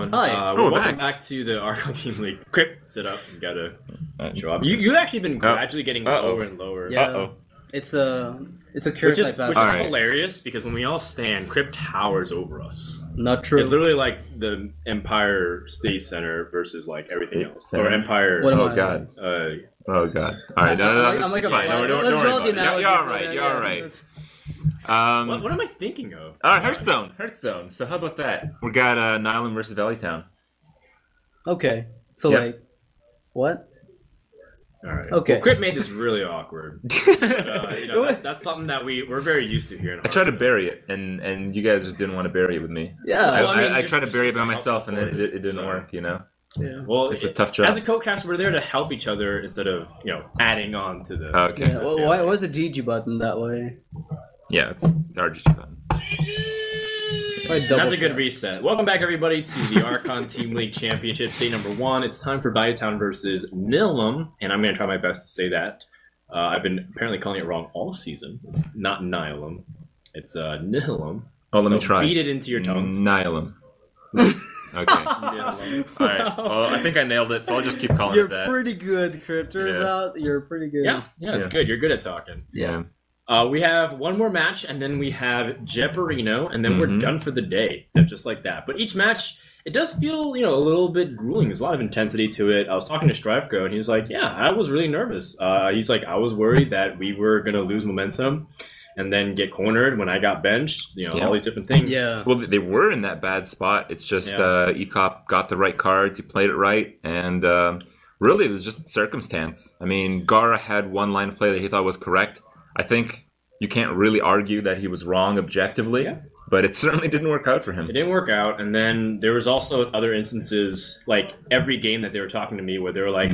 everyone. Hi. Welcome back to the Archon Team League. Crip, sit up. You gotta show up. You've actually been gradually getting lower and lower. Yeah. It's a curious which is hilarious because when we all stand, Crip towers over us. Not true. It's literally like the Empire State Center versus like everything else. Or Empire. God. Oh god. All right. I'm like fine. Don't worry about it. You're all right. You're all right. What am I thinking of? Hearthstone. So how about that? We got Nihilum versus Valley Town. Okay. So like, what? All right. Okay. Well, Crip made this really awkward. That's something that we're very used to here in I tried to bury it, and you guys just didn't want to bury it with me. Yeah. I tried to bury it by myself, and then it didn't work. You know. Yeah. Well, it's a tough job. As a co-caster, we're there to help each other instead of adding on to the. Okay. Yeah, well, why was the GG button that way? Yeah, it's our GG button. That's a good reset. Welcome back, everybody, to the Archon Team League Championship, day number 1. It's time for Valley Town versus Nihilum, and I'm going to try my best to say that. I've been apparently calling it wrong all season. It's not Nihilum. It's Nihilum. Oh, let me try. Beat it into your tongues. Nihilum. Okay. Nihilum. All right. Well, I think I nailed it, so I'll just keep calling it that. You're pretty good, Crip. Turns out you're pretty good. Yeah, it's good. You're good at talking. Yeah. We have one more match, and then we have Jeoparino, and then we're done for the day. Just like that. But each match, it does feel, a little bit grueling. There's a lot of intensity to it. I was talking to Strifeco, and he was like, yeah, I was really nervous. He's like, I was worried that we were going to lose momentum and then get cornered when I got benched, all these different things. Yeah. Well, they were in that bad spot. It's just Ecop got the right cards. He played it right, and really, it was just circumstance. I mean, Gara had one line of play that he thought was correct. I think you can't really argue that he was wrong objectively, but it certainly didn't work out for him. It didn't work out, and then there was also other instances, like every game that they were talking to me, where they were like,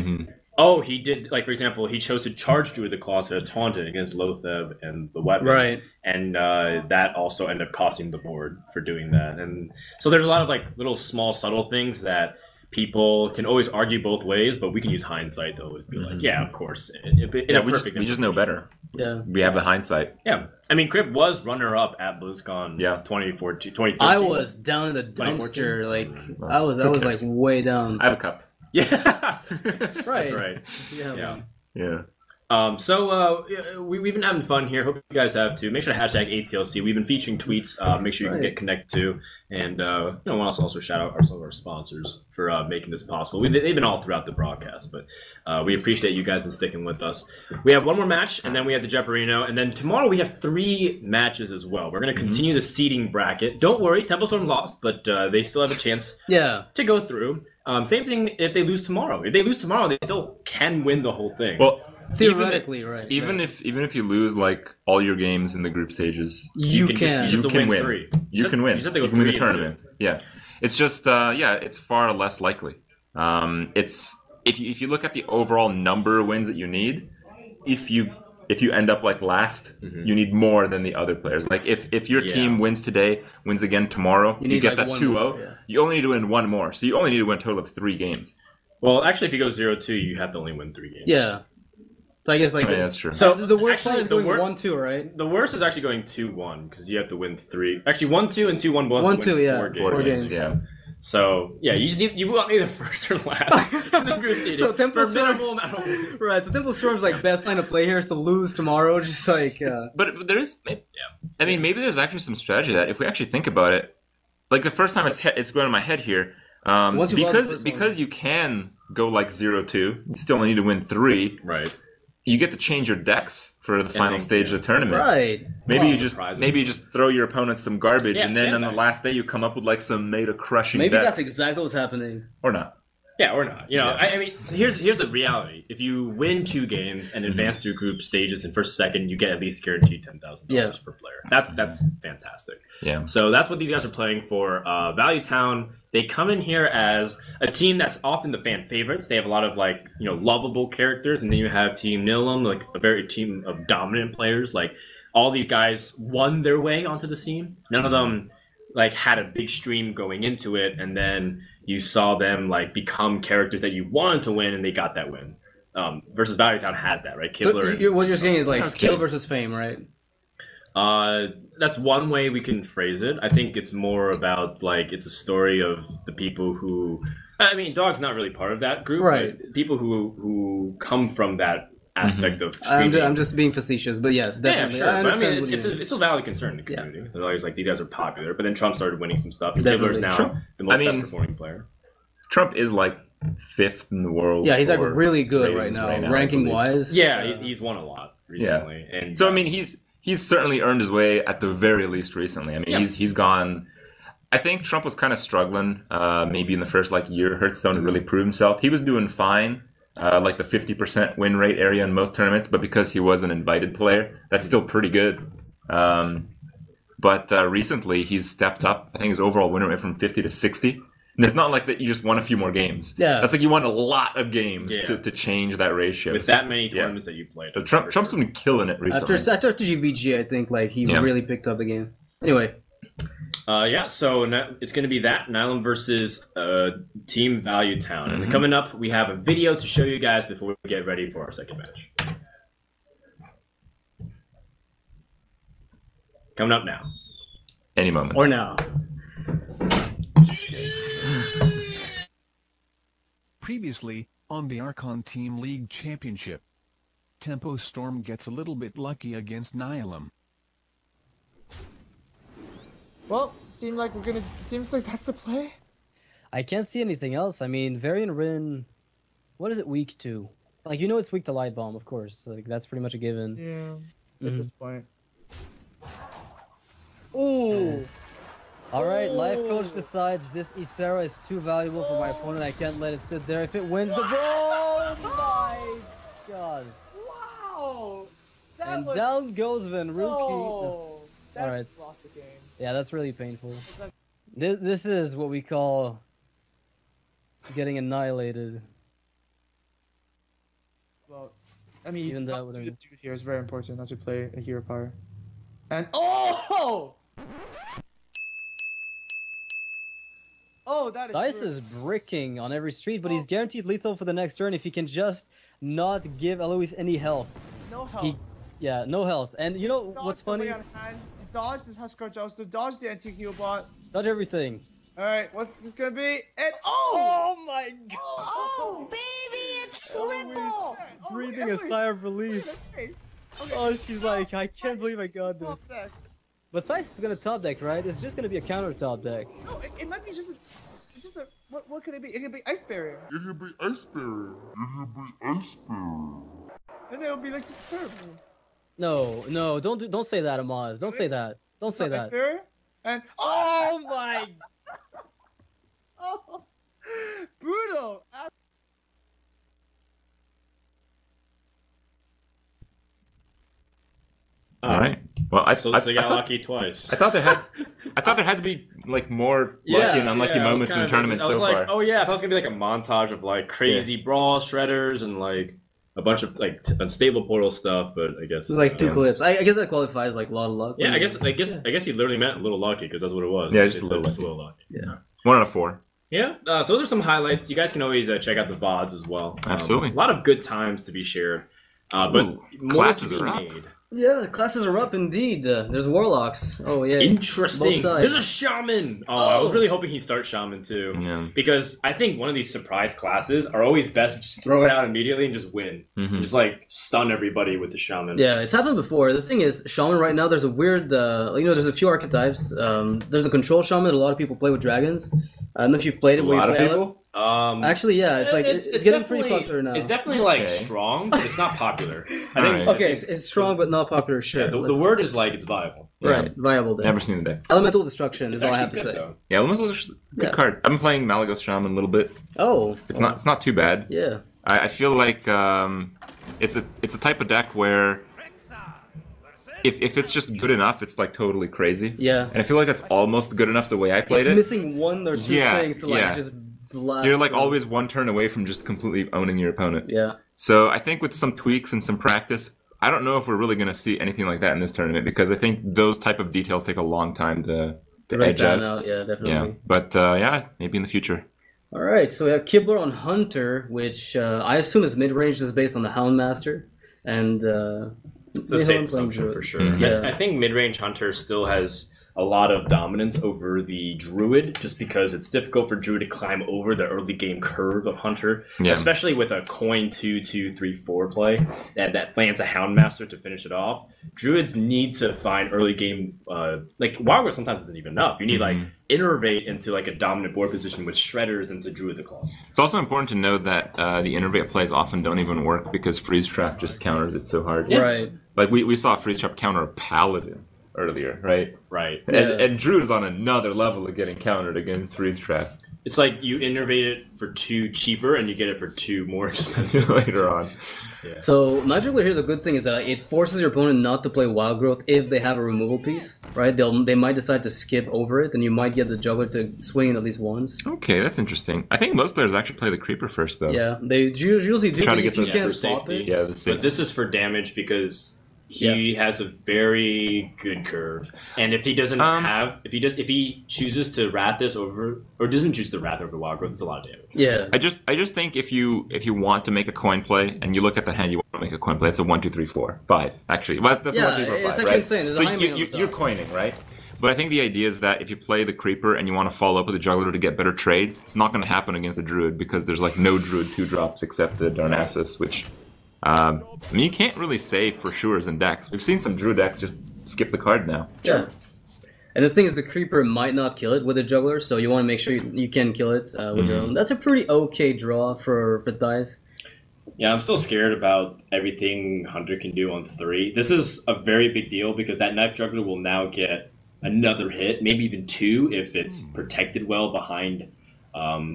oh, he did, like, for example, he chose to charge Druid the Claw to taunt it against Lotheb and the weapon. Right. And that also ended up costing the board for doing that. And so there's a lot of, like, little small, subtle things that people can always argue both ways, but we can use hindsight to always be like, yeah, of course. We just know better. Yeah. We have the hindsight. Yeah. I mean, Crip was runner-up at BlizzCon 2013. I was down in the dumpster. Like, I was like way down. I have a cup. Yeah. Right. That's right. Yeah. So we've been having fun here. Hope you guys have too. Make sure to hashtag ATLC. We've been featuring tweets. Make sure you can get connected to. And I want to also shout out some of our sponsors for making this possible. They've been all throughout the broadcast, but we appreciate you guys been sticking with us. We have one more match, and then we have the Jeoparino, and then tomorrow we have 3 matches as well. We're going to continue the seeding bracket. Don't worry, Templestorm lost, but they still have a chance to go through. Same thing if they lose tomorrow. If they lose tomorrow, they still can win the whole thing. Well, theoretically, right? Even if you lose like all your games in the group stages, you can win. 3. You can win. You said they go you can 3 win the tournament. Yeah, it's just it's far less likely. It's if you look at the overall number of wins that you need, if you end up like last, you need more than the other players. Like if your team wins today, wins again tomorrow, you get like that 2-0. You only need to win 1 more, so you only need to win a total of 3 games. Well, actually, if you go 0-2, you have to only win 3 games. Yeah. So I guess that's true. So the worst part is going 1-2, right? The worst is actually going 2-1 because you have to win 3. Actually, 1-2 and 2-1 both. 1-2, 4 games. Yeah. So you want either first or last in the group seeding. So Templestorm, right? So Templestorm's like best line of play here is to lose tomorrow, just like. But there is, I mean, maybe there's actually some strategy that if we actually think about it, like the first time it's going in my head here, because you can go like 0-2, you still only need to win 3, right? You get to change your decks for the final stage of the tournament. Right. Maybe you just throw your opponent some garbage, and then on the last day you come up with like some meta crushing. Maybe bets. that's exactly what's happening. Or not. Yeah, or not. I mean, here's the reality. If you win 2 games and advance through group stages in first, second, you get at least guaranteed $10,000 per player. That's fantastic. Yeah. So that's what these guys are playing for. Value Town. They come in here as a team that's often the fan favorites. They have a lot of lovable characters, and then you have Team Nihilum, like a very team of dominant players. Like all these guys won their way onto the scene. None of them had a big stream going into it, and then you saw them become characters that you wanted to win, and they got that win. Versus Value Town has that, right? Kibler. So what you're saying is skill versus fame, right? That's one way we can phrase it. I think it's more about like it's a story of the people who. I mean, Dog's not really part of that group, right? But people who come from that aspect of streaming. I'm just being facetious, but yes, definitely. Yeah, sure. But I mean, it's a valid concern in the community. Yeah. They're always like, these guys are popular, but then Trump started winning some stuff. And Kibler's now the best performing player. Trump is like 5th in the world. Yeah, he's like really good right now ranking wise. Yeah, he's won a lot recently. Yeah. And so I mean, he's certainly earned his way at the very least recently. I mean, he's gone. I think Trump was kind of struggling maybe in the first like year. Hearthstone had really proved himself. He was doing fine. Like the 50% win rate area in most tournaments, but because he was an invited player, that's still pretty good. But recently, he's stepped up. I think his overall win rate from 50 to 60. And it's not like that you just won a few more games. Yeah, that's like you won a lot of games to change that ratio. With that many tournaments that you played. So Trump's been killing it recently. After TGVG, I think like he really picked up the game. Anyway. So it's going to be that Nihilum versus Team Value Town. And coming up, we have a video to show you guys before we get ready for our second match. Coming up now. Any moment. Or now. Previously, on the Archon Team League Championship, Tempo Storm gets a little bit lucky against Nihilum. Well, seems like that's the play. I can't see anything else. I mean, Varian Rin, what is it weak to? Like, you know it's weak to Light Bomb, of course. Like, that's pretty much a given. Yeah, at this point. Ooh! Alright, Life Coach decides this Ysera is too valuable for my opponent. I can't let it sit there. If it wins the... Oh my god. Wow! And down goes Venruki. Oh, that just lost the game. Yeah, that's really painful. This is what we call getting annihilated. Well, I mean, even though the dude here is very important not to play a hero power. And oh, that is. Dice is bricking on every street, but he's guaranteed lethal for the next turn if he can just not give Eloise any health. No health. No health. And you know what's funny? Dodge the Huskar Joustor, dodge the anti-heal bot. Dodge everything. Alright, what's this gonna be? And oh my god! Oh, baby, it's triple! Breathing a sigh of relief. Okay. Oh, she's like, I can't believe I got this. But Thais is gonna top deck, right? It's just gonna be a counter top deck. No, it might be just a, what could it be? It could be Ice Barrier. And it'll be like just terrible. No, don't say that, Amaz. Don't say that. Don't say that. And oh my! Oh, brutal! All right. Well, I got lucky twice. I thought there had to be like more lucky and unlucky moments in the tournament so far. Oh yeah, I thought it was gonna be like a montage of like crazy brawl shredders and like a bunch of like unstable portal stuff, but I guess it's like 2 clips. I guess that qualifies like a lot of luck. Yeah, I guess he literally meant a little lucky because that's what it was. Yeah, just a little lucky. Yeah, 1 out of 4. Yeah, so those are some highlights. You guys can always check out the VODs as well. Absolutely, a lot of good times to be shared. But classes are up. Yeah, the classes are up indeed. There's Warlocks. Oh yeah. Interesting. There's a Shaman. I was really hoping he'd start Shaman too. Yeah. Because I think one of these surprise classes are always best. Just throw it out immediately and just win. Just like stun everybody with the Shaman. Yeah, it's happened before. The thing is, Shaman right now, there's a weird, there's a few archetypes. There's the Control Shaman. A lot of people play with dragons. I don't know if you've played it. A lot of people? Actually, yeah, it's like it's getting pretty popular now. It's definitely like strong, but it's not popular. I think. Okay, it's strong but not popular. Sure. Yeah, the word is like it's viable. Right, viable. Deck. Never seen the deck. Elemental Destruction is all I have to say. Though. Yeah, Elemental is a good card. I've been playing Malagos Shaman a little bit. Oh, it's not too bad. Yeah. I feel like it's a type of deck where if it's just good enough, it's like totally crazy. Yeah. And I feel like it's almost good enough the way I played it. It's missing 1 or 2 things to like just blast. You're like always 1 turn away from just completely owning your opponent. Yeah. So I think with some tweaks and some practice, I don't know if we're really going to see anything like that in this tournament because I think those type of details take a long time to edge out. Yeah, definitely. Yeah, but maybe in the future. All right, so we have Kibler on Hunter, which I assume is mid-range just based on the Houndmaster. And It's a safe assumption for sure. Yeah. I think mid-range Hunter still has a lot of dominance over the Druid, just because it's difficult for Druid to climb over the early game curve of Hunter, especially with a coin 2-2-3-4 play that lands a Houndmaster to finish it off. Druids need to find early game, like Wild sometimes isn't even enough. You need like innervate into like a dominant board position with Shredders into Druid the Claws. It's also important to note that the innervate plays often don't even work because Freeze Trap just counters it so hard. Yeah. Right. Like we saw Freeze Trap counter a Paladin earlier, right? Right. And Druid is on another level of getting countered against Freeze Trap. It's like you innervate it for 2 cheaper and you get it for 2 more expensive later on. Yeah. So Magic here, the good thing is that it forces your opponent not to play Wild Growth if they have a removal piece, right? They might decide to skip over it, and you might get the Juggler to swing it at least once. Okay, that's interesting. I think most players actually play the Creeper first, though. Yeah, they usually do. Trying to get you the can't safety. Yeah, the safety. But this is for damage because he has a very good curve, and if he doesn't if he chooses to Wrath this over, or doesn't choose to Wrath over Wild Growth, it's a lot of damage. Yeah, I just think if you want to make a coin play and you look at the hand you want to make a coin play, it's a 1, 2, 3, 4, 5 actually. Well, that's 1, 2, 3, 4, 5, it's actually right? insane. There's so a you're coining, right? But I think the idea is that if you play the Creeper and you want to follow up with the Juggler to get better trades, it's not going to happen against the Druid because there's like no Druid 2-drops except the Darnassus, which. I mean, you can't really say for sure in decks. We've seen some Druid decks just skip the card now. Yeah. And the thing is, the Creeper might not kill it with a Juggler, so you want to make sure you can kill it with your own. That's a pretty okay draw for Thighs. Yeah, I'm still scared about everything Hunter can do on 3. This is a very big deal because that Knife Juggler will now get another hit, maybe even 2 if it's protected well behind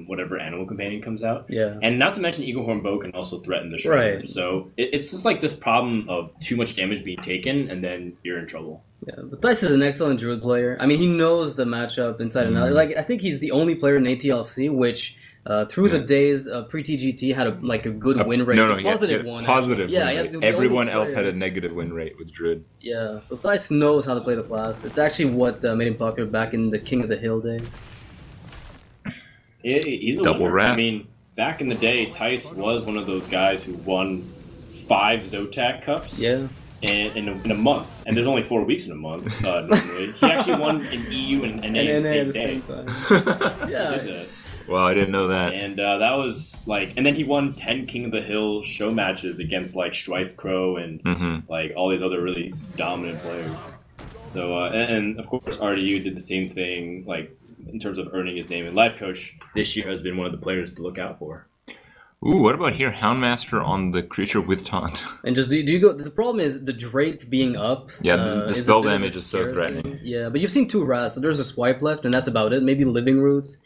whatever Animal Companion comes out. Yeah. And not to mention Eaglehorn Bow can also threaten the Shredder. Right. So it's just like this problem of too much damage being taken and then you're in trouble. Yeah, but Thighs is an excellent Druid player. I mean, he knows the matchup inside and out. Like, I think he's the only player in ATLC which through the days pre-TGT had a good win rate. No, positive one. Positive yeah, win rate. Everyone else had a negative win rate with Druid. Yeah, so Thighs knows how to play the class. It's actually what made him popular back in the King of the Hill days. He's a double winner. Wrath. I mean, back in the day, Tice was one of those guys who won 5 Zotac Cups in a month. And there's only 4 weeks in a month, normally. He actually won an EU and an NA the same day. Yeah. Wow, I didn't know that. And that was like, and then he won 10 King of the Hill show matches against like Strife Crow and like all these other really dominant players. So, and of course, RDU did the same thing, like in terms of earning his name. And Life Coach this year has been one of the players to look out for. Ooh, what about here? Houndmaster on the creature with taunt. And just do you go? The problem is the Drake being up. Yeah, the spell damage is so threatening. Yeah, but you've seen 2 Wraths, so there's a swipe left, and that's about it. Maybe Living Roots.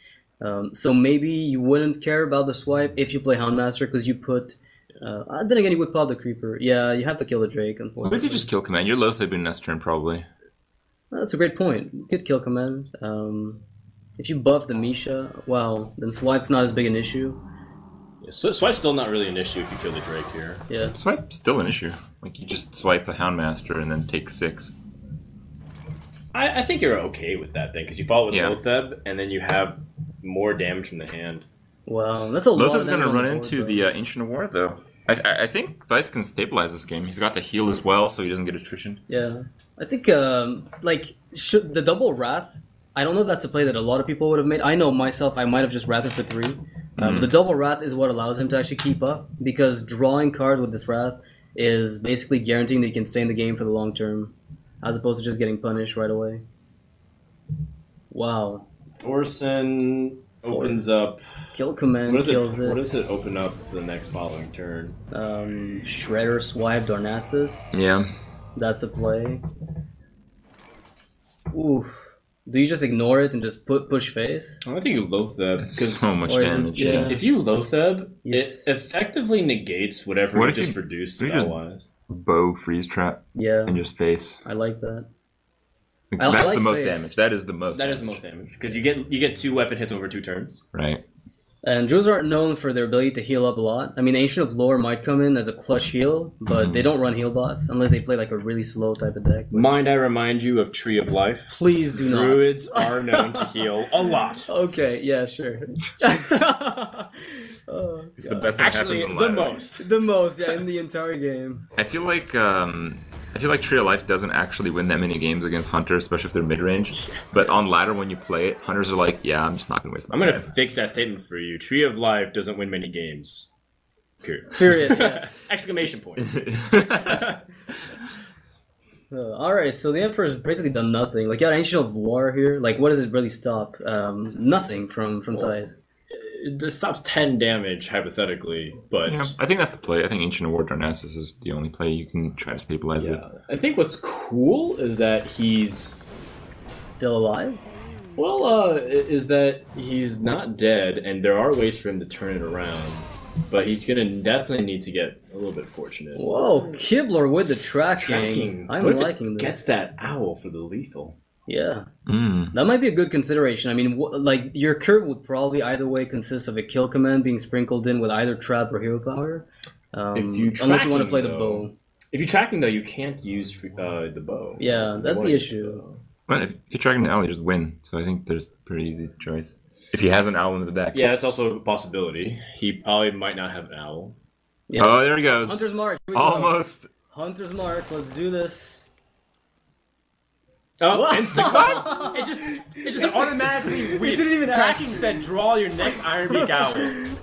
So maybe you wouldn't care about the swipe if you play Houndmaster because you put. Then again, you would pop the Creeper. Yeah, you have to kill the Drake. Unfortunately. What if you just kill command? You're Loatheb in next turn probably. That's a great point. You could kill command. If you buff the Misha, well, then swipe's not as big an issue. Yeah, so swipe's still not really an issue if you kill the Drake here. Yeah. Swipe's still an issue. Like, you just swipe the Houndmaster and then take 6. I think you're okay with that thing, because you follow with Loatheb, and then you have more damage from the hand. Wow, that's a lot of Loatheb's going to run into the Ancient of War, though. I think Thice can stabilize this game. He's got the heal as well, so he doesn't get attrition. Yeah. I think, should the double Wrath, I don't know if that's a play that a lot of people would have made. I know myself, I might have just Wrathed for 3. The double Wrath is what allows him to actually keep up, because drawing cards with this Wrath is basically guaranteeing that you can stay in the game for the long term, as opposed to just getting punished right away. Wow. Thorson opens up... Kill command kills it. What does it open up for the next following turn? Shredder, Swipe, Darnassus. Yeah. That's a play. Oof. Do you just ignore it and just push face? I think you Loatheb. So much damage. If you Loatheb, it effectively negates whatever you just reduced spell-wise. Bow freeze trap. Yeah. And just face. I like that. That's like the most face. damage. That is the most. That is the most damage, because you get 2 weapon hits over 2 turns. Right. And Druids aren't known for their ability to heal up a lot. I mean, Ancient of Lore might come in as a clutch heal, but they don't run heal bots unless they play like a really slow type of deck. Mind I remind you of Tree of Life. Please do not. Druids are known to heal a lot. Okay, yeah, sure. It's the best one happens in live. The most, yeah, in the entire game. I feel like I feel like Tree of Life doesn't actually win that many games against Hunter, especially if they're mid-range. But on ladder, when you play it, Hunters are like, yeah, I'm just not going to waste my I'm going to time. fix that statement for you. Tree of Life doesn't win many games. Period. Yeah. Exclamation point. Alright, so the Emperor's basically done nothing. Like, yeah, Ancient of War here. Like, what does it really stop? Nothing from Thais. This stops 10 damage, hypothetically, but... Yeah, I think that's the play. I think Ancient of War Darnassus is the only play you can try to stabilize with. I think what's cool is that he's... Still alive? Well, is that he's not dead, and there are ways for him to turn it around. But he's going to definitely need to get a little bit fortunate. Whoa, Kibler with the tracking. I'm what if liking it this. gets that owl for the lethal? Yeah. Mm. That might be a good consideration. I mean, like, your curve would probably either way consist of a kill command being sprinkled in with either trap or hero power. If you unless you want to play the though, bow. If you're tracking, though, you can't use the bow. Yeah, that's You the wanna issue. use the bow. But if you're tracking the owl, you just win. So I think there's a pretty easy choice. If he has an owl in the deck. Yeah, that's also a possibility. He probably might not have an owl. Yeah. Oh, there he goes. Hunter's Mark. Here we go. Almost. Hunter's Mark. Let's do this. Oh, What? instant what? It just automatically We didn't even tracking said draw your next Iron Beak owl.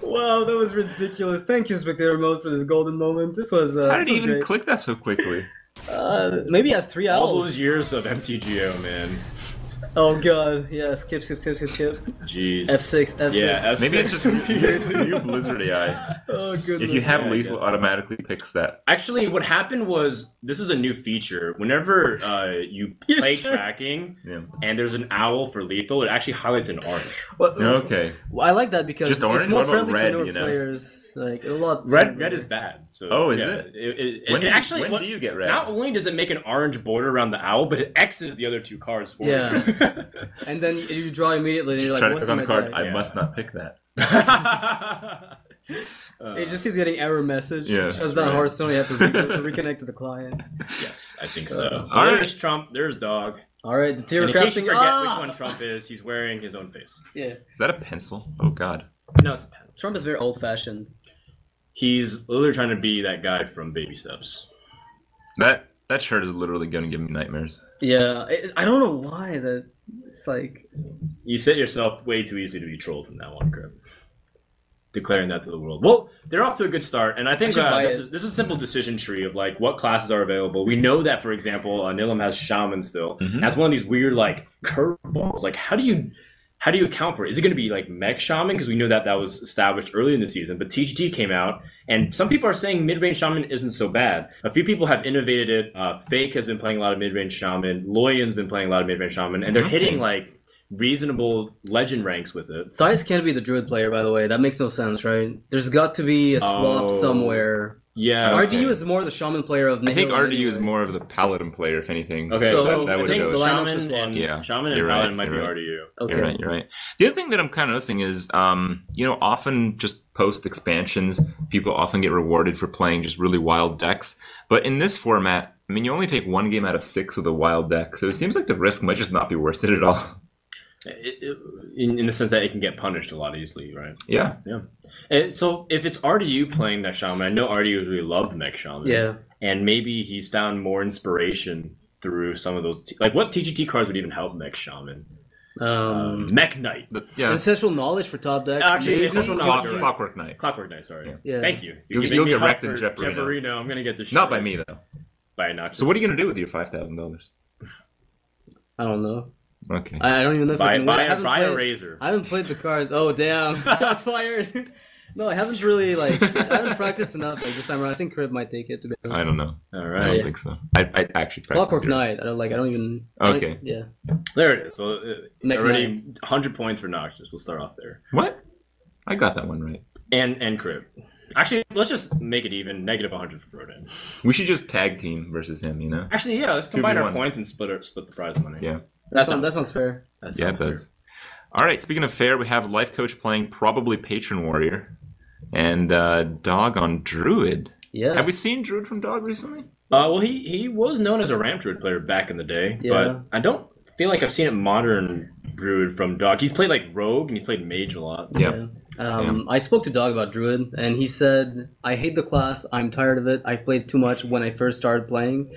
Wow, that was ridiculous. Thank you, Spectator Mode, for this golden moment. This was How did this he was even great. click that so quickly? Maybe he has 3 owls. All those years of MTGO, man. Oh god, yeah, skip. Jeez. F6, F6. Yeah, F6. Maybe it's just you Blizzard AI. Oh goodness. If you have Yeah, I lethal, guess. automatically picks that. Actually, what happened was this is a new feature. Whenever you You're play sorry. tracking Yeah. and there's an owl for lethal, it actually highlights an orange. Well, Okay. I like that because Just orange? it's more What about friendly red, for newer you know? players. Like a lot. Red is bad. So, Oh, is yeah, it? When When do you get red? Not only does it make an orange border around the owl, but it X's the other 2 cards for Yeah. you. And then you draw immediately, and you're like, Try to "What's click on in the my card. deck?" I Yeah. must not pick that. It just keeps getting error message. Yeah, Shuts that's down right. Hearthstone. You have to, to reconnect to the client. Yes, I think so. all right. There's Trump. There's Dog. All right, the tier And in case you crafting. forget which one Trump is, he's wearing his own face. Yeah, Is that a pencil? Oh god. No, it's a pen. Trump is very old-fashioned. He's literally trying to be that guy from Baby Steps. That shirt is literally going to give me nightmares. Yeah, I don't know why that. It's like You set yourself way too easily to be trolled from that one, Crib. Declaring that to the world. Well, they're off to a good start, and I think I should buy this is a simple decision tree of like what classes are available. We know that, for example, Nihilum has Shaman still. Mhm. That's one of these weird like curveballs. Like, how do you account for it? Is it going to be like Mech Shaman? Because we know that was established early in the season, but TGT came out, and some people are saying mid-range Shaman isn't so bad. A few people have innovated it. Fake has been playing a lot of mid-range Shaman. Loyan's been playing a lot of mid-range Shaman, and they're Okay. hitting like reasonable legend ranks with it. Thais can't be the druid player, by the way. That makes no sense, right? There's got to be a swap Oh. somewhere. Yeah. Okay. RDU is more the shaman player of I think Nihilum RDU is anyway. more of the paladin player, if anything. Okay, So, so, that I would think go. the lineups are Shaman swapped. and Yeah, Shaman and you're Paladin right, might be you're right. RDU. Okay. You're right. You're right. The other thing that I'm kind of noticing is, often just post expansions, people often get rewarded for playing just really wild decks. But in this format, I mean, you only take 1 game out of 6 with a wild deck, so it seems like the risk might just not be worth it at all. In the sense that it can get punished a lot easily, right? Yeah. And so if it's RDU playing that Shaman, I know RDU has really loved Mech Shaman. Yeah. And maybe he's found more inspiration through some of those. Like, what TGT cards would even help Mech Shaman? Mech Knight. Yeah. Ancestral knowledge for top decks. Actually, Maybe Ancestral for knowledge, top right. Clockwork Knight. Clockwork Knight, sorry. Yeah. Thank you. You'll giving me get hype wrecked in for Jeoparino. I'm going to get this Not by me, though. By Notches. So what are you going to do with your $5,000? I don't know. Okay. I don't even know if I can win. I Buy haven't a played- razor. I haven't played the cards. Oh damn! Shots fired. No, I haven't really I haven't practiced enough this time around. I think Crib might take it to be honest. I don't know. All I right. don't think so. I actually practiced Clockwork it. Knight. I don't even. Okay. Yeah. There it is. So Mech already Knight. 100 points for Noxious. We'll start off there. What? I got that one right. And Crib. Actually, let's just make it even. Negative 100 for Broden. We should just tag team versus him, you know? Actually, yeah. Let's combine our 2v1. points and split the prize money. Yeah. That sounds fair. That Yeah, it sounds fair. does. All right, speaking of fair, we have Life Coach playing probably Patron Warrior and Dog on Druid. Yeah. Have we seen Druid from Dog recently? Well, he was known as a Ramp Druid player back in the day, Yeah. but I don't feel like I've seen it modern Druid from Dog. He's played like Rogue and he's played Mage a lot. Yeah. I spoke to Dog about Druid, and he said, I hate the class. I'm tired of it. I've played too much when I first started playing.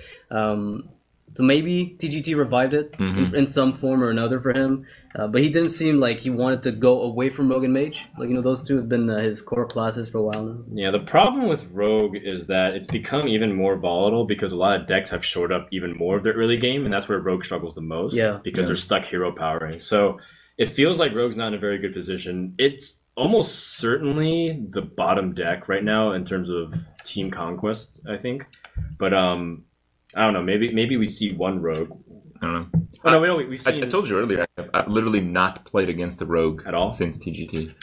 So maybe TGT revived it in some form or another for him. But he didn't seem like he wanted to go away from Rogue and Mage. Like, those two have been his core classes for a while now. Yeah, the problem with Rogue is that it's become even more volatile because a lot of decks have shored up even more of their early game, and that's where Rogue struggles the most because they're stuck hero powering. So it feels like Rogue's not in a very good position. It's almost certainly the bottom deck right now in terms of team conquest, I think. But I don't know. Maybe we see one Rogue. I don't know. Oh, no, we've seen... I told you earlier, I've literally not played against the Rogue at all since TGT.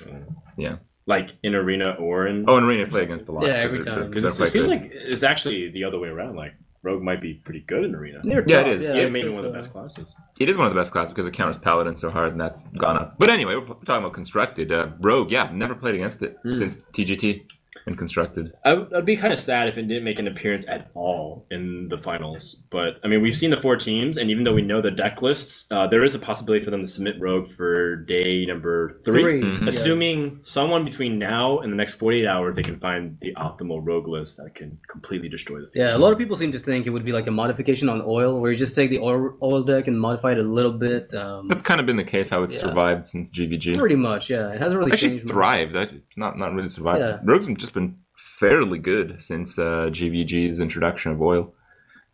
Yeah. Like in Arena or in... Oh, in Arena, I play against the lot. Yeah, every time. Because it feels like it's actually the other way around. Like, Rogue might be pretty good in Arena. Yeah, it is. Yeah, maybe one of the best classes. It is one of the best classes because it counters Paladin so hard, and that's gone up. But anyway, we're talking about Constructed. Rogue, never played against it since TGT and Constructed. I'd be kind of sad if it didn't make an appearance at all in the finals. But, I mean, we've seen the 4 teams, and even though we know the deck lists, there is a possibility for them to submit Rogue for day number 3. Assuming someone between now and the next 48 hours, they can find the optimal Rogue list that can completely destroy the field. Yeah, a lot of people seem to think it would be like a modification on Oil, where you just take the oil deck and modify it a little bit. That's kind of been the case how it's survived since GVG. Pretty much, yeah. It hasn't really changed much. Thrived. It's not really survived. Yeah. Rogue's just been fairly good since GVG's introduction of Oil.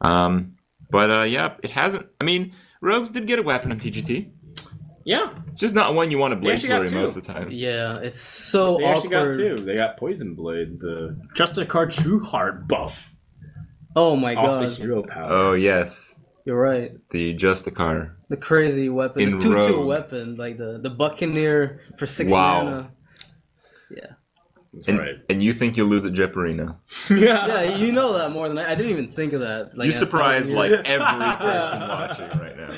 It hasn't... I mean, Rogues did get a weapon in TGT. Yeah. It's just not one you want to Blade Flurry most of the time. Yeah, it's so they awkward. They actually got 2. They got Poison Blade, the Justicar True Heart buff. Oh my god. Off the hero power. Oh, yes. You're right. The Justicar. The crazy weapon. In the 2/2 Rogue. Weapon. Like the Buccaneer for 6 Wow. mana. Yeah. That's right. And you think you'll lose at Jeoparina. Yeah, you know that more than I didn't even think of that. Like, you surprised like every person watching right now.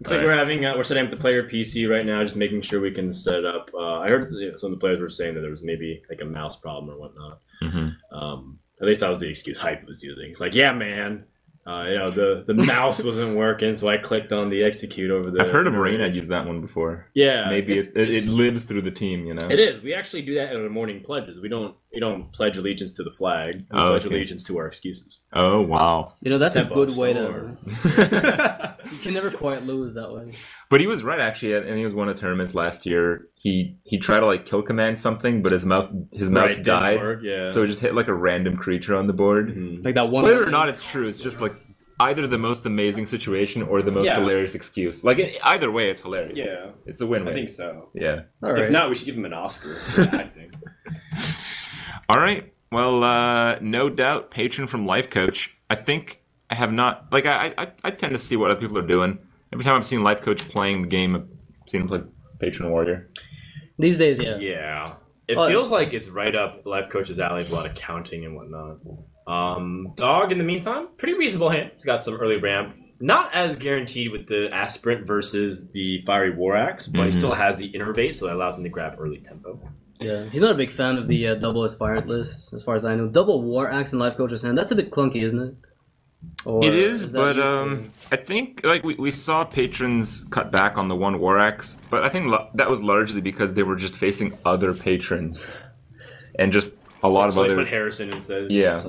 It's like we're setting up the player PC right now, just making sure we can set it up. I heard some of the players were saying that there was maybe like a mouse problem or whatnot. At least that was the excuse Hype was using. It's like, yeah, man, the mouse wasn't working, so I clicked on the execute over there. I've heard of Arena use that one before. Yeah, maybe it lives through the team. It is. We actually do that in our morning pledges. We don't pledge allegiance to the flag. We pledge allegiance to our excuses. Oh wow! That's a good way to. You can never quite lose that way. But he was right actually. And he was one of the tournaments last year. He tried to like kill command something, but his mouse died. Work, yeah. So it just hit like a random creature on the board. Like that one. Whether or not it's true, it's just like either the most amazing situation or the most hilarious excuse. Like either way, it's hilarious. Yeah, it's a win-win. I think so. Yeah. All right. If not, we should give him an Oscar for acting. All right. Well, no doubt, patron from Life Coach. I think I have not. Like I tend to see what other people are doing. Every time I've seen Life Coach playing the game, I've seen him play Patron Warrior. These days, yeah. Yeah. It feels like it's right up Life Coach's alley with a lot of counting and whatnot. Dog, in the meantime, pretty reasonable hand. He's got some early ramp. Not as guaranteed with the Aspirant versus the Fiery War Axe, but he still has the Innervate, so that allows him to grab early tempo. Yeah, he's not a big fan of the double Aspirant list, as far as I know. Double War Axe in Life Coach's hand, that's a bit clunky, isn't it? Or it is, but I think like we saw patrons cut back on the one War Axe, but I think that was largely because they were just facing other patrons, and just a lot of other. Put Harrison instead. Yeah,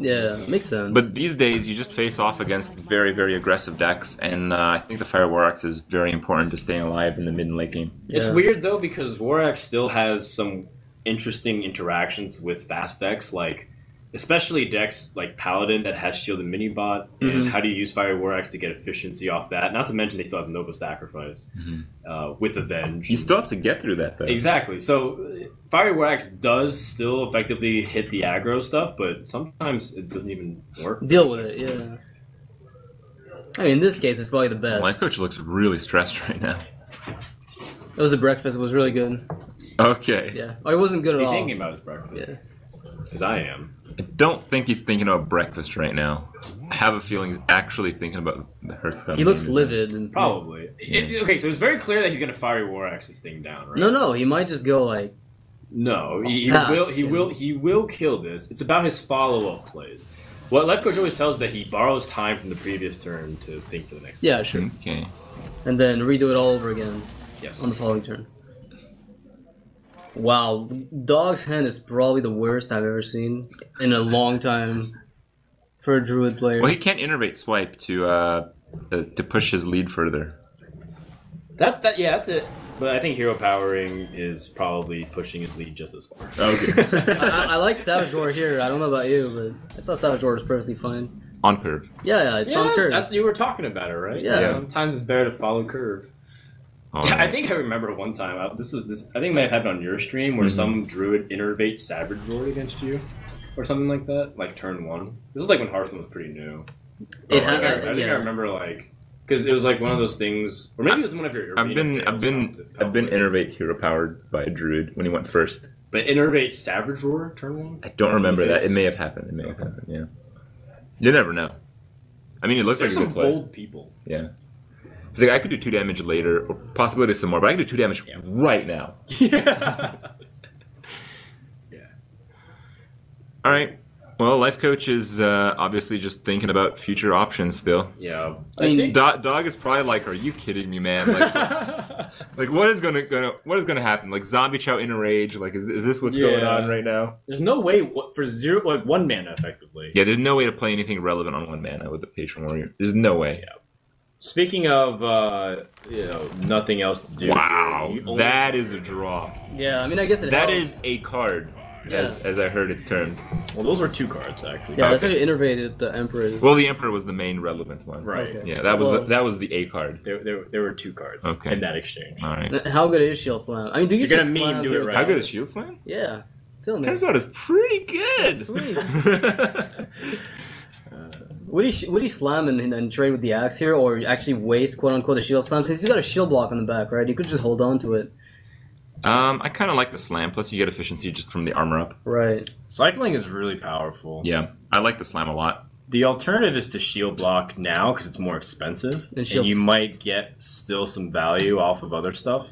makes sense. But these days, you just face off against very, very aggressive decks, and I think the Fire War Axe is very important to staying alive in the mid and late game. Yeah. It's weird though because War Axe still has some interesting interactions with fast decks, like. Especially decks like Paladin that has Shield and Minibot, and how do you use Fire War Axe to get efficiency off that? Not to mention they still have Nova Sacrifice with Avenge. You still have to get through that, though. Exactly. So Fire War Axe does still effectively hit the aggro stuff, but sometimes it doesn't even work. Deal with it, yeah. I mean, in this case, it's probably the best. Life Coach looks really stressed right now. It was a breakfast. It was really good. Okay. Yeah. Or it wasn't good at all. Is he thinking about his breakfast? Because I am. I don't think he's thinking about breakfast right now. I have a feeling he's actually thinking about the Hearthstone. He looks livid. And probably. Okay, so it's very clear that he's going to Fiery War Axe this thing down, right? No, he might just go like... No, he will kill this. It's about his follow-up plays. What Life Coach always tells that he borrows time from the previous turn to think for the next. Yeah, sure. Okay. And then redo it all over again Yes. on the following turn. Wow, Dog's hand is probably the worst I've ever seen in a long time for a Druid player. Well, he can't innervate swipe to push his lead further. That's it. But I think hero powering is probably pushing his lead just as far. Okay. I like Savage Roar here. I don't know about you, but I thought Savage Roar was perfectly fine. On curve. Yeah, it's on curve. That's you were talking about it, right? Yeah. Sometimes it's better to follow curve. Oh, Yeah, no. I think I remember one time. I think it may have happened on your stream where some druid innervates Savage Roar against you, or something like that. Like turn 1. This was like when Hearthstone was pretty new. I think I remember like because it was like one of those things, or maybe it was one of your. I've been innervate hero powered by a druid when he went first. But innervate Savage Roar turn 1. I don't remember that. It may have happened. Yeah. You never know. I mean, it looks There's like a some good play. bold people. Yeah. It's like I could do 2 damage later, or possibly some more, but I can do 2 damage right now. Yeah. All right. Well, Life Coach is obviously just thinking about future options still. Yeah. I mean, Dog is probably like, "Are you kidding me, man? Like, like what is gonna happen? Like Zombie Chow in a rage? Like, is this what's going on right now? There's no way for 1 mana effectively. Yeah, there's no way to play anything relevant on 1 mana with the Patron Warrior. There's no way. Yeah. Speaking of, nothing else to do. Wow, that is a draw. yeah, I mean, I guess it That helps. is a card, as I heard it's termed. Well, those were 2 cards actually. Yeah, that's how you innervated the Emperors. Well, the Emperor was the main relevant one. Right. Okay. Yeah, that was the A card. There were 2 cards Okay. in that exchange. All right. How good is Shield Slam? I mean, do you You're just gonna slam do it here? right. How good is Shield Slam? Yeah, tell me. Turns out it's pretty good. Sweet. Would he slam and trade with the axe here, or actually waste quote unquote the shield slam? Since he's got a shield block on the back, right? You could just hold on to it. I kind of like the slam. Plus, you get efficiency just from the armor up. Right. Cycling is really powerful. Yeah, I like the slam a lot. The alternative is to shield block now because it's more expensive, and you might get still some value off of other stuff.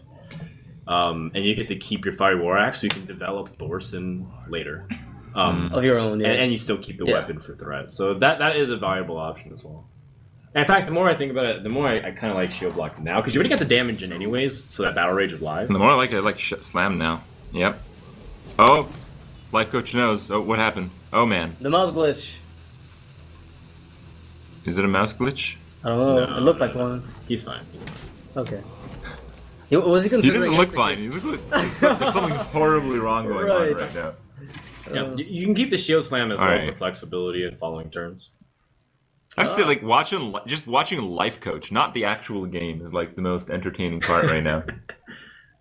And you get to keep your Fiery War Axe, so you can develop Thorson later. Of your own, yeah. And you still keep the weapon for threat. So that is a valuable option as well. And in fact, the more I think about it, the more I kind of like shield block now, because you already got the damage in anyways, so that Battle Rage is live. And the more I like slam now. Yep. Oh, Life Coach knows. Oh, what happened? Oh man, The mouse glitch. is it a mouse glitch? I don't know. No, It looked like one. He's fine. He's fine. Okay. Was he He considering? doesn't look fine. He looks like there's something horribly wrong going on Right. right now. Yeah, you can keep the shield slam as well Alright. for flexibility and following turns. I'd say like watching Life Coach, not the actual game, is like the most entertaining part right now.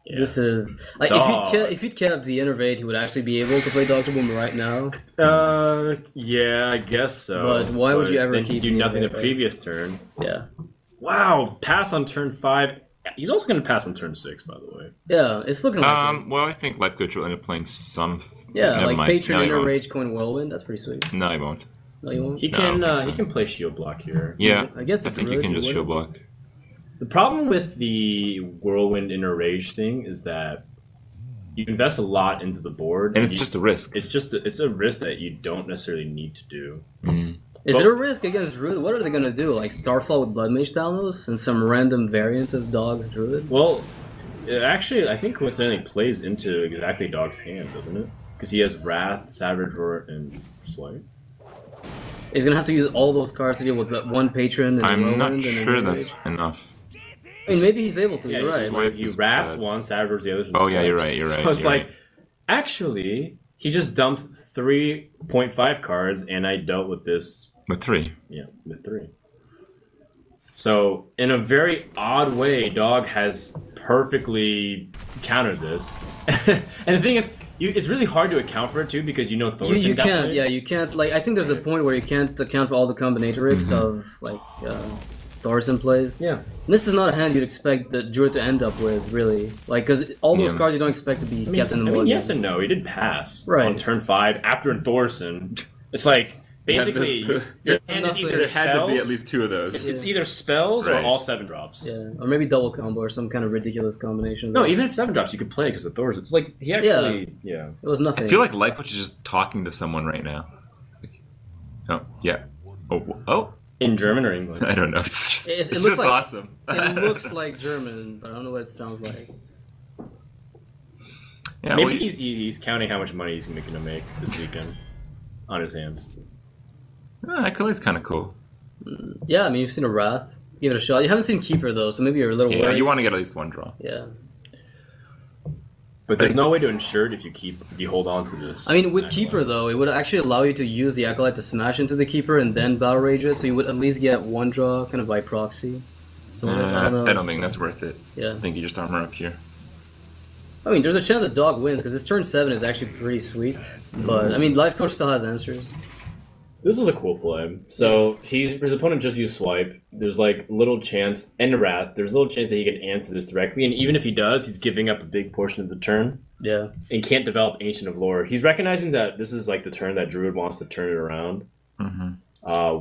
Yeah. This is like if he'd kept the innervate, he would actually be able to play Dr. Boom right now. Yeah, I guess so. But why would you ever then keep he'd do the nothing the innervate? previous turn? Yeah. Wow, pass on turn 5. He's also going to pass on turn 6, by the way. Yeah, it's looking like it. Well, I think Life Coach will end up playing some. Yeah, Never like mind. Patron No, he Inner won't. Rage Coin Whirlwind. That's pretty sweet. No, he won't. No, you won't. He No, I can don't think so. he can play shield block here. Yeah, I guess I it's think you really can just good. shield block. The problem with the Whirlwind Inner Rage thing is that you invest a lot into the board, And it's just a risk. it's a risk that you don't necessarily need to do. Is it a risk against Druid? What are they gonna do? Like Starfall with Blood Mage Thanos and some random variant of Dog's Druid? Well, it actually, I think coincidentally plays into exactly Dog's hand, doesn't it? Because he has Wrath, Savage Roar, and Swipe. He's gonna have to use all those cards to deal with that one Patron and I'm Whirlwind not and sure Inner that's Rage. enough. I mean, maybe he's able to. Yeah, You're right. Swipe He is Wraths bad. one, Savage Roars the other. Oh, yeah, you're right, you're right, So it's you're like, right. actually, he just dumped 3.5 cards, and I dealt with this. With 3. Yeah, with 3. So, in a very odd way, Dog has perfectly countered this. And the thing is, it's really hard to account for it too because Thorson You got can't. played. Yeah, you can't. Like, I think there's a point where you can't account for all the combinatorics of like Thorson plays. Yeah. And this is not a hand you'd expect the Druid to end up with, really. Like, because all those Yeah. cards you don't expect to be kept in the one. yes and no. He did pass Right. on turn 5 after Thorson. It's like basically your hand is either There had to be spells. at least 2 of those. It's either spells or Right. all 7 drops. Yeah, or maybe double combo or some kind of ridiculous combination. No, even if 7 drops, you could play because of Thorson. It's like he actually, yeah. it was nothing. I feel like Life Coach is just talking to someone right now. Oh, yeah. Oh. In German or English? I don't know. It's It just looks like- awesome. It looks like German, but I don't know what it sounds like. Yeah, Maybe well, he's counting how much money he's gonna make this weekend on his hand. Acolyte's kind of cool. Yeah, I mean, you've seen a Wrath. Give it a shot. You haven't seen Keeper, though, so maybe you're a little Yeah, worried. you want to get at least one draw. Yeah. But there's no way to ensure it if you hold on to this. I mean, with Acolyte. Keeper, though, it would actually allow you to use the Acolyte to smash into the Keeper and then Battle Rage it, so you would at least get one draw kind of by proxy. So I don't know. think that's worth it. Yeah. I think you just armor up here. I mean, there's a chance that Dog wins, because his turn 7 is actually pretty sweet. But, I mean, Life Coach still has answers. This is a cool play. So his opponent just used swipe. There's like little chance, and a Wrath. There's little chance that he can answer this directly, and even if he does, he's giving up a big portion of the turn. Yeah. And can't develop Ancient of Lore. He's recognizing that this is like the turn that Druid wants to turn it around.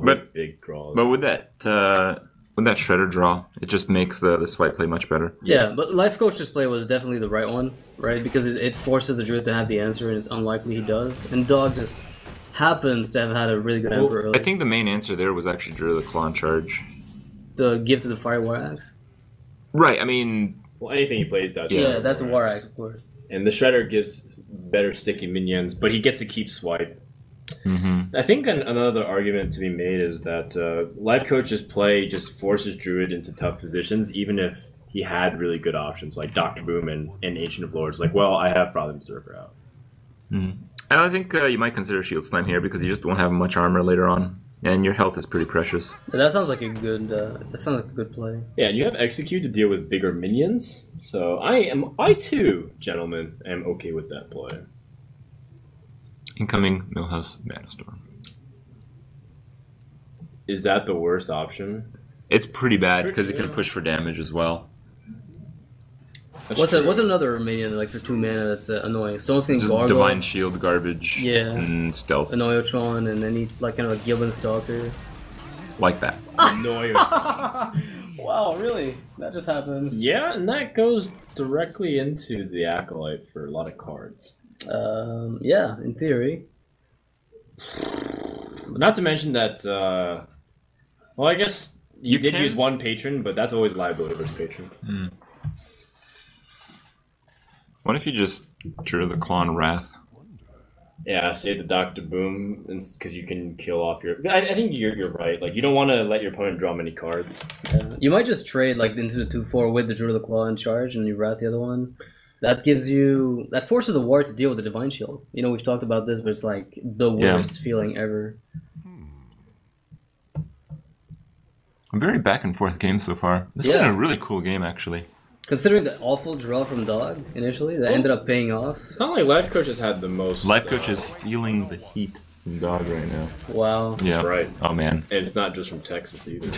With big draws. But with that Shredder draw, it just makes the swipe play much better. Yeah, but Life Coach's play was definitely the right one, right? Because it forces the Druid to have the answer, and it's unlikely he does. And Dog just happens to have had a really good Emperor early. I think the main answer there was actually Drew the Claw and Charge. The give to the Fire War Axe. Right, I mean... Well, anything he plays does. Yeah, that's the War Axe, of course. And the Shredder gives better sticky minions, but he gets to keep swipe. I think another argument to be made is that Life Coach's play just forces Druid into tough positions, even if he had really good options like Dr. Boom and Ancient of Lords. Like, well, I have Frothing Berserker out. And I think you might consider Shield Slam here because you just won't have much armor later on, and your health is pretty precious. Yeah, that sounds like a good play. Yeah, and you have Execute to deal with bigger minions, so I too, gentlemen, am okay with that play. Incoming Millhouse Mana Storm. Is that the worst option? It's pretty bad because it yeah. can push for damage as well. What's another minion like for 2 mana that's annoying? Stone Skin Just Gargoyles, Divine Shield garbage. Yeah. And Stealth. Anoyotron, and then he's like kind of a Gildan Stalker. Like that. Wow, really? That just happened. Yeah, and that goes directly into the Acolyte for a lot of cards. Yeah, in theory. But not to mention that, well, I guess you did use one patron, but that's always liability versus patron. What if you just drew the Claw and Wrath? Yeah, save the Dr. Boom, because you can kill off your... I think you're right. Like, you don't want to let your opponent draw many cards. You might just trade like into the 2/4 with the Druid of the Claw in charge, and you Wrath the other one. That gives you... That forces the War to deal with the Divine Shield. You know, we've talked about this, but it's like the worst feeling ever. A very back and forth game so far. This has been a really cool game, actually. Considering the awful draw from Dog initially, that ended up paying off. It's not like Life Coach has had the most... Life Coach is feeling the heat from Dog right now. Wow. Yeah. That's right. Oh, man. And it's not just from Texas either.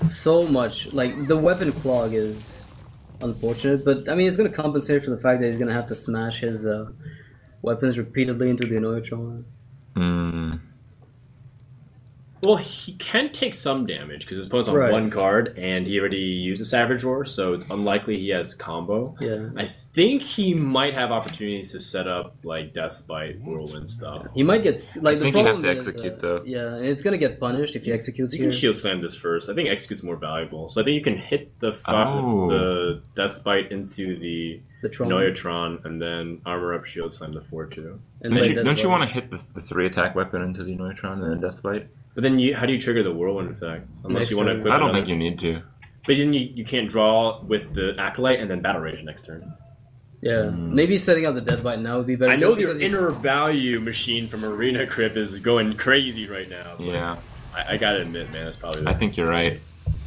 So much. Like, the weapon clog is unfortunate, but I mean, it's going to compensate for the fact that he's going to have to smash his weapons repeatedly into the Anoyotron. Well, he can take some damage because his opponent's on one card, and he already used a Savage Roar, so it's unlikely he has combo. Yeah. I think he might have opportunities to set up like Deathbite, Whirlwind stuff. He might get like I think you have to execute though. Yeah, and it's gonna get punished if he executes You here. can Shield Slam this first. I think Execute's more valuable, so I think you can hit the Deathbite into the Noyotron, and then armor up Shield Slam the 4/2. Don't you want to hit the 3 attack weapon into the Noyotron and then Deathbite? But then how do you trigger the Whirlwind effect? Unless you want to equip I don't think you need to. But then you can't draw with the Acolyte and then Battle Rage next turn. Yeah, maybe setting up the Deathbite now would be better. I know your inner value machine from Arena Crypt is going crazy right now. Yeah. I gotta admit, man, that's probably... I think you're right.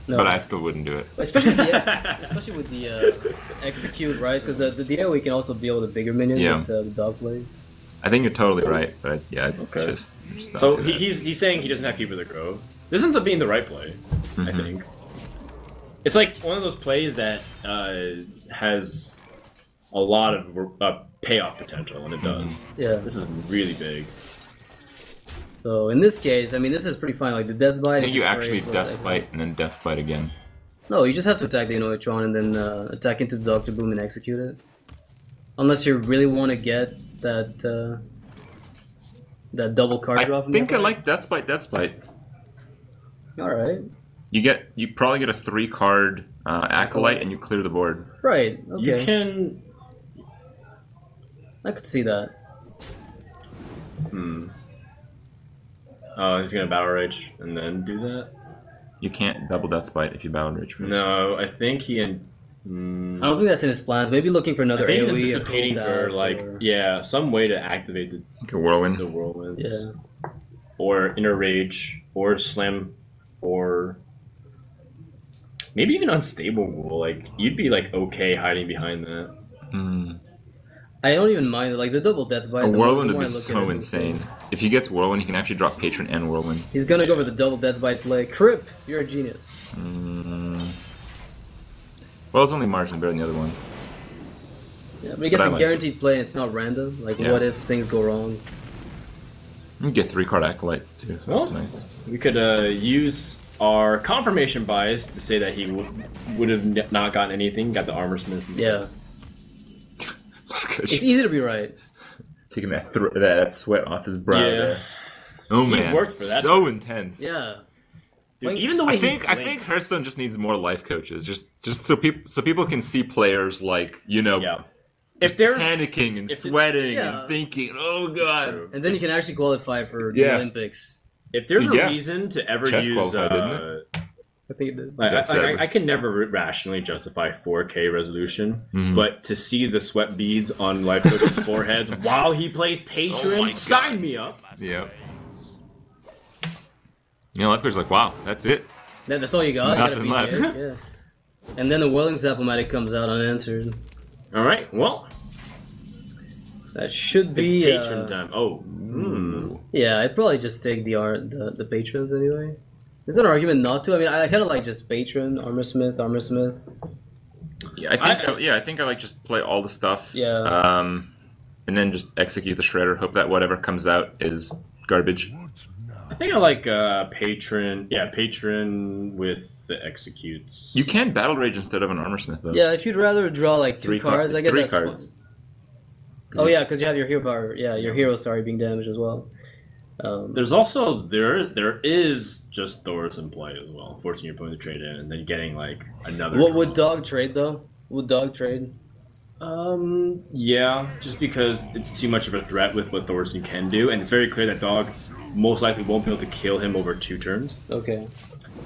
No. But I still wouldn't do it. Especially with the Execute, right? Because the DAOE can also deal with a bigger minion that the Dog plays. I think you're totally right, but yeah, just so he's saying he doesn't have Keeper the Grove. This ends up being the right play, I think. It's like one of those plays that has a lot of payoff potential, and it does. Yeah. This is really big. So in this case, I mean, this is pretty fine. Like the Deathbite. I think you actually Deathbite and then Deathbite again. No, you just have to attack the Anoyotron and then attack into the Dr. Boom and execute it. Unless you really want to get that That double card drop. I think I like Death Spite. All right. You probably get a 3-card Acolyte and you clear the board. Right. Okay. You can. I could see that. Oh, he's gonna Battle Rage and then do that. You can't double Death Spite if you Battle Rage first. No, I think he. I don't think that's in his plans. Maybe looking for another I think he's AoE. anticipating for like some way to activate the Whirlwind. whirlwinds. Yeah. Or Inner Rage, or Slam, or maybe even Unstable Rule. Like you'd be like okay hiding behind that. I don't even mind it. Like the double Death Bite. A Whirlwind would be so insane. If he gets Whirlwind, he can actually drop Patron and Whirlwind. He's gonna go for the double Death Bite play. Crip, you're a genius. Well, it's only marginally better than the other one. Yeah, but he gets I a like guaranteed play and it's not random. Like, what if things go wrong? You get 3-card Acolyte too, so that's nice. We could use our confirmation bias to say that he would have not gotten anything, got the Armor Smith instead. Yeah. It's easy to be right. Taking that sweat off his brow. Yeah. There. Oh man, worked for that so time. intense. Yeah. Dude, even the way I think Hearthstone just needs more life coaches, just so people can see players like if there's panicking and sweating and thinking, oh god. And then you can actually qualify for the Olympics. If there's a reason to ever Chess use, didn't I think it did. I can never rationally justify 4K resolution, but to see the sweat beads on Life Coach's foreheads while he plays Patron, sign me up. Yeah. Life Coach's like, wow, that's it. That's all you got? Nothing you gotta left. Yeah. And then the Williams Appomatic comes out unanswered. Alright, well. That should be It's Patron time. Yeah, I'd probably just take the patrons anyway. There's an argument not to. I mean, I kind of like just patron, Armor Smith. Yeah, I think I like just play all the stuff. Yeah. And then just execute the Shredder. Hope that whatever comes out is garbage. I think I like Patron. Yeah, Patron with the executes. You can Battle Rage instead of an Armor Smith though. Yeah, if you'd rather draw like 3 cards, I guess 3 that's cards. fine. Oh yeah, because you have your hero power. Yeah, your hero being damaged as well. There's also there is just Thor's in play as well, forcing your opponent to trade in and then getting like another. What would Dog trade though? Would Dog trade? Yeah, just because it's too much of a threat with what Thorson can do, and it's very clear that Dog most likely won't be able to kill him over 2 turns. Okay.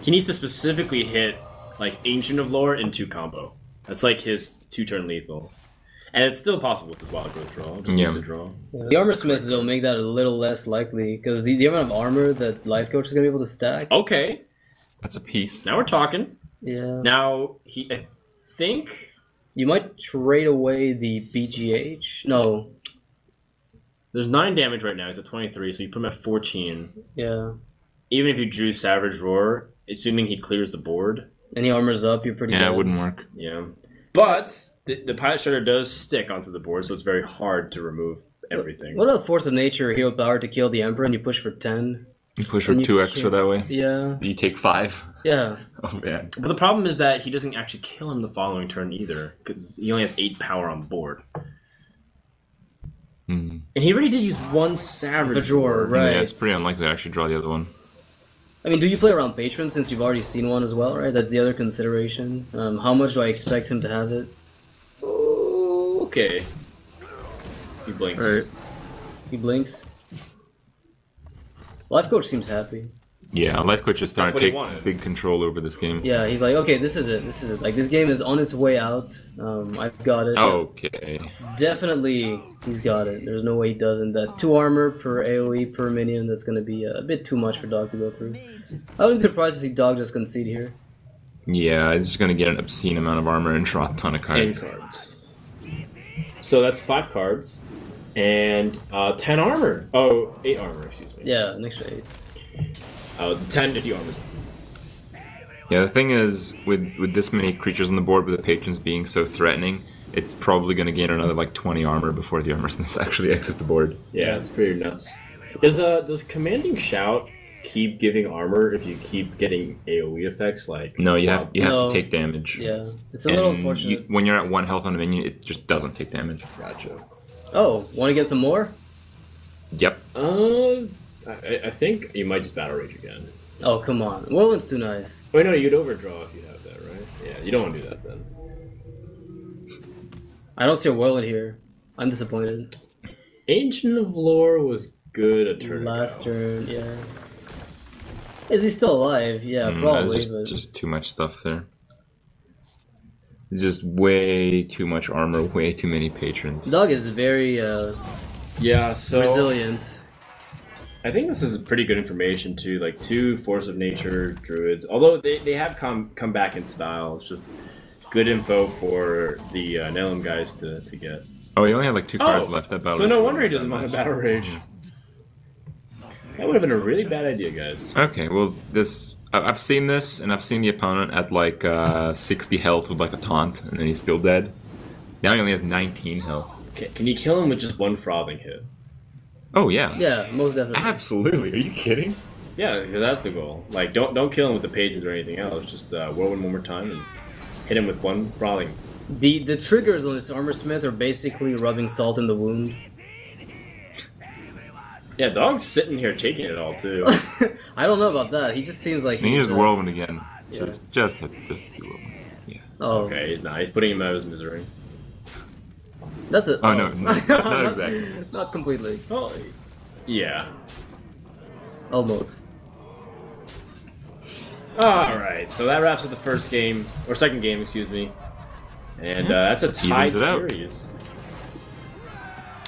He needs to specifically hit like Ancient of Lore in 2 combo. That's like his 2-turn lethal. And it's still possible with this wild growth draw. Just needs to draw. Yeah. The Armor Smith will make that a little less likely because the amount of armor that Life Coach is gonna be able to stack. Okay. That's a piece. Now we're talking. Yeah. Now I think you might trade away the BGH. No. There's 9 damage right now. He's at 23, so you put him at 14. Yeah. Even if you drew Savage Roar, assuming he clears the board. And he armors up, you're pretty Yeah, dead. it wouldn't work. Yeah. But the Pilot Shredder does stick onto the board, so it's very hard to remove everything. What about Force of Nature, hero power to kill the Emperor, and you push for 10? You push for 2 extra that way? Yeah. You take 5? Yeah. Oh, man. But the problem is that he doesn't actually kill him the following turn either, because he only has 8 power on board. And he already did use 1 Savage Roar, right? Yeah, it's pretty unlikely to actually draw the other one. I mean, do you play around Patron since you've already seen one as well, right? That's the other consideration. How much do I expect him to have it? Oh, okay. He blinks. Right. He blinks. Life Coach seems happy. Yeah, Life Coach is starting to That's take what he wanted. big control over this game. Yeah, he's like, okay, this is it. Like, this game is on its way out. I've got it. Okay. Definitely, he's got it. There's no way he doesn't. That 2 armor per AoE per minion, that's going to be a bit too much for Dog to go through. I wouldn't be surprised to see Dog just concede here. Yeah, it's just going to get an obscene amount of armor and draw a ton of cards. 8 cards. So that's 5 cards. And 10 armor. Oh, 8 armor, excuse me. Yeah, an extra 8. 10 if you armor. Yeah, the thing is, with this many creatures on the board, with the patrons being so threatening, it's probably going to gain another like 20 armor before the armor smiths actually exit the board. Yeah, it's pretty nuts. Does Commanding Shout keep giving armor if you keep getting AoE effects? Like No, you have No. to take damage. Yeah, it's a little And unfortunate. when you're at 1 health on a minion, it just doesn't take damage. Gotcha. Oh, want to get some more? Yep. I think you might just Battle Rage again. Oh, come on. Whirlwind's too nice. Wait, no, you could overdraw if you have that, right? Yeah, you don't want to do that then. I don't see a Whirlwind here. I'm disappointed. Ancient of Lore was good a turn Last ago. turn, yeah. Is he still alive? Yeah, probably. But... just too much stuff there. Just way too much armor, way too many patrons. Dog is very Yeah, so resilient. I think this is pretty good information too. Like 2 Force of Nature druids, although they have come back in style. It's just good info for the Nihilum guys to get. Oh, he only had like 2 cards left that battle. So no wonder he doesn't mind a Battle Rage. That would have been a really bad idea, guys. Okay, well, I've seen this, and I've seen the opponent at like 60 health with like a taunt, and then he's still dead. Now he only has 19 health. Okay, can you kill him with just 1 frothing hit? Oh yeah. Yeah, most definitely. Absolutely. Are you kidding? Yeah, that's the goal. Like, don't kill him with the pages or anything else. Just whirlwind one more time and hit him with 1 frothing. The triggers on this Armor Smith are basically rubbing salt in the wound. Yeah, Dog's sitting here taking it all too. I don't know about that. He just seems like he just whirlwind again. Yeah. Just do whirlwind. Yeah. Oh, okay. Nah, he's putting him out of his misery. That's it. Oh, no, not exactly. Not completely. Oh, yeah. Almost. All right, so that wraps up the first game or second game, excuse me, and that's a tied Evens it out. series.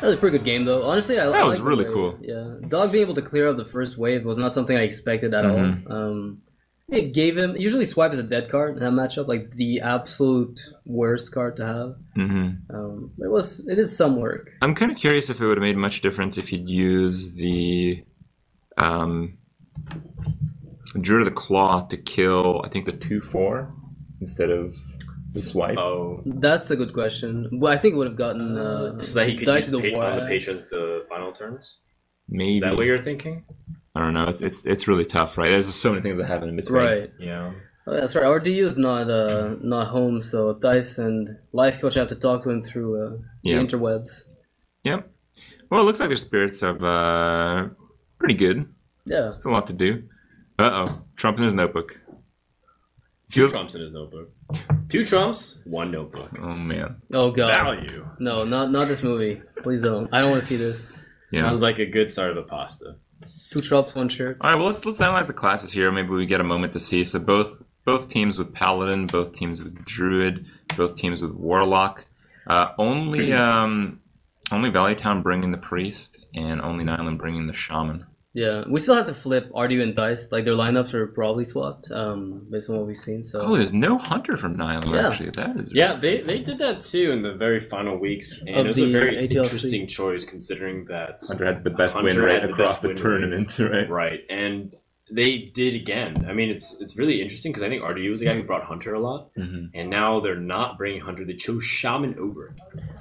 That was a pretty good game, though. Honestly, I was like really the way, cool. Yeah, Dog being able to clear out the first wave was not something I expected at all. It gave him usually Swipe is a dead card in that matchup, like the absolute worst card to have. It did some work. I'm kind of curious if it would have made much difference if you'd use the Druid of the Claw to kill, I think, the 2/4 instead of the Swipe. Oh, that's a good question. Well, I think it would have gotten so that he could die use to the on the wax. patients to final turns. Maybe. Is that what you're thinking? I don't know. It's really tough, right? There's just so many things that happen in between. Right. Yeah. Oh, that's right. RDU is not home, so Dice and Life Coach have to talk to him through the interwebs. Yep. Well, it looks like their spirits are pretty good. Yeah. Still a lot to do. Uh-oh. Trump in his notebook. 2 trumps in his notebook. 2 trumps, 1 notebook. Oh, man. Oh, God. Value. No, not this movie. Please don't. I don't want to see this. Yeah. Sounds like a good start of the pasta. 2 drops, 1 shirt. All right, well, let's analyze the classes here. Maybe we get a moment to see. So both teams with Paladin, both teams with Druid, both teams with Warlock. Only Valley Town bringing the Priest, and only Nihilum bringing the Shaman. Yeah, we still have to flip RDU and Dice. Like, their lineups are probably swapped based on what we've seen. So. Oh, there's no Hunter from Nihilum, actually. That is they did that too in the very final weeks, and Of it was a the very ATLC. interesting choice considering that Hunter had the best Hunter win rate had the across best the win tournament, right? Right, and they did again. I mean, it's really interesting because I think RDU was the guy who brought Hunter a lot, and now they're not bringing Hunter. They chose Shaman over it.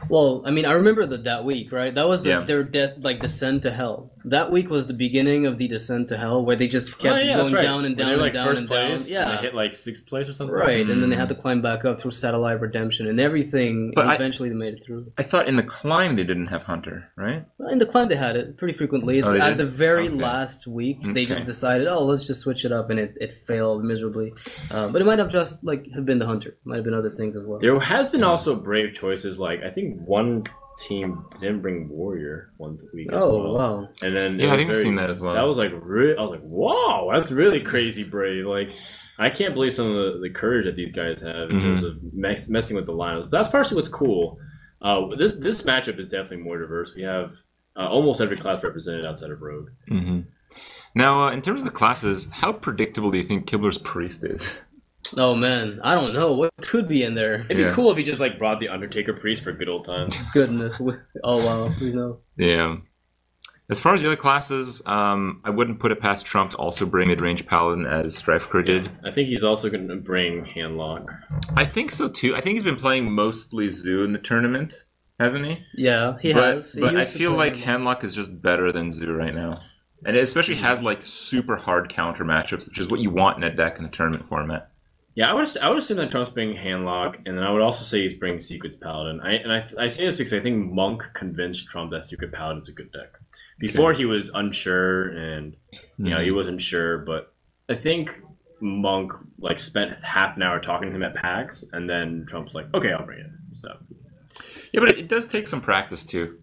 Well, I mean, I remember that week, right? That was their descent to hell. That week was the beginning of the descent to hell, where they just kept going down and down They're and like down first and place, down. Yeah, and they hit like 6th place or something. right, and then they had to climb back up through Satellite Redemption and everything. But And eventually, they made it through. I thought in the climb they didn't have Hunter, right? In the climb, they had it pretty frequently. It's they at did? the very Okay. last week they just Okay. decided, let's just switch it up, and it failed miserably. But it might have just have been the Hunter. Might have been other things as well. There has been also brave choices. Like I think one team didn't bring Warrior one week. As Oh well. wow! And then Yeah, I think I've seen that as well. That was like I was like, wow, that's really crazy brave. Like I can't believe some of the courage that these guys have in terms of messing with the lineups. But that's partially what's cool. This matchup is definitely more diverse. We have almost every class represented outside of Rogue. Now, in terms of the classes, how predictable do you think Kibler's Priest is? Oh man, I don't know what could be in there. It'd be cool if he just like brought the Undertaker Priest for good old times. Goodness, oh wow, please no. Yeah. As far as the other classes, I wouldn't put it past Trump to also bring mid-range Paladin as Strife Crew did. I think he's also going to bring Handlock. I think so too. I think he's been playing mostly Zoo in the tournament, hasn't he? Yeah, he has. But He I used to feel play like him. Handlock is just better than Zoo right now. And it especially has like super hard counter matchups, which is what you want in a deck in a tournament format. Yeah, I would assume that Trump's bringing Handlock, and then I would also say he's bringing Secrets Paladin. I say this because I think Monk convinced Trump that Secret Paladin's a good deck. Before he was unsure, and he wasn't sure, but I think Monk like spent half an hour talking to him at PAX, and then Trump's like, okay, I'll bring it. So yeah, but it does take some practice too.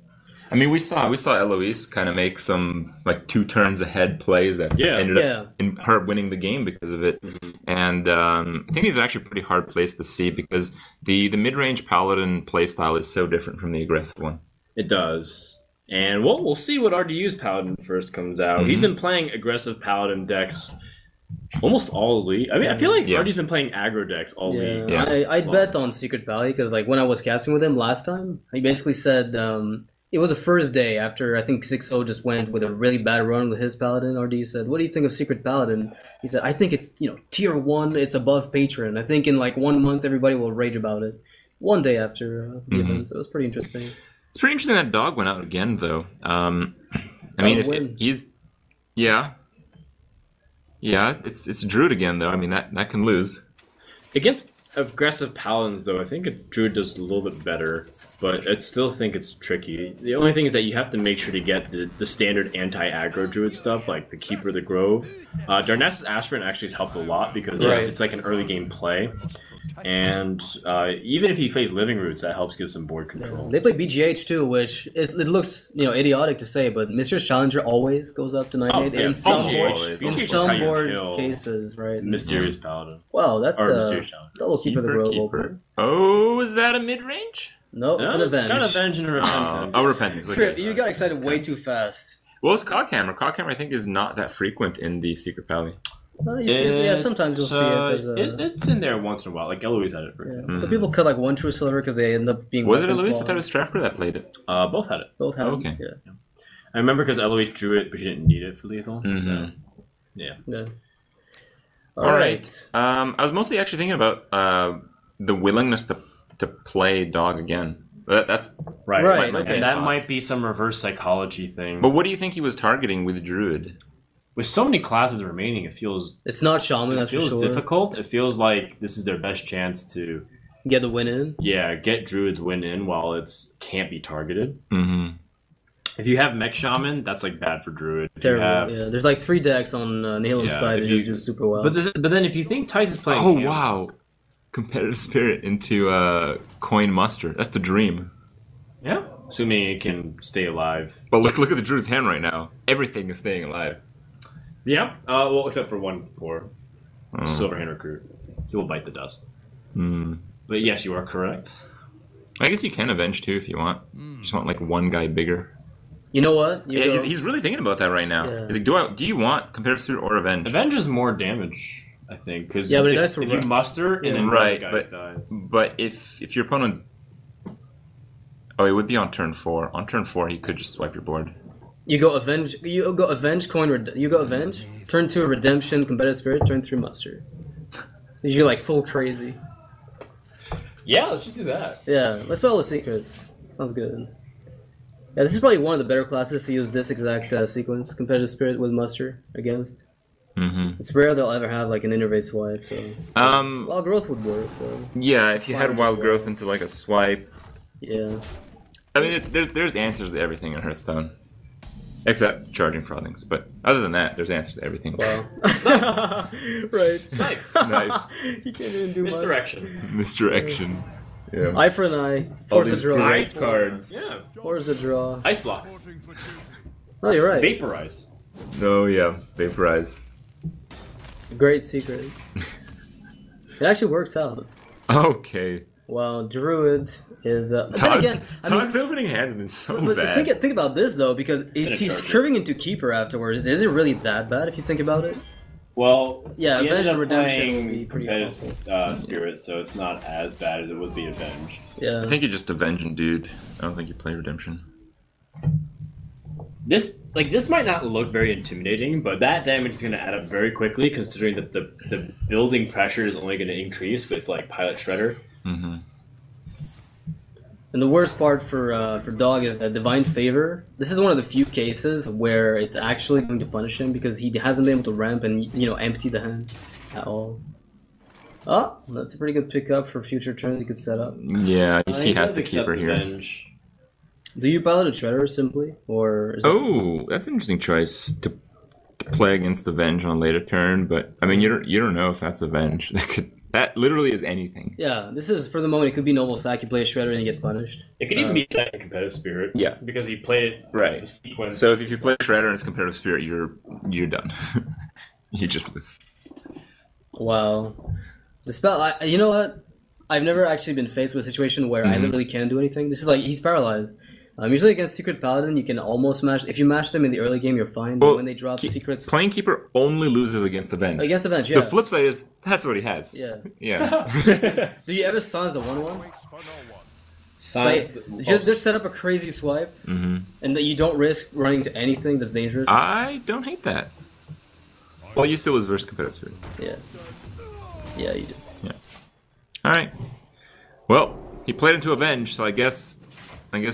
I mean, we saw Eloise kind of make some like 2 turns ahead plays that ended up in her winning the game because of it. And I think these are actually pretty hard plays to see because the mid-range Paladin playstyle is so different from the aggressive one. It does. And we'll see what RDU's Paladin first comes out. He's been playing aggressive Paladin decks almost all league. I mean, I feel like RDU's been playing aggro decks all league. Yeah. I'd bet on Secret Valley because like when I was casting with him last time, he basically said... it was the first day after I think 6-0 just went with a really bad run with his Paladin. RD said, "What do you think of Secret Paladin?" He said, "I think it's tier 1. It's above Patron. I think in like 1 month everybody will rage about it." One day after the event, so it was pretty interesting. It's pretty interesting that Dog went out again though. I mean, if he's it's Druid again though. I mean that can lose against aggressive Paladins though. I think Druid does a little bit better. But I still think it's tricky. The only thing is that you have to make sure to get the standard anti-aggro Druid stuff, like the Keeper of the Grove. Darnassus Aspirin actually has helped a lot because it's like an early game play. And even if he plays Living Roots, that helps give some board control. They play BGH too, which it looks idiotic to say, but Mysterious Challenger always goes up to 9-8 in some board cases, right? Mysterious Paladin. Wow, that's Mysterious Challenger. Double Keeper of the Grove. Oh, is that a mid-range? No, it's an Avenge. It's got Avenge and Repentance. Repentance. Okay. Crip, you got excited way too fast. Well, it's Coghammer. Coghammer, I think, is not that frequent in the Secret Valley. Sometimes you'll see it as it's in there once in a while. Like Eloise had it. So people cut like 1 True Silver because they end up being. Was it Eloise? I thought it was Stratford that played it. Both had it. Both had it. Okay. Yeah. I remember because Eloise drew it, but she didn't need it for lethal. So, yeah. All right. I was mostly actually thinking about the willingness to play Dog again. That's right. Okay. And that might be some reverse psychology thing. But what do you think he was targeting with Druid? With so many classes remaining, it's not Shaman. It feels difficult. It feels like this is their best chance to get the win in. Yeah, get Druid's win in while it can't be targeted. Mm-hmm. If you have Mech Shaman, that's like bad for Druid. Terrible. There's like 3 decks on Nihilum's side that just do super well. But then if you think Tice is playing, wow. Competitive Spirit into Coin Muster. That's the dream. Yeah. Assuming it can stay alive. But look at the Druid's hand right now. Everything is staying alive. Yeah. Well, except for one poor Silverhand Recruit. He will bite the dust. But yes, you are correct. I guess you can Avenge too if you want. Just want like one guy bigger. You know what? He's really thinking about that right now. Yeah. Like, do you want Competitive Spirit or Avenge? Avenge is more damage. I think because if you muster and then one guy dies. But if your opponent, it would be on turn 4. On turn 4, he could just swipe your board. You go Avenge. You go Avenge. You go Avenge. Turn 2 Redemption. Competitive Spirit. Turn 3 Muster. You're like full crazy. Yeah, let's just do that. Yeah, let's play all the secrets. Sounds good. Yeah, this is probably one of the better classes to use this exact sequence. Competitive Spirit with Muster against. It's rare they'll ever have like an innervate swipe. So Wild Growth would work though. Yeah, if you had Wild Growth into like a swipe. Yeah. I mean, there's answers to everything in Hearthstone, except charging for things. But other than that, there's answers to everything. Wow. Right. Snipe. You can't even do Misdirection. Yeah. Eye for an eye. Force the draw. Great cards. Yeah. Force the draw. Ice block. Oh, you're right. Vaporize. Oh yeah, Vaporize. Great secret. It actually works out. Okay. Well, Druid is. Tog's opening hands have been so bad. Think about this though, because he's curving into Keeper afterwards. Is it really that bad if you think about it? Well, yeah, Avenge and Redemption would be pretty competitive Spirit, so it's not as bad as it would be Avenge. Yeah. I think you just Avenge and Dude. I don't think you play Redemption. This might not look very intimidating, but that damage is going to add up very quickly, considering that the building pressure is only going to increase with like Pilot Shredder. And the worst part for Dog is that Divine Favor. This is one of the few cases where it's actually going to punish him because he hasn't been able to ramp and empty the hand at all. Oh, that's a pretty good pickup for future turns you could set up. Yeah, he has to to keep her here. Revenge. Do you pilot a Shredder simply, or? Is Oh, that's an interesting choice to play against Avenge on a later turn. But I mean, you don't know if that's Avenge. That literally is anything. Yeah, this is for the moment. It could be Noble Sack. You play a Shredder and you get punished. It could even be that competitive spirit. Yeah, because he played it right. The sequence. So if you play Shredder and it's competitive spirit, you're done. You just lose. Wow, the spell. You know what? I've never actually been faced with a situation where I literally can't do anything. This is like he's paralyzed. Usually against Secret Paladin, you can almost mash. If you mash them in the early game, you're fine. But when they drop secrets, Playing Keeper only loses against Avenge. Against Avenge, yeah. The flip side is that's what he has. Yeah. Yeah. Do you ever silence the 1/1? Silence. Just set up a crazy swipe, and that you don't risk running into anything that's dangerous. I don't hate that. Well, you still lose versus competitive spirit. Yeah. Yeah, you do. Yeah. All right. Well, he played into Avenge, so I guess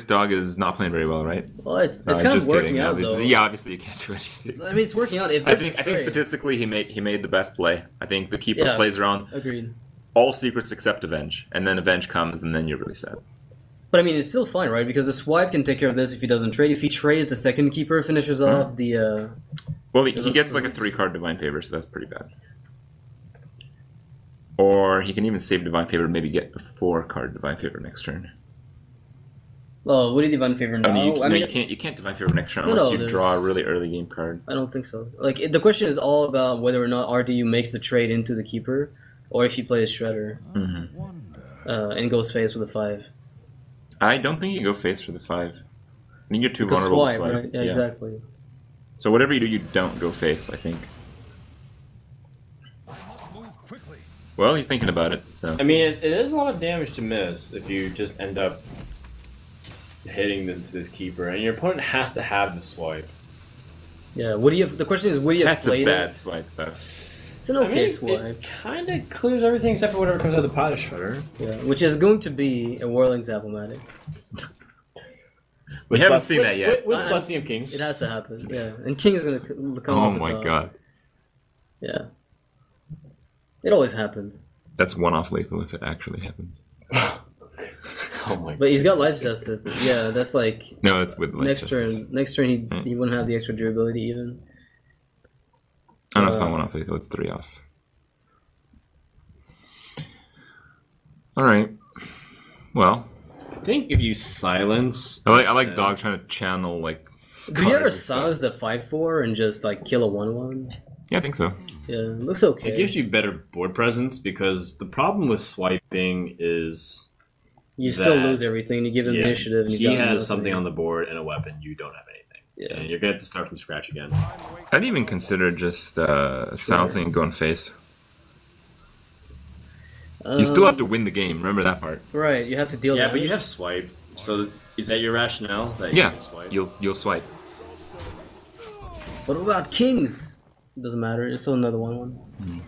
Dog is not playing very well, right? Well, it's kind of working out though. Yeah, obviously you can't do anything. I mean, it's working out. I think statistically he made the best play. I think the keeper plays around Agreed. all secrets except Avenge, and then Avenge comes, and then you're really sad. But I mean, it's still fine, right? Because the swipe can take care of this if he doesn't trade. If he trades, the second keeper finishes off the. Well, he gets like a 3-card Divine Favor, so that's pretty bad. Or he can even save Divine Favor, maybe get a 4-card Divine Favor next turn. Oh, what do you Divine Favor now? You can't Divine Favor next turn unless you draw a really early game card. I don't think so. Like the question is all about whether or not RDU makes the trade into the keeper, or if he plays Shredder and goes face with a 5. I don't think you go face for the 5. I think you're too vulnerable to swipe. Right? Yeah, exactly. So whatever you do, you don't go face, I think. Well, he's thinking about it. So I mean, it is a lot of damage to miss if you just end up hitting into this keeper, and your opponent has to have the swipe. Yeah. What do you? The question is, would you have played it? That's a bad swipe, though. It's an okay swipe. It kind of clears everything except for whatever comes out of the Pilot Shredder. Yeah, which is going to be a Whirling's Appomatic. We haven't seen that yet. With Blessing of Kings. It has to happen, yeah. And King is going to come Oh off the my top. god. Yeah. It always happens. That's one-off lethal if it actually happens. Oh my god. But he's got Life Justice. Yeah, that's like... No, it's with Life Justice. Next turn he wouldn't have the extra durability even. Oh no, it's not one-off lethal, it's 3-off. Alright. Well... I think if you silence... I like Dog trying to channel, like... Do you ever silence the 5/4 and just, like, kill a 1/1? Yeah, I think so. Yeah, it looks okay. It gives you better board presence, because the problem with swiping is... You still lose everything. You give him initiative. And he has something on the board and a weapon. You don't have anything. Yeah. And you're going to have to start from scratch again. I'd even consider just silencing and going face. You still have to win the game. Remember that part. Right, you have to deal. Yeah, but you have swipe. So is that your rationale? That yeah, you swipe? you'll swipe. What about kings? It doesn't matter. It's still another 1/1.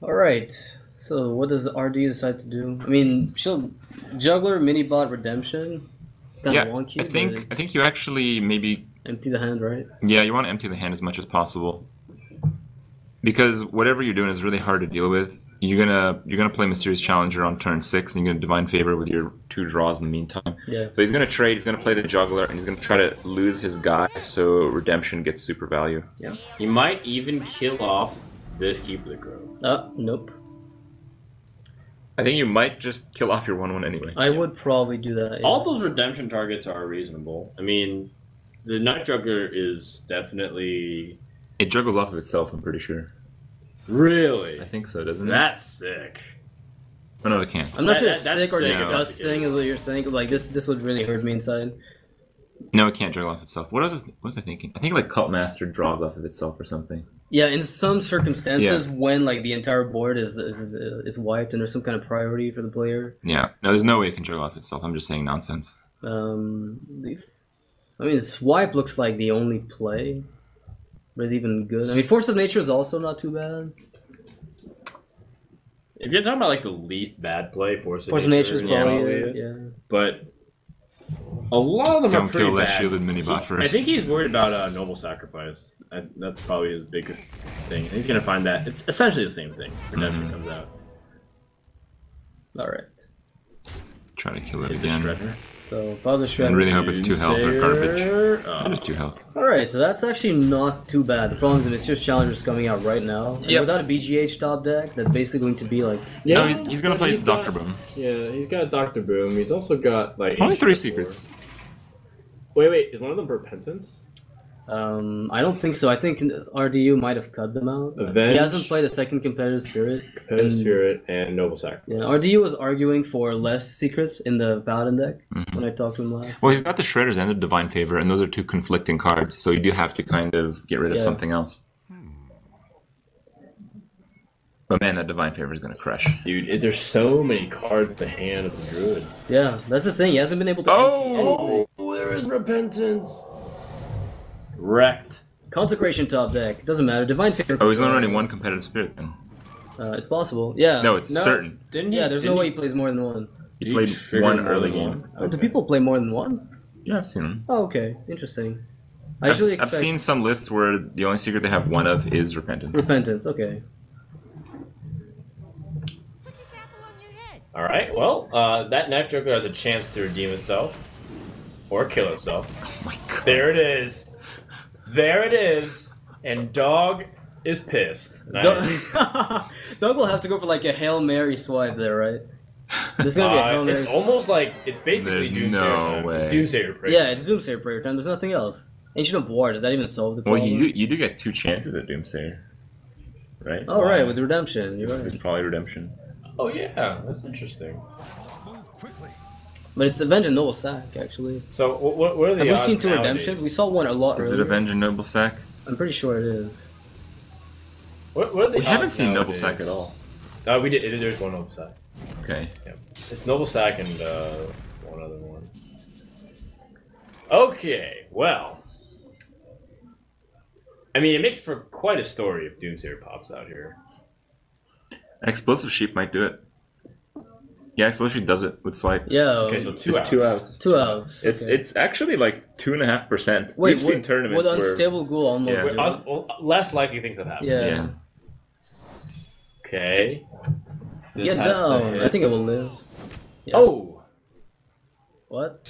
All right. So what does RD decide to do? I mean, she'll juggler minibot redemption. Yeah, I think you actually maybe empty the hand, right? Yeah, you want to empty the hand as much as possible, because whatever you're doing is really hard to deal with. You're gonna play Mysterious Challenger on turn 6, and you're gonna Divine Favor with your 2 draws in the meantime. Yeah. So he's gonna trade. He's gonna play the juggler, and he's gonna try to lose his guy, so redemption gets super value. Yeah. You might even kill off this keeper that grow. Nope. I think you might just kill off your 1/1 anyway. I would probably do that. Yeah. All those redemption targets are reasonable. I mean, the Night Juggler is definitely... It juggles off of itself, I'm pretty sure. Really? I think so, doesn't it? That's sick. Oh, no, it can't. I'm not sure if that's sick or sick. disgusting is what you're saying. Like this would really hurt me inside. No, it can't juggle off itself. What was I thinking? I think like Cult Master draws off of itself or something. Yeah, in some circumstances when like the entire board is wiped and there's some kind of priority for the player. Yeah, no, there's no way it can juggle off itself. I'm just saying nonsense. I mean, swipe looks like the only play, but it's even good. I mean, Force of Nature is also not too bad. If you're talking about like the least bad play, Force of Nature is probably it. Yeah. But a lot Just of them are don't pretty kill that bad. shielded minibot first. I think he's worried about Noble Sacrifice. That's probably his biggest thing. He's gonna find that it's essentially the same thing. Redemption comes out. All right. Try to kill it Hit the again. Shredder. So Father I Shredder. really hope it's 2 health or garbage. Oh. That is 2 health. All right, so that's actually not too bad. The problem is the Mysterious Challenger is coming out right now. And Yep. without a BGH top deck, that's basically going to be like. Yeah, No, he's gonna but play he's Dr. got- Boom. Yeah, he's got Dr. Boom. He's also got like Only 3 H4. secrets. Wait, is one of them Repentance? I don't think so. I think RDU might have cut them out. Avenge? He hasn't played a second Competitive Spirit. Competitive And- Spirit and Noble Sacrifice. Yeah, RDU was arguing for less secrets in the Paladin deck when I talked to him last. Well, he's got the Shredders and the Divine Favor, and those are 2 conflicting cards, so you do have to kind of get rid of Yeah. something else. But man, that Divine Favor is gonna crush. Dude, there's so many cards in the hand of the Druid. Yeah, that's the thing. He hasn't been able to. Oh! There is Repentance! Wrecked. Consecration top deck. Doesn't matter. Divine Favor. Oh, he's only running 1 Competitive Spirit then. It's possible. Yeah. No, it's certain. Didn't he? Yeah, there's no way he plays more than one. He played trigger 1 more early than game. one? Oh, do Okay. people play more than one? Yeah, I've seen him. Oh, okay. Interesting. I I've, usually I've expect seen some lists where the only secret they have 1 of is Repentance. Repentance. Okay. Alright, well, that Neck Joker has a chance to redeem itself. Or kill itself. Oh my god. There it is. There it is. And Dog is pissed. Doug will have to go for like a Hail Mary swipe there, right? This is gonna be a Hail Mary. It's almost like it's basically There's Doomsayer no time. way. It's Doomsayer prayer. Yeah, it's Doomsayer Prayer time. There's nothing else. Ancient of War, does that even solve the Well, problem? you do get 2 chances at Doomsayer. Right? Oh, right, with Redemption. You're It's right. probably Redemption. Oh yeah, that's interesting. But it's Avenge and Noble Sack, actually. So what are the Have we odds seen 2 nowadays? Redemptions? We saw one a lot Is it earlier. Avenge and Noble Sack? I'm pretty sure it is. What are the We haven't odds seen Noble nowadays? Sack at all. We did. There's one Noble Sack. Okay. Yeah. It's Noble Sack and one other one. Okay, well. I mean, it makes for quite a story if Doomsayer pops out here. Explosive Sheep might do it. Yeah, Explosive Sheep does it with Swipe. Yeah. Okay, so two It's outs. 2 outs. 2 outs. It's Okay. it's actually like 2.5%. Wait, We've seen tournaments would where Unstable Ghoul almost Yeah. do it? Less likely things have happened. Yeah. yeah. Okay. This Get has to down. hit. I think it will live. Yeah. Oh! What?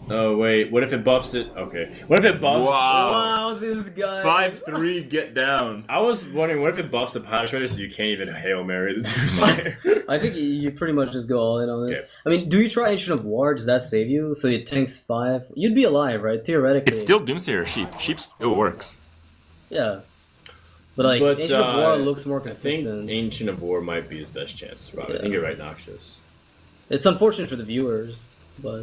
Oh, wait. What if it buffs it? Okay. What if it buffs? Wow. Wow, this guy. 5-3, get down. I was wondering, what if it buffs the Punish Rider so you can't even Hail Mary the Doomsayer? I think you pretty much just go all in on it. Okay. I mean, do you try Ancient of War? Does that save you? So it tanks 5. You'd be alive, right? Theoretically. It's still Doomsayer Sheep. Sheep still works. Yeah. But like, But, Ancient of War looks more I think consistent. Ancient of War might be his best chance. Rob. I Yeah. think you're right, Noxious. It's unfortunate for the viewers, but...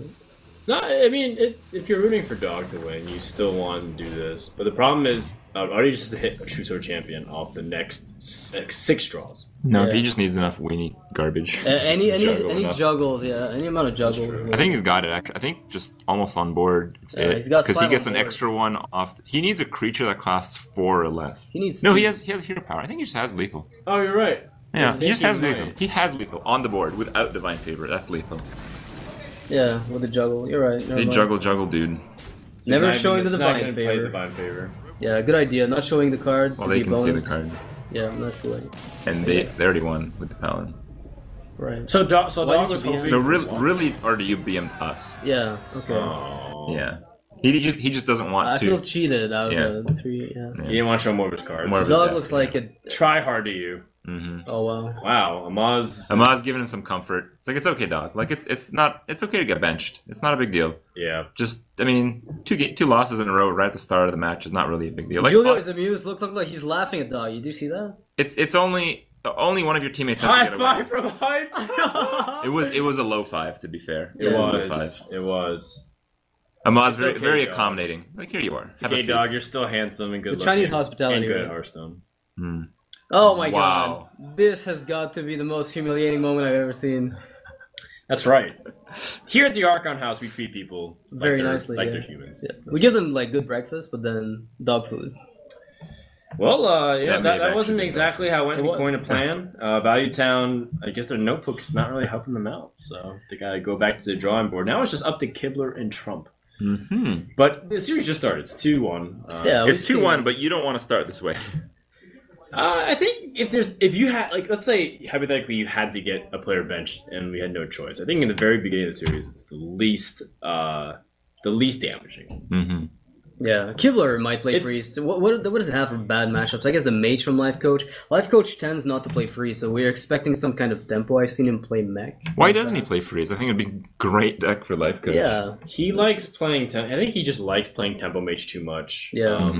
No, I mean, if you're rooting for Dog to win, you still want to do this. But the problem is, already just to hit a True Sword Champion off the next six draws. No, if Yeah. he just needs enough weenie garbage. Any Juggle enough. juggles, yeah, any amount of juggles. I think he's got it. Actually, I think just almost on board. It's Yeah, it he's got because he 5 gets on an board. extra one off. He needs a creature that costs 4 or less. He needs No, 2. he has hero power. I think he just has lethal. Oh, you're right. Yeah, I he just think has he lethal. might. He has lethal on the board without divine favor. That's lethal. Yeah, with the juggle. You're right. never They mind. juggle, dude. Never Not showing even- the it's not divine gonna play favor. Divine Favor. Yeah, good idea. Not showing the card Well, to they be can see the bonus. card, Yeah, that's too late. and they already won with the Paladin. Right. So Why Dog did was you be hoping. So really, RDU BM'd us. Yeah. Okay. Oh. Yeah, he just doesn't want I to. feel cheated out Yeah. of the 3. Yeah. He didn't want to show more of his cards. More of his Dog deck, looks yeah. like a. Try hard to you. Oh wow. Wow, Amaz. Amaz giving him some comfort. It's like it's okay, dog. Like it's okay to get benched. It's not a big deal. Yeah. Just I mean, two losses in a row right at the start of the match is not really a big deal. Like Julio is amused. Look like he's laughing at Dog. You do see that? it's only one of your teammates has High to get away. five from hype. It was a low 5 to be fair. It It was a low was. 5. It was. Amaz okay, very dog. accommodating. Like here you are. Have a Okay, seat. Dog, you're still handsome and good. The Chinese looking hospitality, and good right? at Hearthstone. Hmm. Oh my Wow. god. This has got to be the most humiliating moment I've ever seen. That's right. Here at the Archon House, we treat people like Very they're, nicely, like yeah. they're humans. Yeah. We give them like good breakfast, but then dog food. Well, yeah, That may have that wasn't actually been exactly how it went It was. according to plan. Value Town, I guess their notebook's not really helping them out, so they gotta go back to the drawing board. Now it's just up to Kibler and Trump. Mm-hmm. But the series just started. It's 2-1. Yeah, It's we've seen- 2-1, but you don't want to start this way. I think if you had, like, let's say hypothetically you had to get a player benched and we had no choice. I think in the very beginning of the series, it's the least damaging. Mm-hmm. Yeah, Kibler might play Priest. What does it have for bad matchups? I guess the Mage from Life Coach. Life Coach tends not to play free, so we're expecting some kind of tempo. I've seen him play mech. Why doesn't he play freeze? I think it'd be a great deck for Life Coach. Yeah. He likes playing I think he just likes playing Tempo Mage too much. Yeah.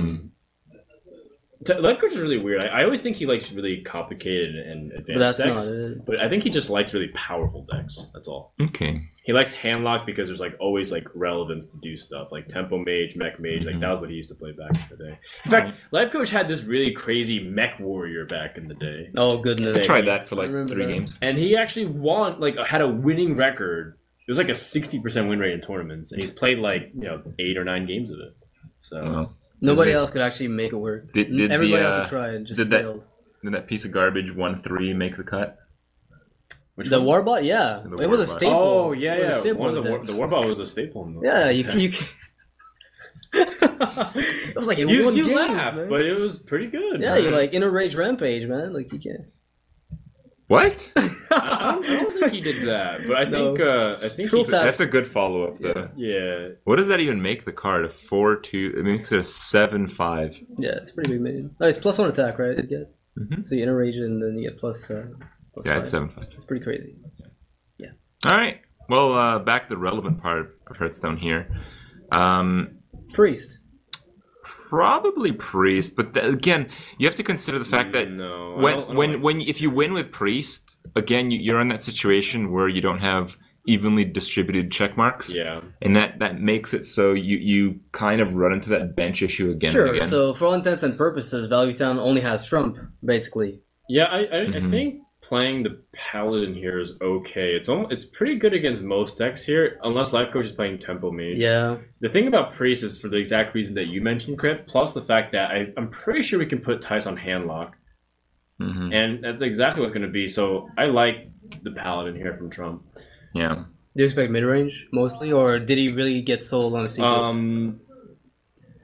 Life Coach is really weird. I always think he likes really complicated and advanced decks. Not it. But I think he just likes really powerful decks. That's all. Okay. He likes Handlock because there's like always like relevance to do stuff like Tempo Mage, Mech Mage. Like that was what he used to play back in the day. In fact, Life Coach had this really crazy Mech Warrior back in the day. Oh goodness! I tried that for like 3 games, and he actually won. Like had a winning record. It was like a 60% win rate in tournaments, and he's played like 8 or 9 games of it. So nobody else could actually make it work. Everybody else would try and just failed. Did that piece of garbage 1-3 make the cut? The Warbot, yeah, it was a staple. Oh yeah. The Warbot was a staple. Yeah, you can. It was like in one game, laugh, man. But it was pretty good. Yeah, man. you like Inner Rage Rampage, man. Like you can't. What? I don't think he did that, but I think that's a good follow up though. Yeah. What does that even make the card? A 4/2? It makes it a 7/5. Yeah, it's pretty big made. Oh, it's +1 attack, right? It gets. So you Inner Rage and then you get plus. Yeah, it's 7/5. It's pretty crazy. Yeah. All right. Well, back to the relevant part of Hearthstone here. Priest. Probably Priest, but again, you have to consider the fact that if you win with Priest, again, you're in that situation where you don't have evenly distributed check marks. Yeah, and that makes it so you kind of run into that bench issue again. Sure. And again. So for all intents and purposes, Value Town only has Trump, basically. Yeah, I think playing the Paladin here is okay. It's pretty good against most decks here, unless Life Coach is playing Tempo Mage. Yeah. The thing about Priest is for the exact reason that you mentioned, Crip, plus the fact that I'm pretty sure we can put Tice on Handlock. And that's exactly what's going to be. So I like the Paladin here from Trump. Yeah. Do you expect mid-range, mostly? Or did he really get sold on a secret?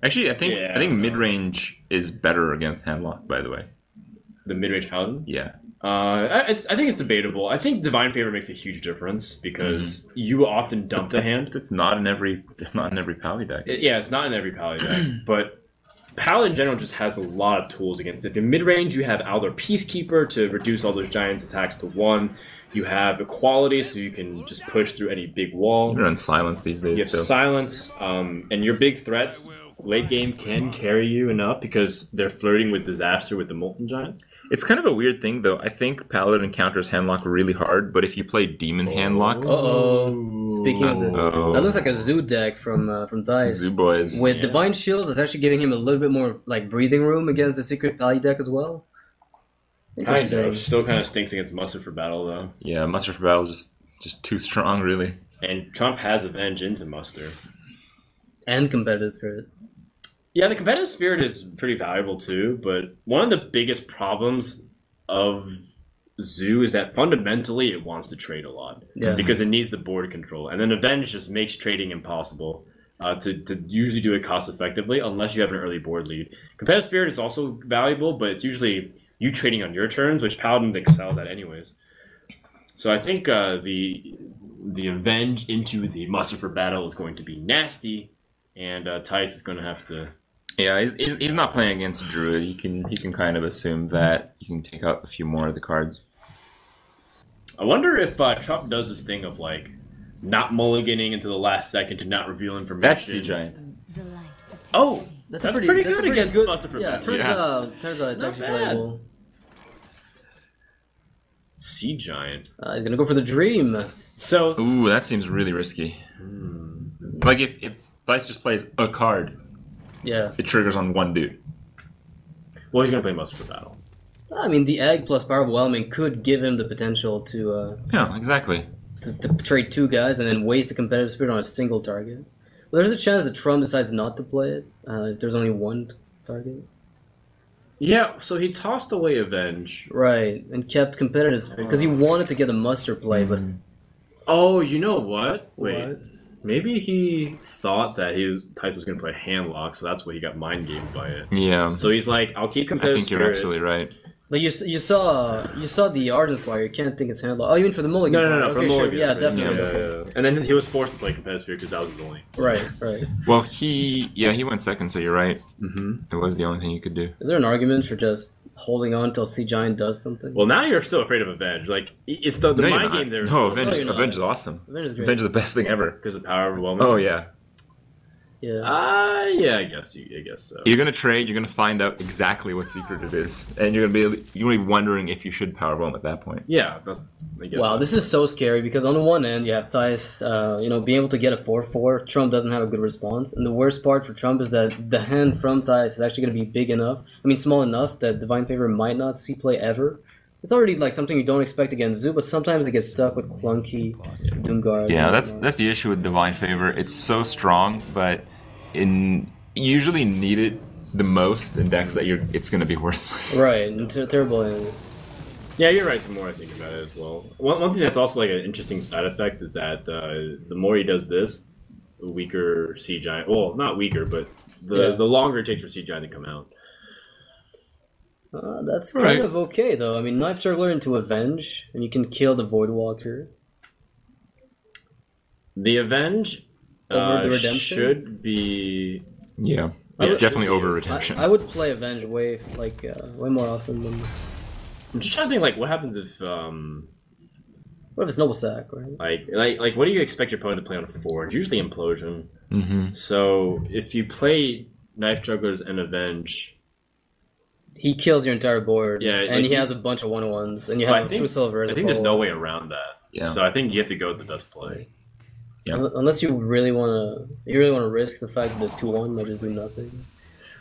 Actually, I think mid-range is better against Handlock, by the way. The mid-range Paladin? Yeah. I think it's debatable. I think Divine Favor makes a huge difference because you often dump the hand. It's not in every Pally deck. It's not in every Pally deck. But Pally in general just has a lot of tools against it. If in mid-range, you have Aldor Peacekeeper to reduce all those giants' attacks to 1. You have Equality, so you can just push through any big wall. You're on Silence these days. You have Silence, and your big threats late game can carry you enough because they're flirting with Disaster with the Molten Giants. It's kind of a weird thing, though. I think Paladin counters Handlock really hard, but if you play Demon Handlock... Speaking of that looks like a Zoo deck from Dice. Zoo Boys. With Divine Shield, it's actually giving him a little bit more like breathing room against the Secret Pally deck as well. Kind of. Still kind of stinks against Muster for Battle, though. Yeah, Muster for Battle is just too strong, really. And Trump has Avenge into Muster. And Competitive Spirit. Yeah, the Competitive Spirit is pretty valuable, too, but one of the biggest problems of Zoo is that fundamentally it wants to trade a lot. Yeah. Because it needs the board control. And then Avenge just makes trading impossible to usually do it cost effectively unless you have an early board lead. Competitive Spirit is also valuable, but it's usually you trading on your turns, which Paladin excels at anyways. So I think the Avenge into the Muster for Battle is going to be nasty, and Tice is going to have to... Yeah, he's not playing against Druid. He can kind of assume that you can take out a few more of the cards. I wonder if Trump does this thing of like not mulliganing into the last second to not reveal information. That's Sea Giant. Oh, that's pretty good against Muster for Battle. Turns out it's actually playable. Sea Giant. He's gonna go for the Dream. So, ooh, that seems really risky. Like if Dice just plays a card, it triggers on one dude. Well, he's gonna play Muster for Battle. I mean, the Egg plus Power Overwhelming could give him the potential to. Yeah, exactly. To trade 2 guys and then waste the Competitive Spirit on a single target. Well, there's a chance that Trump decides not to play it if there's only 1 target. Yeah, so he tossed away Avenge. Right, and kept Competitive Spirit because he wanted to get a Muster play, but... Oh, you know what? Wait. What? Maybe he thought that Tice was going to play handlock, so that's why he got mind gamed by it. Yeah. So he's like, I'll keep I competitive think you're spirit. absolutely right. But you saw the artist wire. You can't think it's handlock. Oh, you mean for the mulligan? No, wire. for Okay, sure. mulligan. Yeah, for- definitely. yeah. And then he was forced to play competitive spirit because that was his only. Right. Well, he went second, so you're right. Mm-hmm. It was the only thing you could do. Is there an argument for just holding on until Sea Giant does something? Well, now you're still afraid of Avenge. Like, it's the No, you're mind not. game there. is No, still- Avenge, you're not. Avenge is awesome. Avenge is great. Avenge is the best thing ever. Because of power overwhelming. Oh yeah. Yeah. Yeah, I guess so. You're gonna trade. You're gonna find out exactly what secret it is, and you're gonna be wondering if you should powerbomb at that point. Yeah, I guess. Wow, so. this is so scary because on the one end you have Tice, being able to get a 4/4. Trump doesn't have a good response, and the worst part for Trump is that the hand from Tice is actually going to be big enough. I mean, small enough that Divine Favor might not see play ever. It's already like something you don't expect against Zoo, but sometimes it gets stuck with clunky Doomguard. Yeah, that's the issue with Divine Favor. It's so strong, but you usually need it the most in decks that it's going to be worthless. right. And terrible. Yeah, you're right. The more I think about it as well. One thing that's also like an interesting side effect is that the more he does this, the weaker Sea Giant. Well, not weaker, but the longer it takes for Sea Giant to come out. That's kind of okay though. I mean, Knife Juggler into Avenge, and you can kill the Voidwalker. The Avenge Over the Redemption? should be. Yeah, I it's would- definitely over Redemption. I would play Avenge way more often than. I'm just trying to think like what happens if What if it's Noble Sack, right? like what do you expect your opponent to play on a 4? It's usually Implosion. Mm-hmm. So if you play Knife Jugglers and Avenge. He kills your entire board, Yeah, and like he has a bunch of 1/1s, and you have True Silver. I think there's no way around that. Yeah. So I think you have to go with the best play. Yeah. Unless you really want to risk the fact that the 2/1 might just do nothing.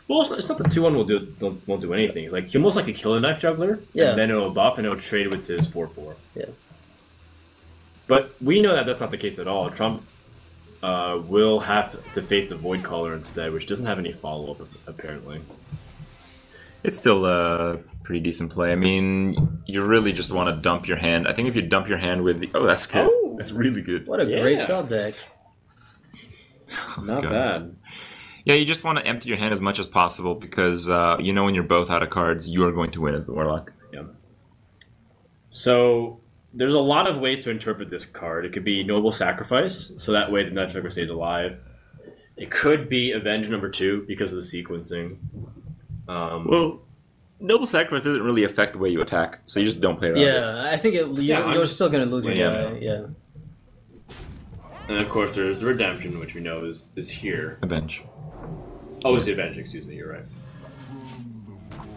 Well, it's not the 2/1 won't do anything. It's like he'll most likely kill a Knife Juggler, Yeah. and then it'll buff and it'll trade with his 4/4. Yeah. But we know that that's not the case at all. Trump will have to face the Void Caller instead, which doesn't have any follow-up apparently. It's still a pretty decent play. I mean, you really just want to dump your hand. I think if you dump your hand with that's good. Oh. That's really good. What a great top deck! Not God. bad. Yeah, you just want to empty your hand as much as possible because when you're both out of cards, you are going to win as the Warlock. Yeah. So there's a lot of ways to interpret this card. It could be Noble Sacrifice, so that way the Knife Juggler stays alive. It could be Avenge number 2 because of the sequencing. Well, Noble Sacrifice doesn't really affect the way you attack, so you just don't play around it. Yeah, I think you're still gonna lose your guy. Yeah. And of course, there's the Redemption, which we know is here. Avenge. Oh, it's the Avenge. Excuse me. You're right.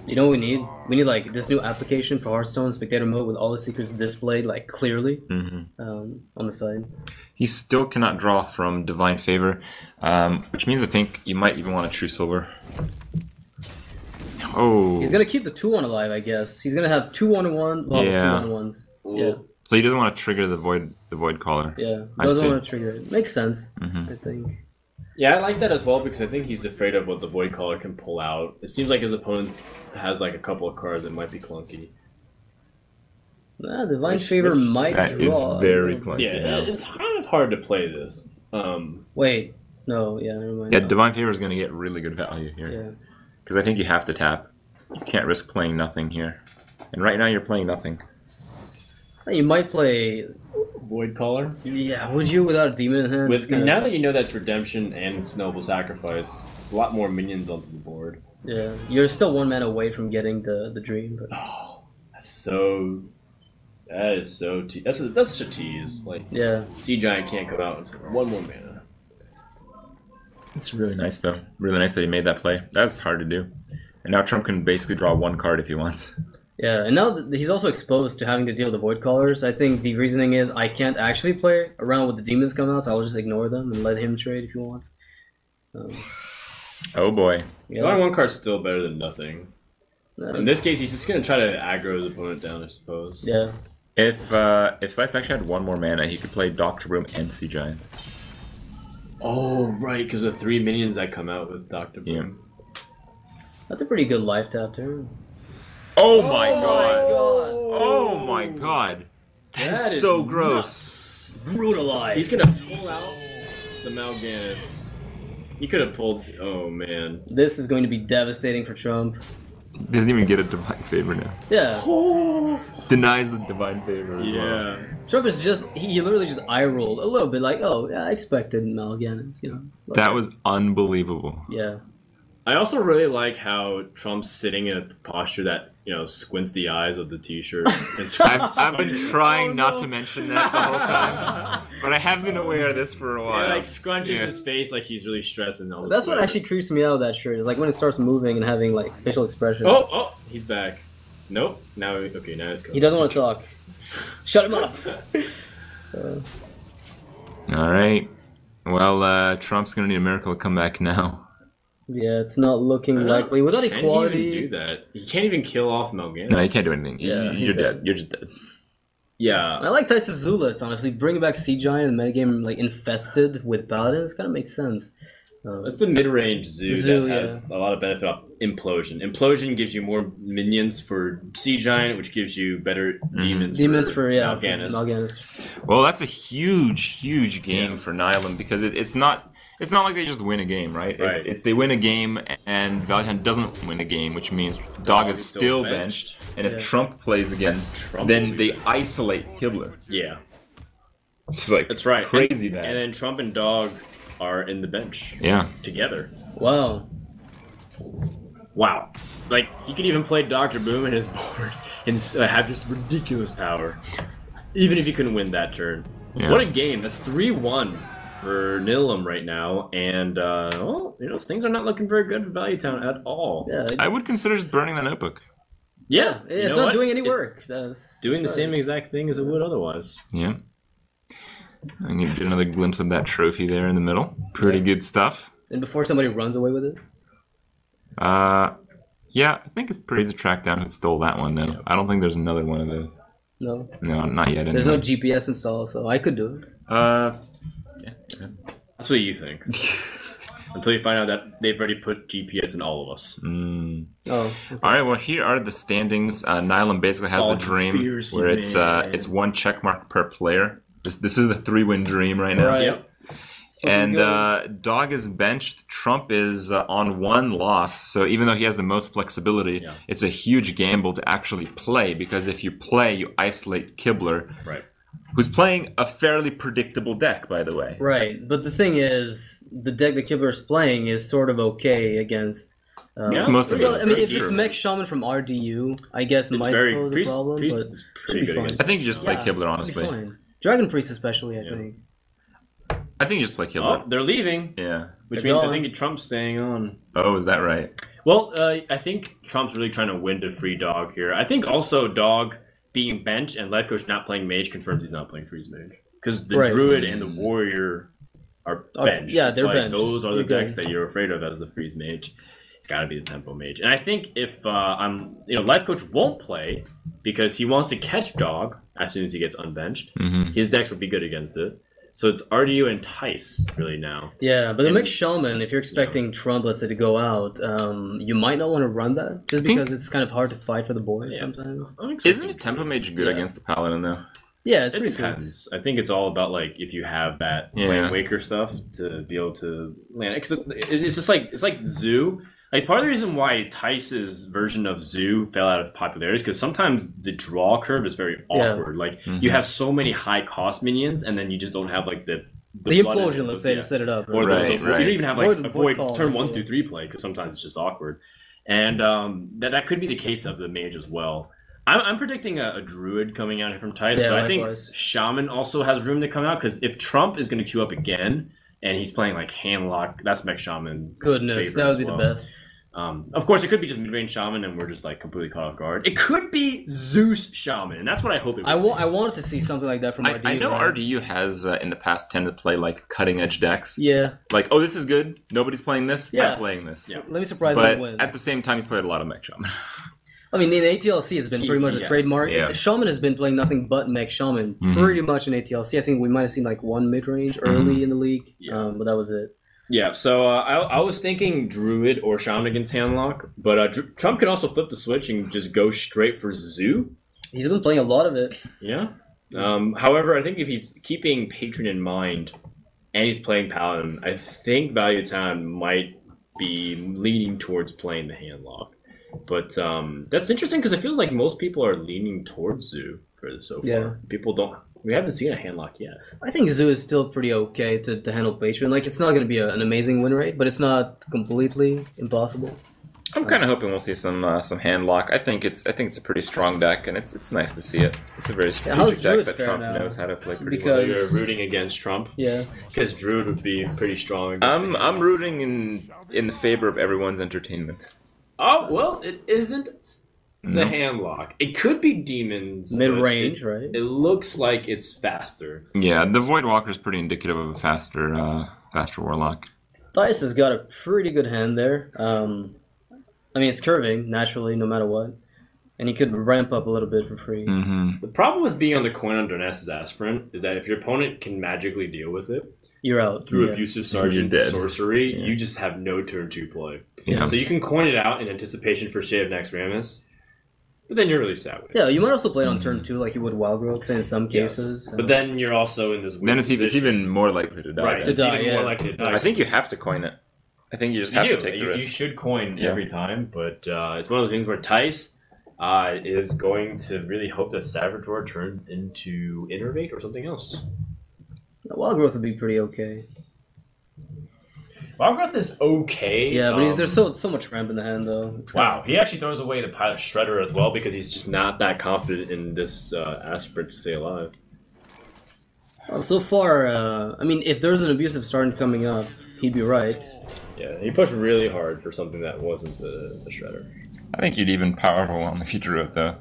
You know what we need? We need like this new application for Hearthstone Spectator Mode with all the secrets displayed like clearly on the side. He still cannot draw from Divine Favor, which means I think you might even want a True Silver. Oh. He's gonna keep the 2/1 alive, I guess. He's gonna have 2/1/1. Well, Yeah. 2/1/1s. Yeah. So he doesn't want to trigger the Void Caller. Yeah. I Doesn't see. want to trigger it. Makes sense. I think. Yeah, I like that as well because I think he's afraid of what the Void Caller can pull out. It seems like his opponent has like a couple of cards that might be clunky. Divine Favor might That is draw. very clunky. Yeah, it's kind of hard to play this. Wait. No. Yeah. Never mind. Yeah, Divine Favor is going to get really good value here. Yeah. Because I think you have to tap. You can't risk playing nothing here. And right now you're playing nothing. You might play. Void Caller. Yeah. Would you without a demon in hand? It's kinda- Now that you know that's Redemption and it's Noble Sacrifice, it's a lot more minions onto the board. Yeah. You're still 1 mana away from getting the dream. But... Oh, that is so that's such a tease. Like Yeah. Sea Giant can't come out until 1 more mana. It's really nice, though. Really nice that he made that play. That's hard to do. And now Trump can basically draw 1 card if he wants. Yeah, and now that he's also exposed to having to deal with the Void Callers, I think the reasoning is I can't actually play around with the demons come out, so I'll just ignore them and let him trade if he wants. Oh boy. Yeah. Drawing 1 card's still better than nothing. Uh, In this case, he's just gonna try to aggro his opponent down, I suppose. Yeah. If Slice actually had 1 more mana, he could play Doctor Boom and Sea Giant. Oh, right, because of 3 minions that come out with Dr. Boom. That's a pretty good life tap turn. Oh my god! Oh my god! That is so gross. Brutalized. He's gonna pull out the Mal'Ganis. He could have pulled. Oh man. This is going to be devastating for Trump. He doesn't even get a divine favor now. Yeah. Denies the divine favor as well. Trump is just, he literally just eye rolled a little bit like, oh, yeah, I expected Mal'Ganis, you know. That was unbelievable. Yeah. I also really like how Trump's sitting in a posture that, you know, squints the eyes of the t-shirt. I've been trying not to mention that the whole time, but I have been aware of this for a while. Like scrunches his face like he's really stressed and all. That's what actually creeps me out of that shirt. Is like when it starts moving and having like facial expression. Oh, he's back. Nope. Now he's coming. He doesn't want to talk. Shut him up. All right. Well, Trump's gonna need a miracle to come back now. Yeah, it's not looking likely. Without equality, he even do that. He can't even kill off Mal'Ganis. No, you can't do anything. Yeah, you're dead. You're just dead. Yeah. I like Tyson Zoo list, honestly. Bringing back Sea Giant and the metagame like infested with Paladins kind of makes sense. That's the mid-range zoo that has a lot of benefit off Implosion. Implosion gives you more minions for Sea Giant, which gives you better demons for Mal'Ganis. Well, that's a huge game for Nihilum because it's not like they just win a game, right? It's they win a game and Valentine doesn't win a game, which means Dog is still benched. And if Trump plays again, then they isolate Kibler. Yeah. It's like that's right. Crazy and then Trump and Dog are in the bench. Yeah. Together. Wow. Like he could even play Dr. Boom in his board and have just ridiculous power. Even if he couldn't win that turn. Yeah. What a game. That's 3-1 for Nihilum right now, and well, you know, things are not looking very good for Value Town at all. Yeah, I would consider just burning the notebook. Yeah, it's not doing any work. It's doing the same exact thing as it would otherwise. Yeah. I need to get another glimpse of that trophy there in the middle. Pretty good stuff. And before somebody runs away with it? Yeah, I think it's pretty easy to track down who stole that one, though. Yeah. I don't think there's another one of those. No. No, not yet. There's no GPS installed, so I could do it. Yeah. That's what you think. Until you find out that they've already put GPS in all of us. Mm. Oh. Okay. All right. Well, here are the standings. Nihilum basically has the dream where it's one check mark per player. This is the 3-win dream right now. Right. Yep. And Dog is benched. Trump is on 1 loss. So even though he has the most flexibility, it's a huge gamble to actually play because if you play, you isolate Kibler. Right. Who's playing a fairly predictable deck, by the way. Right, but the thing is, the deck that Kibler's playing is sort of okay against... it's most of it. I mean, if it's Mech Shaman from RDU, I guess might pose a problem, Priest but is pretty good against I think you just play Kibler, honestly. Dragon Priest especially, I think. I think you just play Kibler. Oh, they're leaving. Yeah. Which means I think Trump's staying on. Oh, is that right? Well, I think Trump's really trying to win to free Dog here. I think also Dog being benched and Life Coach not playing Mage confirms he's not playing Freeze Mage. Because the Druid and the Warrior are benched. Yeah, they're benched. Those are the decks that you're afraid of as the Freeze Mage. It's got to be the Tempo Mage. And I think if Life Coach won't play because he wants to catch Dog as soon as he gets unbenched, his decks would be good against it. So it's RDU and Tice really now. Yeah, but the Mech Shaman, if you're expecting Trump, let's say, to go out, you might not want to run that just because it's kind of hard to fight for the board sometimes. Isn't a Tempo Mage good against the Paladin though? Yeah, it depends. I think it's all about like if you have that Flame Waker stuff to be able to land. It's just like Zoo. Like part of the reason why Tice's version of Zoo fell out of popularity is because sometimes the draw curve is very awkward. Like you have so many high cost minions, and then you just don't have like the implosion, let's say, to set it up. Or you don't even have like avoid turn 1 through 3 play because sometimes it's just awkward. And that could be the case of the mage as well. I'm predicting a druid coming out here from Tice, but I think Shaman also has room to come out because if Trump is going to queue up again and he's playing like Handlock, that's Mech Shaman. Goodness, that would be the best. Of course, it could be just mid-range Shaman, and we're just like completely caught off guard. It could be Zeus Shaman, and that's what I hope it would be. I wanted to see something like that from RDU. I know RDU has in the past tended to play like cutting-edge decks. Yeah. Like, oh, this is good. Nobody's playing this. I'm playing this. Yeah. Let me surprise them and win. But at the same time, he's played a lot of Mech Shaman. I mean, in ATLC has been pretty much a trademark. Yeah. Shaman has been playing nothing but Mech Shaman pretty much in ATLC. I think we might have seen like one mid-range early in the league, but that was it. Yeah, so I was thinking Druid or Shaman against Handlock, but Trump can also flip the switch and just go straight for Zoo. He's been playing a lot of it. Yeah. However, I think if he's keeping Patron in mind, and he's playing Paladin, I think Value Town might be leaning towards playing the handlock. But that's interesting because it feels like most people are leaning towards Zoo for this so far. Yeah. People don't. We haven't seen a handlock yet. I think Zoo is still pretty okay to handle Patron. Like, it's not going to be an amazing win rate, but it's not completely impossible. I'm kind of hoping we'll see some handlock. I think it's a pretty strong deck, and it's nice to see it. It's a very strategic deck that Trump knows how to play pretty well. So you're rooting against Trump? Yeah. Because Druid would be pretty strong. I'm rooting in the favor of everyone's entertainment. Oh, well, it isn't the handlock. It could be demons. Mid-range, right? It looks like it's faster. Yeah, the Voidwalker is pretty indicative of a faster warlock. Dice has got a pretty good hand there. I mean, it's curving, naturally, no matter what. And he could ramp up a little bit for free. Mm-hmm. The problem with being on the coin under Ness's Aspirant is that if your opponent can magically deal with it, you're out. Through Abusive Sergeant sorcery, Yeah. you just have no turn 2 play. Yeah. So you can coin it out in anticipation for Shade of Next Rammus, but then you're really sad with it. Yeah, you might also play it on turn 2 like you would Wild Growth, say, in some cases. But then you're also in this weird Then it's even more likely to die. Right, To it's die, even more likely to die. I think you have to coin it. I think you just have to take the You risk. should coin every time, but it's one of those things where Tice is going to really hope that Savage turns into Innervate or something else. Wild Growth would be pretty okay. Wild Growth is okay. Yeah, but there's so much ramp in the hand, though. Wow, he actually throws away the Pilot Shredder as well because he's just not that confident in this Aspirant to stay alive. Well, so far, I mean, if there's an Abusive Sergeant coming up, he'd be right. Yeah, he pushed really hard for something that wasn't the Shredder. I think you'd even powerful on the future of though.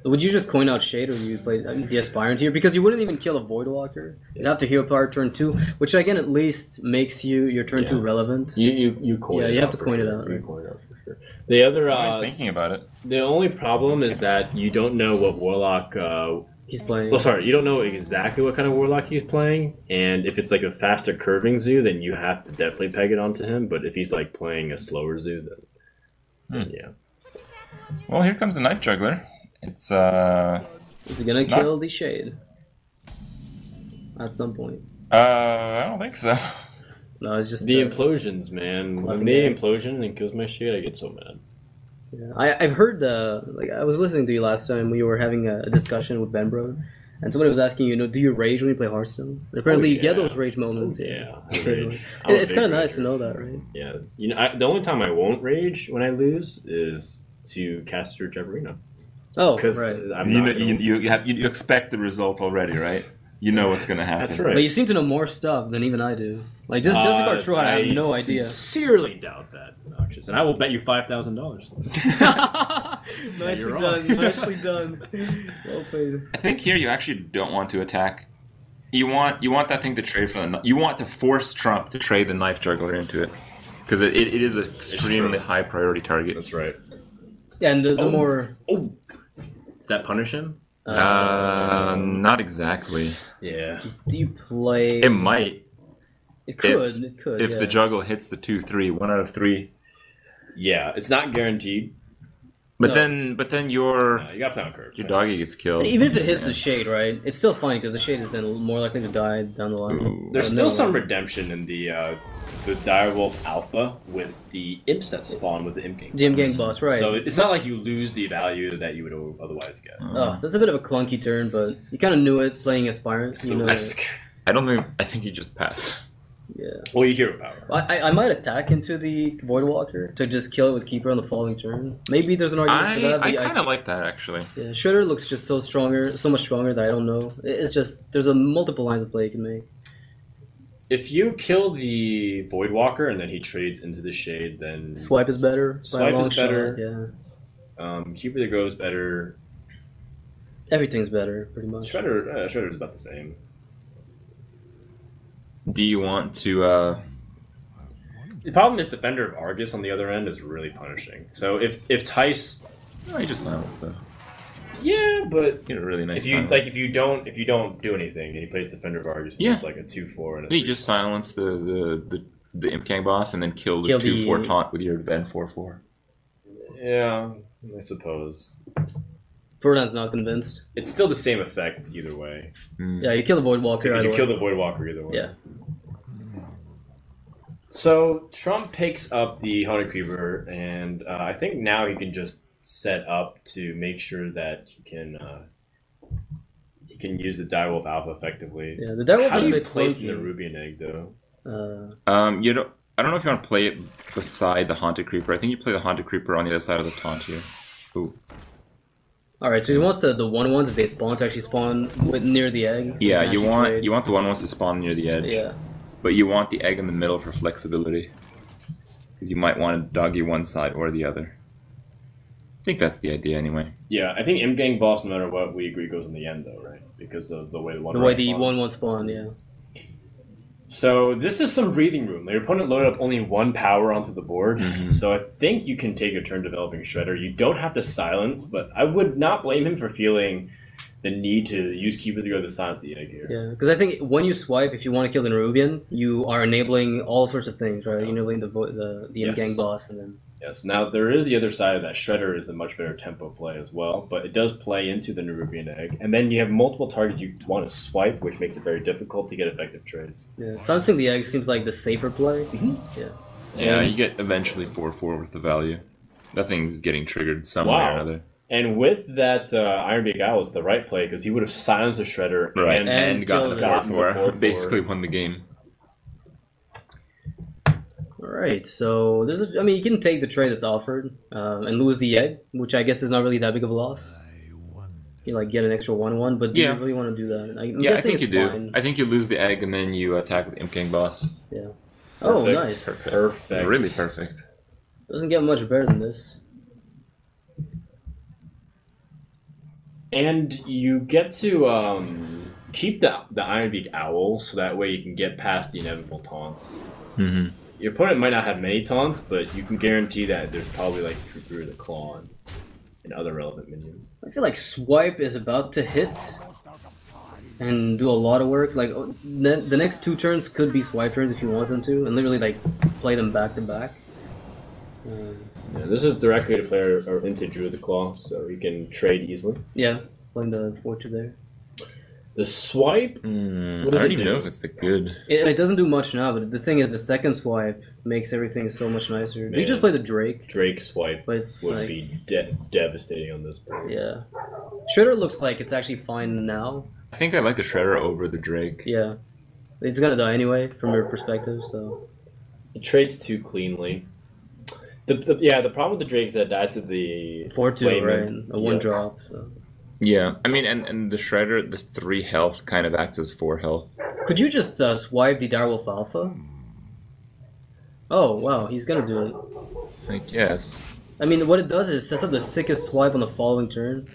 Would you just coin out Shade, or would you play the Aspirant here? Because you wouldn't even kill a Voidwalker. You'd have to hero power turn 2, which again at least makes your turn 2 relevant. You coin it out. You have to coin it out. You coin it out for sure. The other, I was thinking about it. The only problem is that you don't know what Warlock he's playing. Well, sorry, you don't know exactly what kind of Warlock he's playing, and if it's like a faster curving Zoo, then you have to definitely peg it onto him. But if he's like playing a slower Zoo, then yeah. Well, here comes the Knife Juggler. It's Is he gonna kill the Shade? At some point. I don't think so. No, it's just the implosions, man. When they implosion and kills my Shade, I get so mad. Yeah, I've heard like I was listening to you last time. We were having a discussion with Benbro, and somebody was asking you, do you rage when you play Hearthstone? And apparently, you get those rage moments. It's kind of nice to know that, right? Yeah, the only time I won't rage when I lose is to cast through Jabarina. Oh, because right. You expect the result already, right? You know what's gonna happen. That's right. But you seem to know more stuff than even I do. Like just Archon, I have no idea. I sincerely doubt that, Noxious, and I will bet you $5,000. Nicely done. Nicely done. Well played. I think here you actually don't want to attack. You want that thing to trade for the. You want to force Trump to trade the Knife Juggler into it, because it is an extremely high priority target. That's right. Yeah, and the more. Oh, does that punish him? Not exactly. Yeah. Do you play? It might. It could. It could. If the juggle hits the 2/3, 1 out of 3. Yeah, it's not guaranteed. But then your you got pound curve. Your doggy gets killed. And even if it hits the Shade, right? It's still fine because the Shade is then more likely to die down the line. Ooh. There's still some redemption in the Direwolf Alpha with the imps that spawn with the Imp Gang. The Imp Gang boss, right? So it's not like you lose the value that you would otherwise get. Oh, that's a bit of a clunky turn, but you kind of knew it playing Aspirant. It's the risk. I think you just pass. Yeah. Well, you hero power. I might attack into the Voidwalker to just kill it with Keeper on the following turn. Maybe there's an argument for that. I kind of like that, actually. Yeah, Shredder looks just so much stronger that I don't know. It's just, there's multiple lines of play you can make. If you kill the Voidwalker and then he trades into the Shade, then... Swipe is better. Swipe is better. Yeah. Keeper the Go is better. Everything's better, pretty much. Shredder's about the same. Do you want to... The problem is Defender of Argus on the other end is really punishing. So if Tice... No, you just silence though. Yeah, but get a really nice. If you don't do anything and he plays Defender of Argus, and it's like a 2/4 and a 3. You just silence the Imp Gang boss and then kill the 2/4 taunt with your then 4/4. Yeah, I suppose. Ferdinand's not convinced. It's still the same effect either way. Yeah, you kill the Voidwalker. Because you kill the Voidwalker either way. Yeah. So Trump picks up the Hunter Creeper, and I think now he can just set up to make sure that he can use the Direwolf Alpha effectively. Yeah, the Direwolf How is do a you bit place clunky. the Rubian Egg though? You don't. I don't know if you want to play it beside the Haunted Creeper. I think you play the Haunted Creeper on the other side of the taunt here. Ooh. Alright, so he wants the 1/1s if they spawn to actually spawn near the egg. So Yeah, can you actually want trade. the 1/1s to spawn near the edge. Yeah. But you want the egg in the middle for flexibility. Because you might want to doggy one side or the other. I think that's the idea anyway. Yeah, I think M-Gang boss, no matter what, we agree goes in the end though, right? Because of the way the 1/1 spawn, yeah. So this is some breathing room. Your opponent loaded up only 1 power onto the board, so I think you can take your turn developing Shredder. You don't have to silence, but I would not blame him for feeling the need to use Keeper to go to silence the egg here. Yeah, because I think when you swipe, if you want to kill the Nerubian, you are enabling all sorts of things, right? You're enabling the Yes. M-Gang boss, and then... Yes. Now there is the other side of that. Shredder is the much better tempo play as well, but it does play into the Nerubian egg, and then you have multiple targets you want to swipe, which makes it very difficult to get effective trades. Yeah, silencing the egg seems like the safer play. Yeah. Yeah, you get eventually 4/4 worth of value. That thing's getting triggered some way or Wow. another. And with that Ironbeak Owl, it's the right play because he would have silenced the Shredder Right, and and gotten killed the it. 4/4. 4/4. Basically won the game. Alright, so there's I mean, you can take the trade that's offered and lose the egg, which I guess is not really that big of a loss. You like get an extra 1/1, but do Yeah. you really want to do that? I'm Yeah, I guessing think you it's do. fine. I think you lose the egg and then you attack with Imp King Boss. Yeah. Oh, Perfect. nice. Perfect. Really perfect. Doesn't get much better than this. And you get to keep the Ironbeak Owl, so that way you can get past the inevitable taunts. Mm-hmm. Your opponent might not have many taunts, but you can guarantee that there's probably like Trooper the Claw and other relevant minions. I feel like Swipe is about to hit and do a lot of work. Like the next 2 turns could be Swipe turns if he wants them to, and literally like play them back to back. Yeah, this is directly to play or into Druid the Claw, so you can trade easily. Yeah, playing the 4/2 there. The swipe, I what does don't it even do? know if it's the good. It doesn't do much now, but the thing is, the second swipe makes everything so much nicer. You Man. just play the Drake, Drake swipe but it's would like, be devastating on this board. yeah. Shredder looks like it's actually fine now. I think I like the Shredder over the Drake. Yeah, it's gonna die anyway from your perspective. So It trades too cleanly. The problem with the Drake is that it dies to the 4/2, flame right? and- A 1 yes. drop. So Yeah, I mean, and the Shredder, the 3 health kind of acts as 4 health. could you just swipe the Direwolf Alpha? Oh wow, he's gonna do it. I guess. I mean, what it does is it sets up the sickest swipe on the following turn,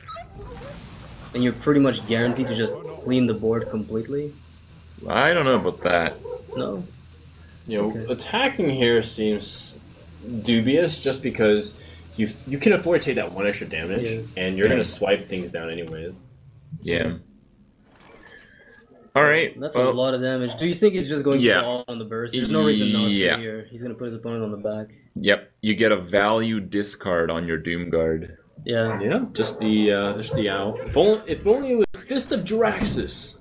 and you're pretty much guaranteed to just clean the board completely. I don't know about that. No. You know, Okay. attacking here seems dubious just because you can afford to take that 1 extra damage, Yeah. and you're Yeah. gonna swipe things down anyways. Yeah. All right. That's well, a lot of damage. Do you think he's just going to Yeah. go all on the burst? There's no reason not Yeah. to here. He's gonna put his opponent on the back. Yep. You get a value discard on your Doom Guard. Yeah. Yeah, just the owl. If only it was Fist of Jaraxxus.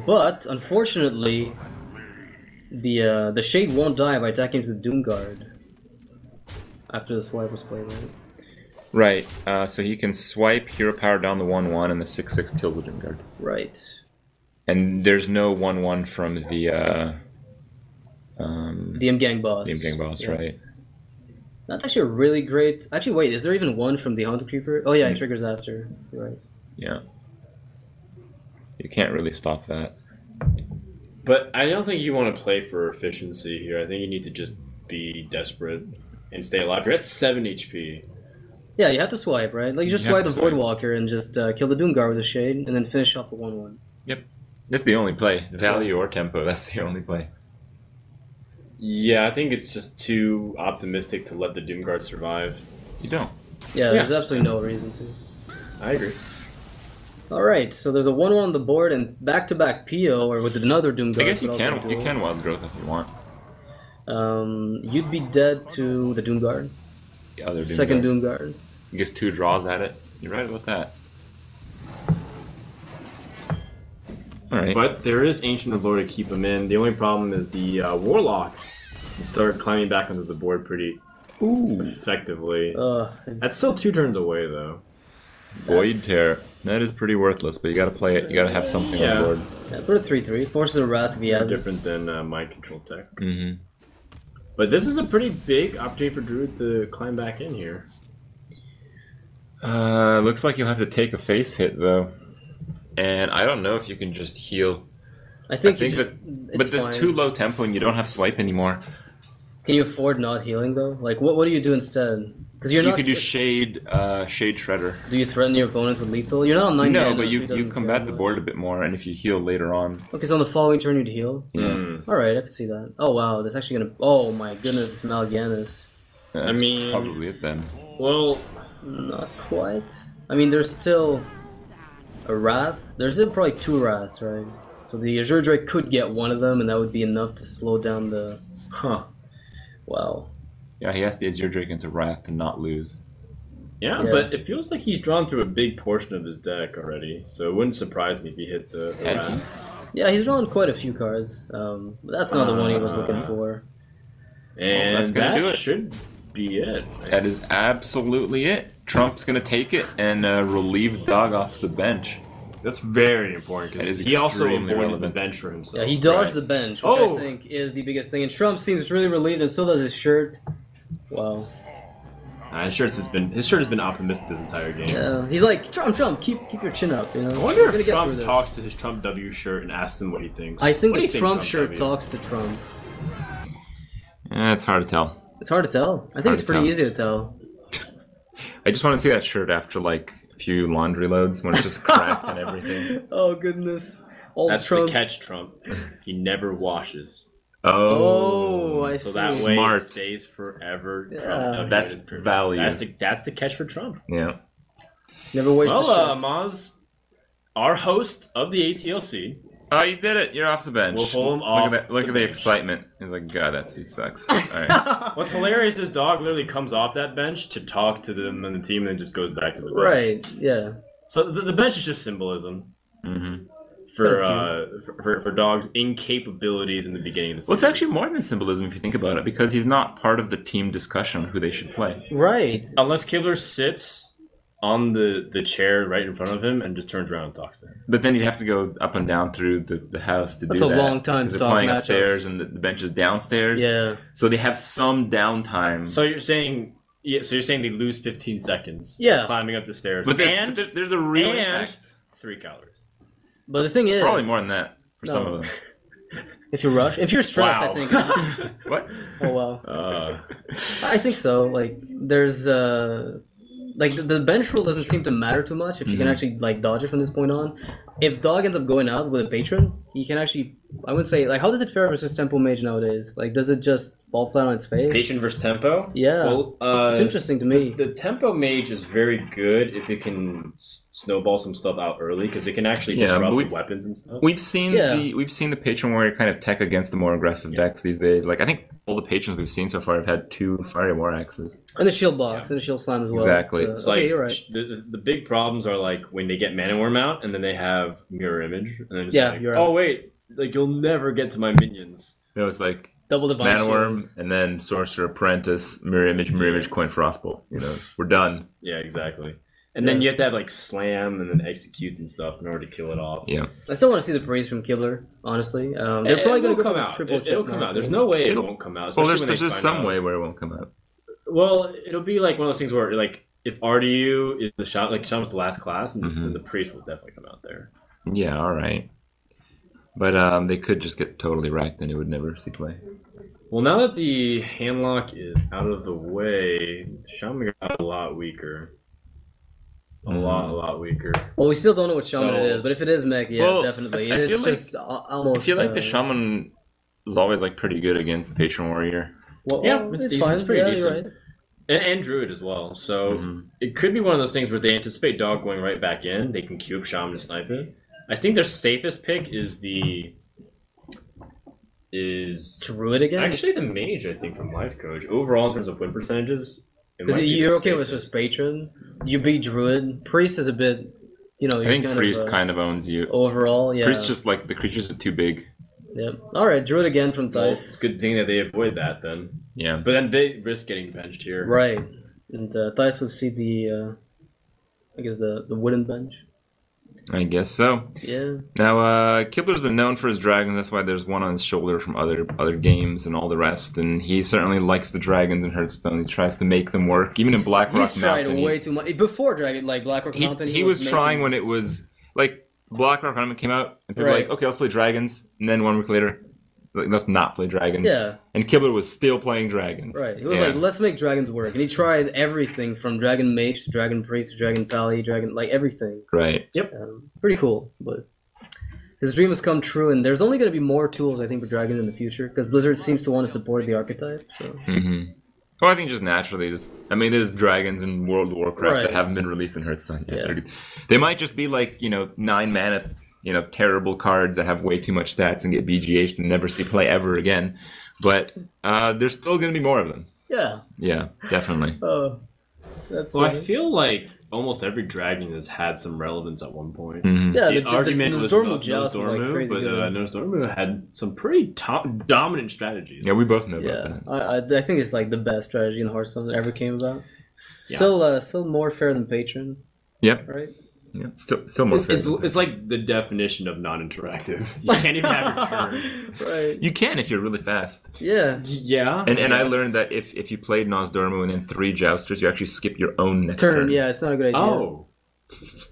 But unfortunately, the Shade won't die by attacking to the Doom Guard after the swipe was played, right? Right. So he can swipe Hero Power down the 1/1, and the 6/6 kills the Doom Guard. Right. And there's no 1/1 from the The M-Gang boss. Game Gang Boss, Yeah. right? That's actually a really great... Actually, wait, is there even one from the Haunted Creeper? Oh yeah, it triggers after. You're right. Yeah. You can't really stop that. But I don't think you want to play for efficiency here. I think you need to just be desperate and stay alive. You're at 7 HP. Yeah, you have to swipe, right? Like, you just You have swipe the to swipe. Voidwalker and just kill the Doom Guard with a Shade, and then finish off a 1/1. Yep. That's the only play. Value or tempo, that's the only play. Yeah, I think it's just too optimistic to let the Doom Guard survive. You don't. Yeah, Yeah. there's absolutely no reason to. I agree. Alright, so there's a 1/1 on the board, and back-to-back PO, or with another Doom Guard. I guess you but also can. You dual. can Wild Growth if you want. You'd be dead to the Doom Guard. The other Doom Second Guard. Doom Guard. He gets 2 draws at it. You're right about that. All right. But there is Ancient of Lore to keep him in. The only problem is the Warlock Start climbing back onto the board pretty effectively. That's still 2 turns away, though. Void Tear. That is pretty worthless, but you gotta play it. You gotta have something on the board. Yeah, put a 3/3. Forces a Wrath if he has it. Different than Mind Control Tech. But this is a pretty big opportunity for Druid to climb back in here. Looks like you'll have to take a face hit, though. And I don't know if you can just heal. I think but there's too low tempo and you don't have swipe anymore. Can you afford not healing, though? Like, what do you do instead? Because You could do Shade Shredder. Do you threaten your opponent with lethal? You're not on 9 No, mana, but so you he doesn't combat care. the board a bit more, and if you heal later on. Okay, so on the following turn you'd heal? Yeah. Alright, I can see that. Oh wow, that's actually gonna... Oh my goodness, Mal'Ganis. That's mean- probably it then. Well, Not quite. I mean, there's still a Wrath. There's still probably 2 Wraths, right? So the Azure Drake could get one of them, and that would be enough to slow down the... Wow. Yeah, he has the Azure Drake into Wrath to not lose. yeah, but it feels like he's drawn through a big portion of his deck already, so it wouldn't surprise me if he hit the Has he? Wrath. Yeah, he's drawn quite a few cards. But that's not the one he was looking for. And that's gonna do that it. should be it. That is absolutely it. Trump's gonna take it and relieve Dog off the bench. That's very important That because is he also extremely avoided relevant. the bench for himself. Yeah, he dodged right? the bench, which I think is the biggest thing. And Trump seems really relieved, and so does his shirt. Wow. His shirt has been optimistic this entire game. Yeah, he's like, Trump, keep your chin up, you know? I wonder We're gonna if get Trump through this. talks to his Trump W shirt and asks him what he thinks. I think What do the you Trump shirt W? talks to Trump. It's hard to tell. It's hard to tell. I think Hard it's to pretty tell. easy to tell. I just want to see that shirt after like a few laundry loads when it's just cracked and everything. Oh goodness. Old That's Trump. the catch, Trump. He never washes. Oh, I So see. that Smart. way it stays forever. Yeah. Trump W That's is perfect. value. That's the catch for Trump. Yeah. Never waste the Well, shirt. Maz, our host of the ATLC, Oh, you did it. You're off the bench. We'll pull him Look off at that. Look the at the bench. excitement. He's like, God, that seat sucks. All right. what's hilarious is Dog literally comes off that bench to talk to them and the team and then just goes back to the bench. Right, yeah. So the bench is just symbolism Mm-hmm. for Dog's incapabilities in the beginning of the series. Well, it's actually more than symbolism if you think about it, because he's not part of the team discussion on who they should play. Right. Unless Kibler sits on the chair right in front of him and just turns around and talks to him. But then you'd have to go up and down through the house to That's do a that. long time 'cause to they're talk playing matchups. upstairs and the bench is downstairs. Yeah. So they have some downtime. So you're saying they lose 15 seconds Yeah. climbing up the stairs. but and there's a real and impact. 3 calories. But the thing is, Probably more than that for No. some of them. if you rush, if you're stressed, Wow. I think. What? Oh wow. Uh, I think so. Like, there's like the bench rule doesn't seem to matter too much if you can actually like dodge it from this point on. If Dog ends up going out with a patron, he can actually. I would say, like, how does it fare versus Tempo Mage nowadays? Like, does it just fall flat on its face? Patron versus Tempo? Yeah. Well, It's interesting to me. The Tempo Mage is very good if it can snowball some stuff out early because it can actually Yeah, disrupt but the weapons and stuff. We've seen Yeah. the patron warrior kind of tech against the more aggressive decks these days. Like I think all the patrons we've seen so far have had 2 fiery war axes. And the shield box and the shield slam as well. Exactly. So- It's okay, like you're right. the big problems are like when they get Mana Worm out and then they have Mirror Image and then it's Yeah, like, you're right. oh wait, like you'll never get to my minions. No, it's like Double divine Mana Worm shield. and then Sorcerer Apprentice, Mirror Image, Coin Frostbolt. You know, we're done. Yeah, exactly. And then you have to have like Slam and then Executes and stuff in order to kill it off. Yeah. I still want to see the praise from Kibler. Honestly, they're probably It going to will go come for a out. triple It'll check come mark. out. There's no way it It'll- won't come out. Well, especially there's when they just find some out. way where it won't come out. Well, it'll be like one of those things where like if RDU is the shot, like Shaman's the last class, and then the priest will definitely come out there. Yeah, all right. But they could just get totally wrecked and it would never see play. Well, now that the handlock is out of the way, Shaman got a lot weaker. A lot weaker. Well, we still don't know what shaman So- it is, but if it is mech, yeah, Well, definitely. I It's feel like- just almost. I feel like the shaman is always like pretty good against the patron warrior. Well, Yeah, it's decent. It's pretty yeah, decent. You're right. And Druid as well. So Mhm. it could be one of those things where they anticipate Dog going right back in. They can cube Shaman to snipe it. I think their safest pick is Druid again? actually the Mage. I think from Life Coach overall in terms of win percentages. it Because might be the you're okay with safest. just patron. You beat Druid. Priest is a bit, I think kind Priest of, kind of owns you. overall. Yeah. Priest just like the creatures are too big. Yep. All right, Druid again from Well, Thijs. good thing that they avoid that then. Yeah. But then they risk getting benched here. Right, and Thijs would see the, I guess the wooden bench. I guess so. Yeah. Now, Kibler's been known for his dragons. That's why there's one on his shoulder from other games and all the rest. And he certainly likes the dragons in Hearthstone. He tries to make them work. Even in Blackrock He's tried Mountain, way too much before Dragon, like Blackrock Mountain. he was trying when it was like Blackrock Mountain came out, and people were like, okay, let's play dragons. And then 1 week later, like, let's not play dragons. Yeah. And Kibler was still playing dragons. Right. He was like, let's make dragons work. And he tried everything from Dragon Mage to Dragon Priest to Dragon Pally, like everything. Right. Yep. Pretty cool. But his dream has come true, and there's only going to be more tools, I think, for Dragon in the future, because Blizzard seems to want to support the archetype. So. Mm-hmm. Well, I think just naturally, there's dragons in World of Warcraft that haven't been released in Hearthstone yet. Yeah. They might just be like, 9 mana, terrible cards that have way too much stats and get BGH'd and never see play ever again. But there's still going to be more of them. Yeah. Yeah, definitely. That's Well, I feel like almost every dragon has had some relevance at one point. Mm-hmm. Yeah, The argument was Nosdormu Joust was like Nosdormu, crazy but good. Nosdormu had some pretty dominant strategies. Yeah, we both know Yeah, about that. I think it's like the best strategy in Hearthstone that ever came about. Yeah. Still more fair than Patron, Yep. right? Yeah, still more fair. It's like the definition of non-interactive. You can't even have your turn. Right. You can if you're really fast. Yeah. Yeah. And I learned that if you played Nosdormu and then 3 jousters, you actually skip your own next Turn. turn. Yeah, it's not a good idea. Oh.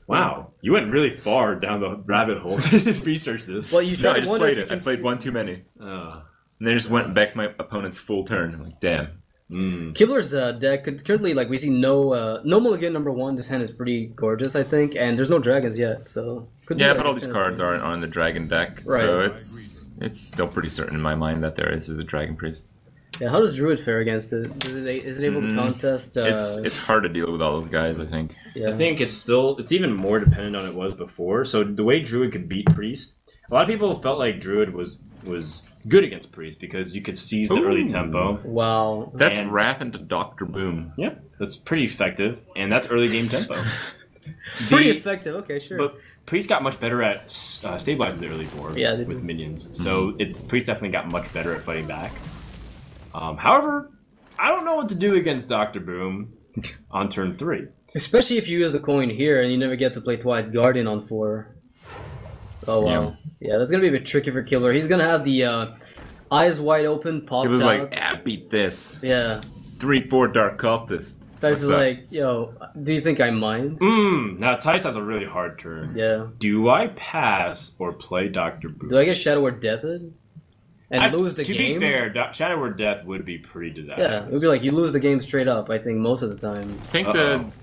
Wow. You went really far down the rabbit hole to research this. Well, you No, tried I to just wonder played if it. you I can played see- one too many. Uh, And then I just went back to my opponent's full turn. I'm like, damn. Kibler's deck currently, like, we see no mulligan #1. This hand is pretty gorgeous, I think, and there's no dragons yet, so could be Yeah, like but all this these kind of cards thing. aren't on the dragon deck, Right. so it's still pretty certain in my mind that there is a dragon priest. Yeah, how does Druid fare against it? Is it able to contest? It's hard to deal with all those guys, I think. Yeah. I think it's even more dependent on it was before. So the way Druid could beat Priest, a lot of people felt like Druid was good against Priest because you could seize the early tempo. Wow. That's And- Wrath into Dr. Boom. Yeah, that's pretty effective, and that's early game tempo. Pretty effective. Okay, sure. But Priest got much better at stabilizing the early form Yeah, they with do. minions. So Priest definitely got much better at fighting back. However, I don't know what to do against Dr. Boom on turn 3. Especially if you use the coin here and you never get to play Twilight Guardian on 4. Oh wow. Yeah, that's gonna be a bit tricky for Kibler. He's gonna have the eyes wide open, popped It was out. like, beat this. Yeah. 3/4 Dark Cultist. Dice is What's up? like, yo, do you think I mind? Now Tice has a really hard turn. Yeah. Do I pass or play Dr. Boom? Do I get Shadow Word Deathed? And lose the to game? be fair, Shadow Word Death would be pretty disastrous. Yeah, it would be like you lose the game straight up, I think, most of the time.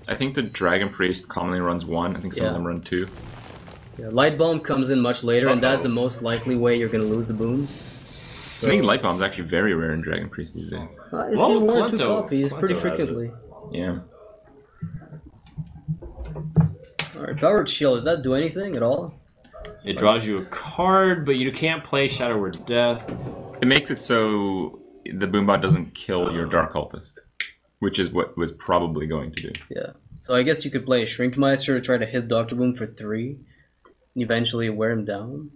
I think the Dragon Priest commonly runs 1. I think some of Yeah. them run 2. Yeah, Light Bomb comes in much later, and that's the most likely way you're gonna lose the boom. I think Light Bomb's actually very rare in Dragon Priest these days. It's Well, in 1 or 2 Clento- copies pretty Clento has frequently. Yeah. Alright, Powered Shield, does that do anything at all? It draws you a card, but you can't play Shadow Word Death. It makes it so the Boombot doesn't kill your Dark Cultist, which is what was probably going to do. Yeah. So I guess you could play a Shrinkmeister to try to hit Dr. Boom for 3, and eventually wear him down.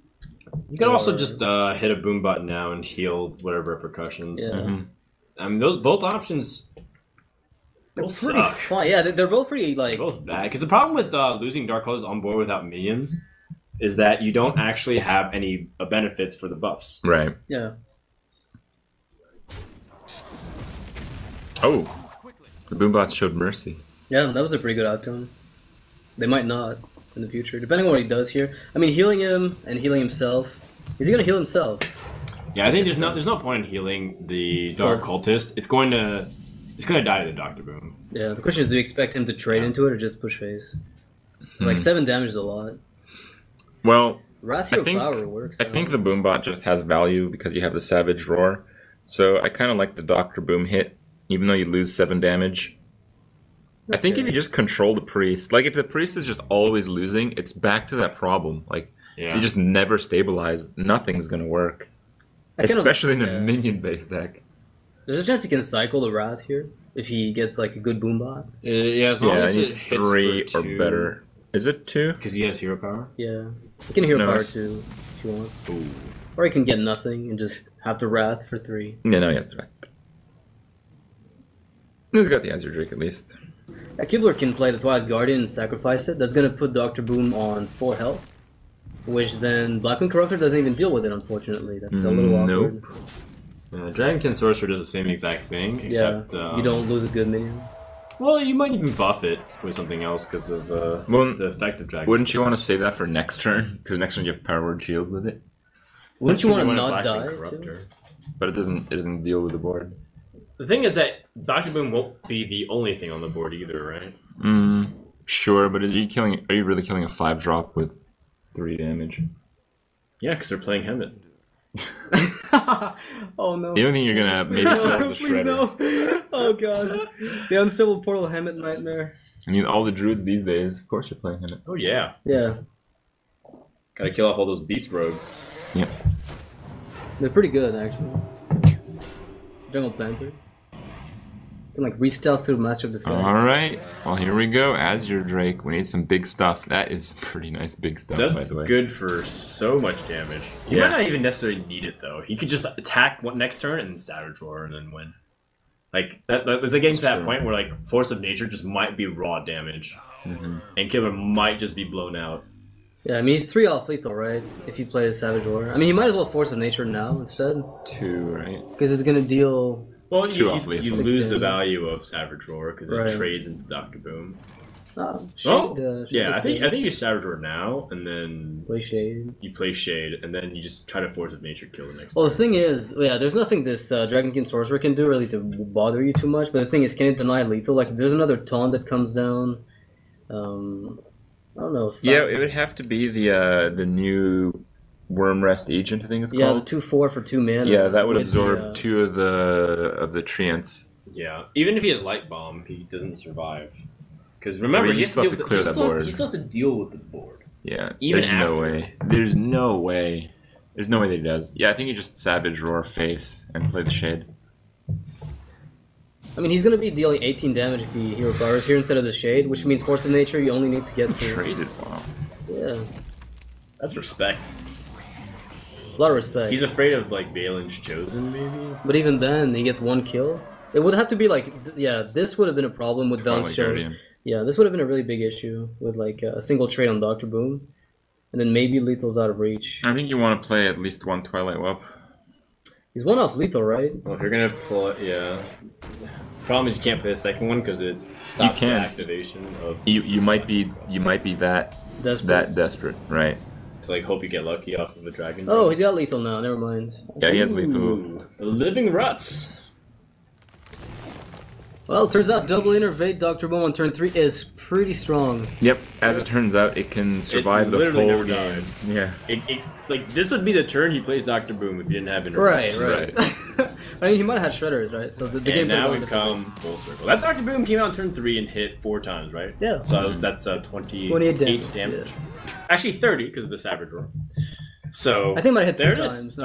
You can also just hit a Boombot now and heal whatever repercussions. Yeah. I mean, those both options. They're Both pretty suck. fun. Yeah, they're both pretty, like... Both bad. Because the problem with losing Dark Colors on board without minions is that you don't actually have any benefits for the buffs. Right. Yeah. Oh. The Boombots showed mercy. Yeah, that was a pretty good outcome. They might not in the future, depending on what he does here. I mean, healing him and healing himself. Is he going to heal himself? Yeah, I think there's no point in healing the Dark Cultist. It's going to die to the Dr. Boom. Yeah, the question is, do you expect him to trade into it or just push face? Like, 7 damage is a lot. Well, Wrath I Hero think, Flower works. I think the Boombot just has value because you have the Savage Roar. So I kind of like the Dr. Boom hit, even though you lose 7 damage. I think if you just control the Priest, like if the Priest is just always losing, it's back to that problem. Like, if you just never stabilize, nothing's going to work. Especially in a minion-based deck. There's a chance he can cycle the Wrath here if he gets like a good Boombot. Yeah, as long as he's it hits 3 for or 2. better. Is it 2? Because he has hero power. Yeah, he can hero No. power too if you want. Ooh. Or he can get nothing and just have to Wrath for 3. Yeah, no, he has to Wrath. He's got the Azure Drake at least. Yeah, Kibler can play the Twilight Guardian and sacrifice it. That's gonna put Dr. Boom on 4 health. Which then Blackwing Corruptor doesn't even deal with it, unfortunately. That's a little awkward. Nope. Dragonkin Sorcerer does the same exact thing, except... you don't lose a good minion. Well, you might even buff it with something else because of the effect of Dragon. Wouldn't you want to save that for next turn? Because next turn you have Power Word Shield with it. Wouldn't you want to want not die? But it doesn't deal with the board. The thing is that Dr. Boom won't be the only thing on the board either, right? Sure, but are you really killing a 5-drop with 3 damage? Yeah, because they're playing Hemet. Oh no. The only thing you're gonna have maybe kill is the Please Shredder. no. Oh god. The Unstable Portal Hemet Nightmare. I mean, all the druids these days, of course you're playing him. Oh yeah. Yeah. Gotta kill off all those beast rogues. Yep. They're pretty good, actually. Jungle Panther. Can like re-stealth through Master of Disguise. Alright, well here we go. Azure Drake, we need some big stuff. That is pretty nice big stuff, by That's the way. good for so much damage. He might not even necessarily need it though. He could just attack next turn and then Savage Roar and then win. Like it's getting to that point where like Force of Nature just might be raw damage, and Killer might just be blown out. Yeah, I mean he's 3 off lethal, right? If he plays Savage Roar. I mean he might as well Force of Nature now instead. 2, right? Because it's gonna deal. Well, you lose the damage. value of Savage Roar because it trades into Dr. Boom. Shade, Yeah, I think you Savage Roar now, and then play Shade. You play Shade, and then you just try to Force of Nature kill the next. Well, the thing is, yeah, there's nothing this Dragonkin Sorcerer can do really to bother you too much. But the thing is, can it deny lethal? Like, if there's another taunt that comes down. I don't know. Yeah, it would have to be the new Wormrest Agent, I think it's called. Yeah, the 2/4 for 2 mana. Yeah, that would absorb 2 of the treants. Yeah, even if he has Light Bomb, he doesn't survive. Because remember, he still has to clear that board. He still has to deal with the board. Yeah, even there's no way. There's no way. There's no way that he does. Yeah, I think he just Savage Roar face and play the Shade. I mean, he's going to be dealing 18 damage if he Hero Powers here instead of the Shade, which means Force of Nature, you only need to get through. Traded, wow. Yeah. That's respect. A lot of respect. He's afraid of, like, Balin's Chosen, maybe? But even then, he gets 1 kill. It would have to be, like, yeah, this would have been a problem with Balin's Chosen. Yeah, this would have been a really big issue with, like, a single trade on Dr. Boom. And then maybe Lethal's out of reach. I think you want to play at least 1 Twilight Whelp. He's 1 off Lethal, right? Well, if you're going to pull it, yeah. Problem is you can't play the second one because it stops the activation of... You might be that desperate, right? It's like, hope you get lucky off of the dragon. Oh, he's got lethal now, never mind. Yeah, he has lethal. The Living Ruts. Well, it turns out double Innervate Dr. Boom on turn 3 is pretty strong. Yep, as it turns out, it can survive the whole game. Yeah. Like, this would be the turn he plays Dr. Boom if he didn't have Innervate. Right. I mean, he might have had Shredders, right? So the game now we've come full circle. That Dr. Boom came out on turn 3 and hit 4 times, right? Yeah. So that's 28 damage. Yeah. Actually, 30 because of the Savage Roar. So I think I might have hit 3 times.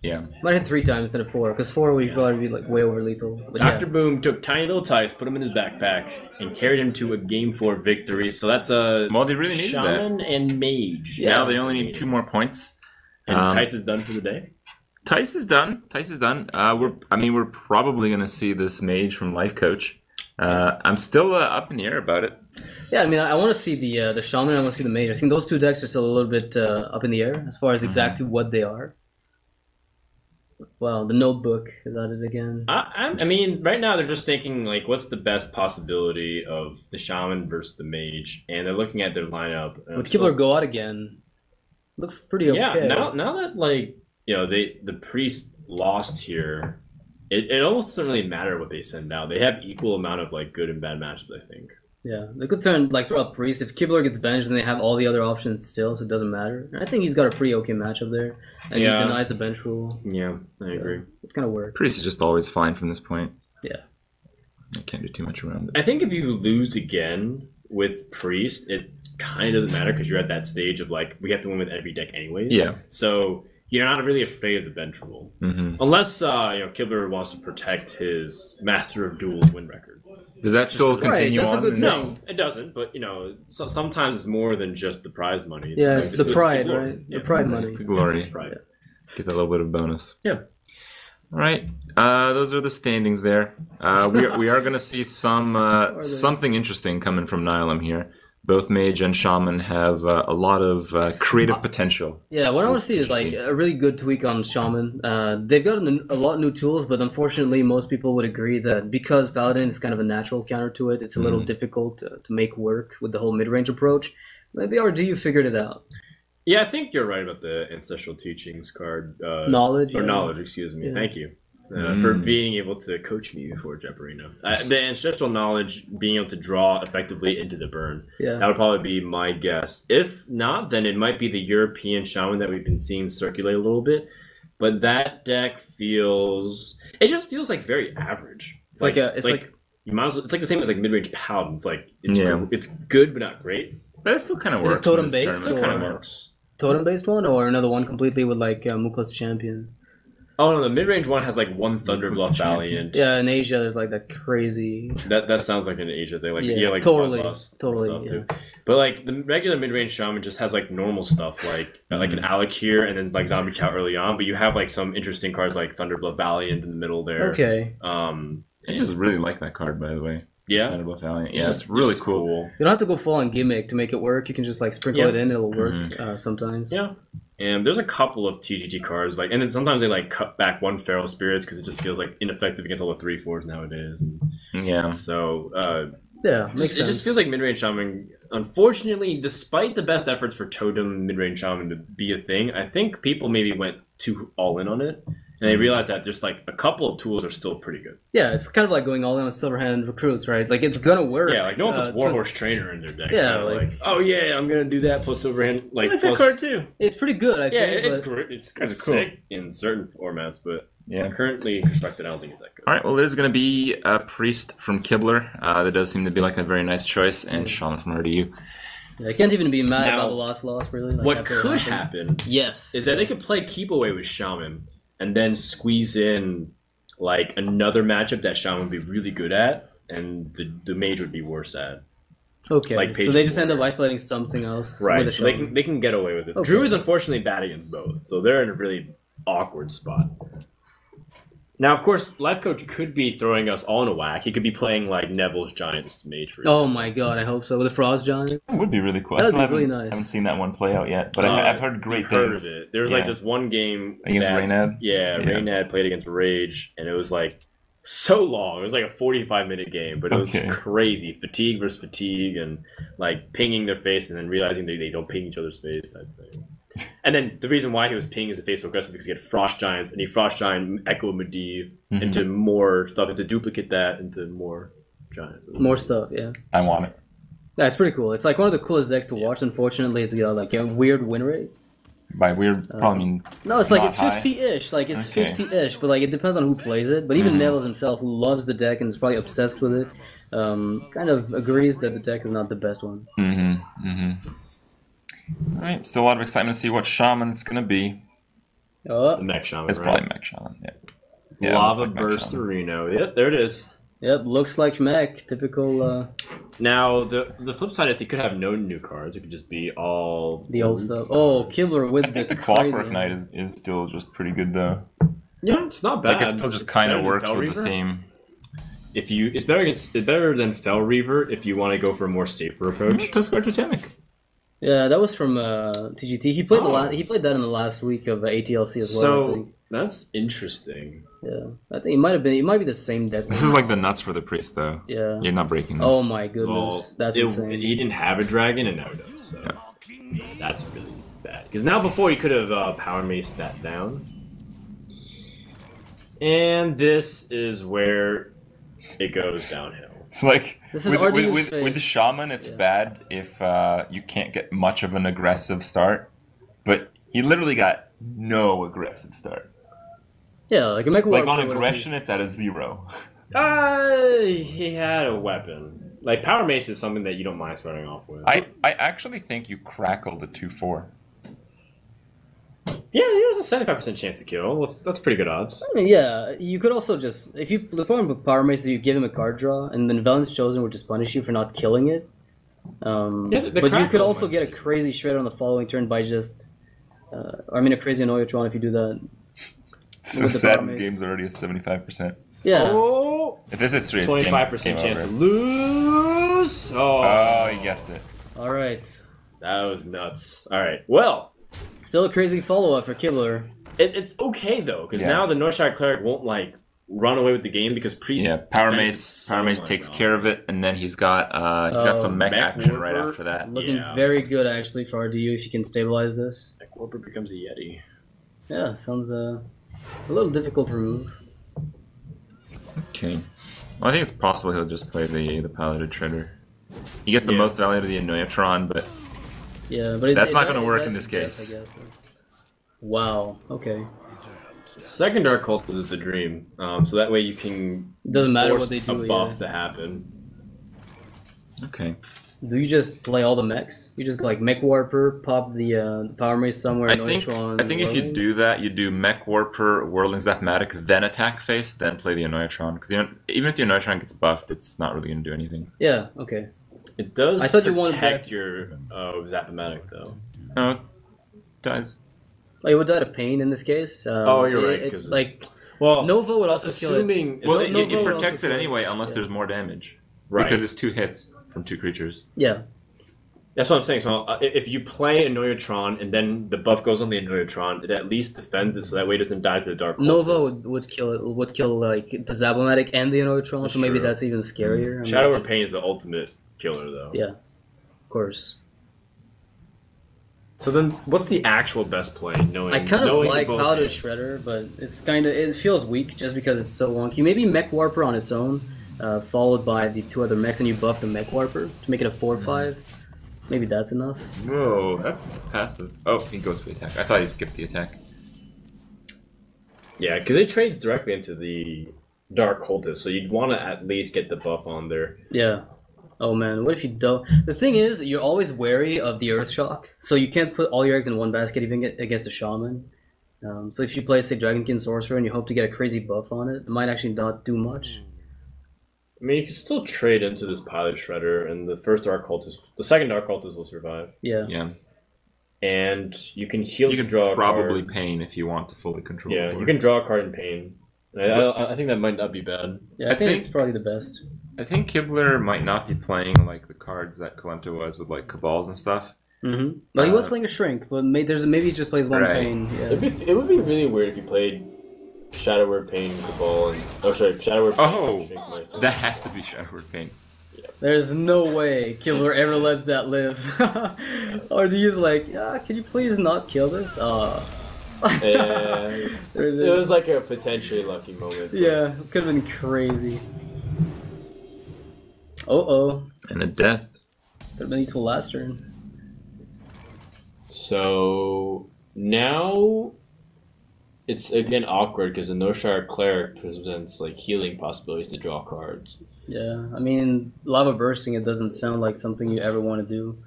Yeah. Might have hit 3 times instead of 4, because 4 would probably be like way over lethal. But Dr. Boom took tiny little Tice, put him in his backpack, and carried him to a game 4 victory. So that's a they really needed Shaman and Mage. Yeah, now they only need 2 more points. And Tice is done for the day? Tice is done. We're probably gonna see this Mage from Life Coach. I'm still up in the air about it. Yeah, I mean, I want to see the Shaman, I want to see the Mage. I think those 2 decks are still a little bit up in the air as far as exactly what they are. Well, the Notebook is at it again. I mean, right now they're just thinking, like, what's the best possibility of the Shaman versus the Mage? And they're looking at their lineup. Would Kibler go out again? Looks pretty okay. Yeah, now that, like, you know, the Priest lost here, it almost doesn't really matter what they send out. They have equal amount of, like, good and bad matchups, I think. Yeah, they could throw out Priest. If Kibler gets benched, then they have all the other options still, so it doesn't matter. And I think he's got a pretty okay matchup there. And he denies the bench rule. Yeah, I agree. It kind of works. Priest is just always fine from this point. Yeah. I can't do too much around it. I think if you lose again with Priest, it kind of doesn't matter because you're at that stage of, like, we have to win with every deck anyways. Yeah. So you're not really afraid of the bench rule. Unless, Kibler wants to protect his Master of Duels win record. Does that still continue on? No, it doesn't. But, sometimes it's more than just the prize money. It's the pride, right? The pride money. The glory. Pride. Get that little bit of bonus. Yeah. All right. Those are the standings there. We are going to see something interesting coming from Nihilum here. Both Mage and Shaman have a lot of creative potential. Yeah, what I want to see is like a really good tweak on Shaman. They've got a lot of new tools, but unfortunately, most people would agree that because Paladin is kind of a natural counter to it, it's a little difficult to make work with the whole mid-range approach. Maybe RD figured it out. Yeah, I think you're right about the Ancestral Teachings card. Knowledge? Or Yeah. knowledge, excuse me. Yeah. Thank you. For being able to coach me before Jeoparino. The ancestral knowledge, being able to draw effectively into the burn. Yeah. That would probably be my guess. If not, then it might be the European Shaman that we've been seeing circulate a little bit. But that deck it just feels like very average. It's like you might as well, it's like the same as like mid-range Paladin. It's like it's good but not great. But it still kind of Is it works. in totem this based, tournament. It kind of works. totem-based one, or another one completely with like Mukla's Champion? Oh no, the mid-range one has like one Thunderbluff Valiant. Yeah, in Asia there's like that crazy. That sounds like an Asia thing. Like Yeah, like totally, Bloodlust and totally, stuff yeah. too. But like the regular mid-range Shaman just has like normal stuff like an Alec here and then like Zombie Chow early on. But you have like some interesting cards like Thunderbluff Valiant in the middle there. Okay. I just really like that card, by the way. Yeah. Thunderbluff Valiant. It's Yeah, just it's really just cool. You don't have to go full on gimmick to make it work. You can just like sprinkle it in; it'll work sometimes. Yeah. And there's a couple of TGT cards like, and then sometimes they like cut back one Feral Spirits because it just feels like ineffective against all the 3/4s nowadays. And Yeah. so Yeah, makes sense. it just feels like mid-range Shaman. Unfortunately, despite the best efforts for Totem mid-range Shaman to be a thing, I think people maybe went too all in on it, and they realized that just like a couple of tools are still pretty good. Yeah, it's kind of like going all in on Silverhand recruits, right? Like it's gonna work. Yeah, like no one puts Warhorse Trainer in their deck. Yeah, so, like- oh yeah, I'm gonna do that plus Silverhand. Like I like that plus, card too. It's pretty good, I yeah, think. it's but- great. It's Kinda cool. cool. Sick in certain formats, but Yeah. currently constructed, I don't think it's that good. All right, well, there's going to be a Priest from Kibler. That does seem to be like a very nice choice, and Shaman from RDU. Yeah, I can't even be mad Now, about the loss, really. Like, What after could it happened. happen Yes. is that they could play Keep Away with Shaman and then squeeze in like another matchup that Shaman would be really good at, and the Mage would be worse at. Okay, like so Page they just end up Warrior. isolating something else. Right, with a so they Shaman. can get away with it. Okay. Druid's unfortunately bad against both, so they're in a really awkward spot. Now, of course, Life Coach could be throwing us all in a whack. He could be playing like Neville's Giants Mage for Oh my god, I hope so. With a Frost Giant. It would be really cool. That'd I still be really haven't, nice. haven't seen that one play out yet, but I've heard great You've things. heard of it. There was Yeah. like this one game Against Reynad? Yeah, Yeah. Reynad played against Rage, and it was like so long. It was like a 45-minute game, but it was Okay. crazy. Fatigue versus fatigue, and like pinging their face, and then realizing they don't ping each other's face type thing. And then the reason why he was pinging his face so aggressive because he had Frost Giants, and he Frost Giant Echo Medivh into more stuff, and to duplicate that into more Giants. More stuff, yeah. I want it. Yeah, it's pretty cool. It's like one of the coolest decks to watch. Unfortunately, it's got like a weird win rate. By weird, probably mean No, it's like not it's high. 50-ish. Like it's Okay. 50-ish, but like it depends on who plays it. But even Neville's himself, who loves the deck and is probably obsessed with it, kind of agrees that the deck is not the best one. All right, still a lot of excitement to see what Shaman it's going to be. The Mech Shaman. It's right? probably Mech Shaman, yeah. Lava looks like Mech Burst Shaman. Reno. Yep, there it is. Yep, looks like mech. Typical Now the flip side is he could have no new cards. It could just be all the old stuff. Oh, Kibler with I think the crazy. Clockwork Knight is still just pretty good, though. Yeah, it's not bad. Like, it still just kind of better than works Fel with Reaver. the theme. It's better than Fel Reaver if you want to go for a more safer approach. Tuskar Totemic. Yeah, that was from TGT. He played he played that in the last week of ATLC as well. I So think. that's interesting. Yeah, I think it might be the same deck. This is like the nuts for the priest, though. Yeah. You're not breaking this. Oh my goodness, Well, that's insane. he didn't have a dragon, and now he does. So that's really bad. Because now before he could have power maced that down. And this is where it goes downhill. It's like This is with RDU's the face. shaman, it's bad if you can't get much of an aggressive start. But he literally got no aggressive start. Yeah, like a Mech Like Warrior on would aggression, it's at a 0. He had a weapon. Like power mace is something that you don't mind starting off with. I actually think you crackled the 2/4. Yeah, there's a 75% chance to kill. That's pretty good odds. I mean, yeah, you could also just the problem with Power Mace is you give him a card draw, and then Velen's Chosen would just punish you for not killing it. The But you could crackle also might get a be- crazy shredder on the following turn by just I mean, a crazy Annoyatron if you do that. So With the sad power this mace. game's already at 75%. Yeah. Oh, If this is 3, it's 25% game chance to over. lose. Oh, he gets it. All right. That was nuts. All right. Well, Still a crazy follow-up for Kibler. it's okay though, because Yeah. now the Northshire Cleric won't like run away with the game because Priest. Yeah, Power benefits Mace. so Power Mace much takes on care of it, and then he's got some mech Mech action right Warper. after that. Looking Yeah. very good actually for RDU if you can stabilize this. Mech Warper becomes a Yeti. Yeah, sounds a little difficult to remove. Okay. Well, I think it's possible he'll just play the Piloted Shredder. He gets the Yeah. most value out of the Annoyatron, but Yeah, but That's not gonna it work does in this suggest, case. I guess. Wow. Okay. Second Dark Cultist is the dream, so that way you can Doesn't matter force what they do. a buff Yeah. to happen. okay. Do you just play all the mechs? You just like Mech Warper, pop the Power Mace somewhere. I think if you Whirling? do that, you do Mech Warper, Whirling Zapmatic, then attack phase, then play the Annoyatron. Because even if the Annoyatron gets buffed, it's not really going to do anything. Yeah. Okay. It does I thought you wanted protect that- your Zapomatic though. No, it does. Like, it would die to pain in this case. Oh, you're right, It, 'cause- like Well, Nova would also kill it. assuming Well, it's- Nova it would protects also it kill anyway, unless yeah. there's more damage. right. Because it's 2 hits from 2 creatures. Yeah. That's what I'm saying. So if you play Annoyatron and then the buff goes on the Annoyatron, it at least defends it, so that way it doesn't die to the Dark Cultist. Nova would kill it. Would kill like the Zabomatic and the Annoyatron. That's So maybe true. that's even scarier. I mean, Shadow or Pain is the ultimate killer, though. Yeah. Of course. So then, what's the actual best play? Knowing I kind of knowing like both Powder games? Shredder, but it feels weak just because it's so wonky. Maybe Mech Warper on its own, followed by the 2 other mechs, and you buff the Mech Warper to make it a 4/5. Maybe that's enough. Whoa, that's passive. Oh, he goes for the attack. I thought he skipped the attack. Yeah, because it trades directly into the Dark Cultist, so you'd want to at least get the buff on there. Yeah. Oh man, what if you don't? The thing is, you're always wary of the Earth Shock, so you can't put all your eggs in one basket even against a Shaman. So if you play, say, Dragonkin Sorcerer and you hope to get a crazy buff on it, it might actually not do much. I mean, you can still trade into this Pilot Shredder, and the second Dark Cultist will survive. Yeah. Yeah. And you can heal You to can draw a probably card. Pain if you want to fully control Yeah, the you board. can draw a card in Pain. I think that might not be bad. Yeah, I I think think- it's probably the best. I think Kibler might not be playing like the cards that Kalenta was with like Cabals and stuff. Mm-hmm. Well, he was playing a Shrink, but maybe he just plays one Right. Pain. Yeah. It would be really weird if you played Shadow Word Pain, Cabal, and Shadow Word Pain. Oh, Shrink Maestro. that has to be Shadowward Pain. There's no way Kibler ever lets that live. Or do you like, can you please not kill this? Yeah, it was like a potentially lucky moment. but- Yeah, could have been crazy. Oh. And a death. Could have been useful last turn. So now it's again awkward because the Northshire Cleric presents like healing possibilities to draw cards. Yeah, I mean, lava bursting, it doesn't sound like something you ever want to do.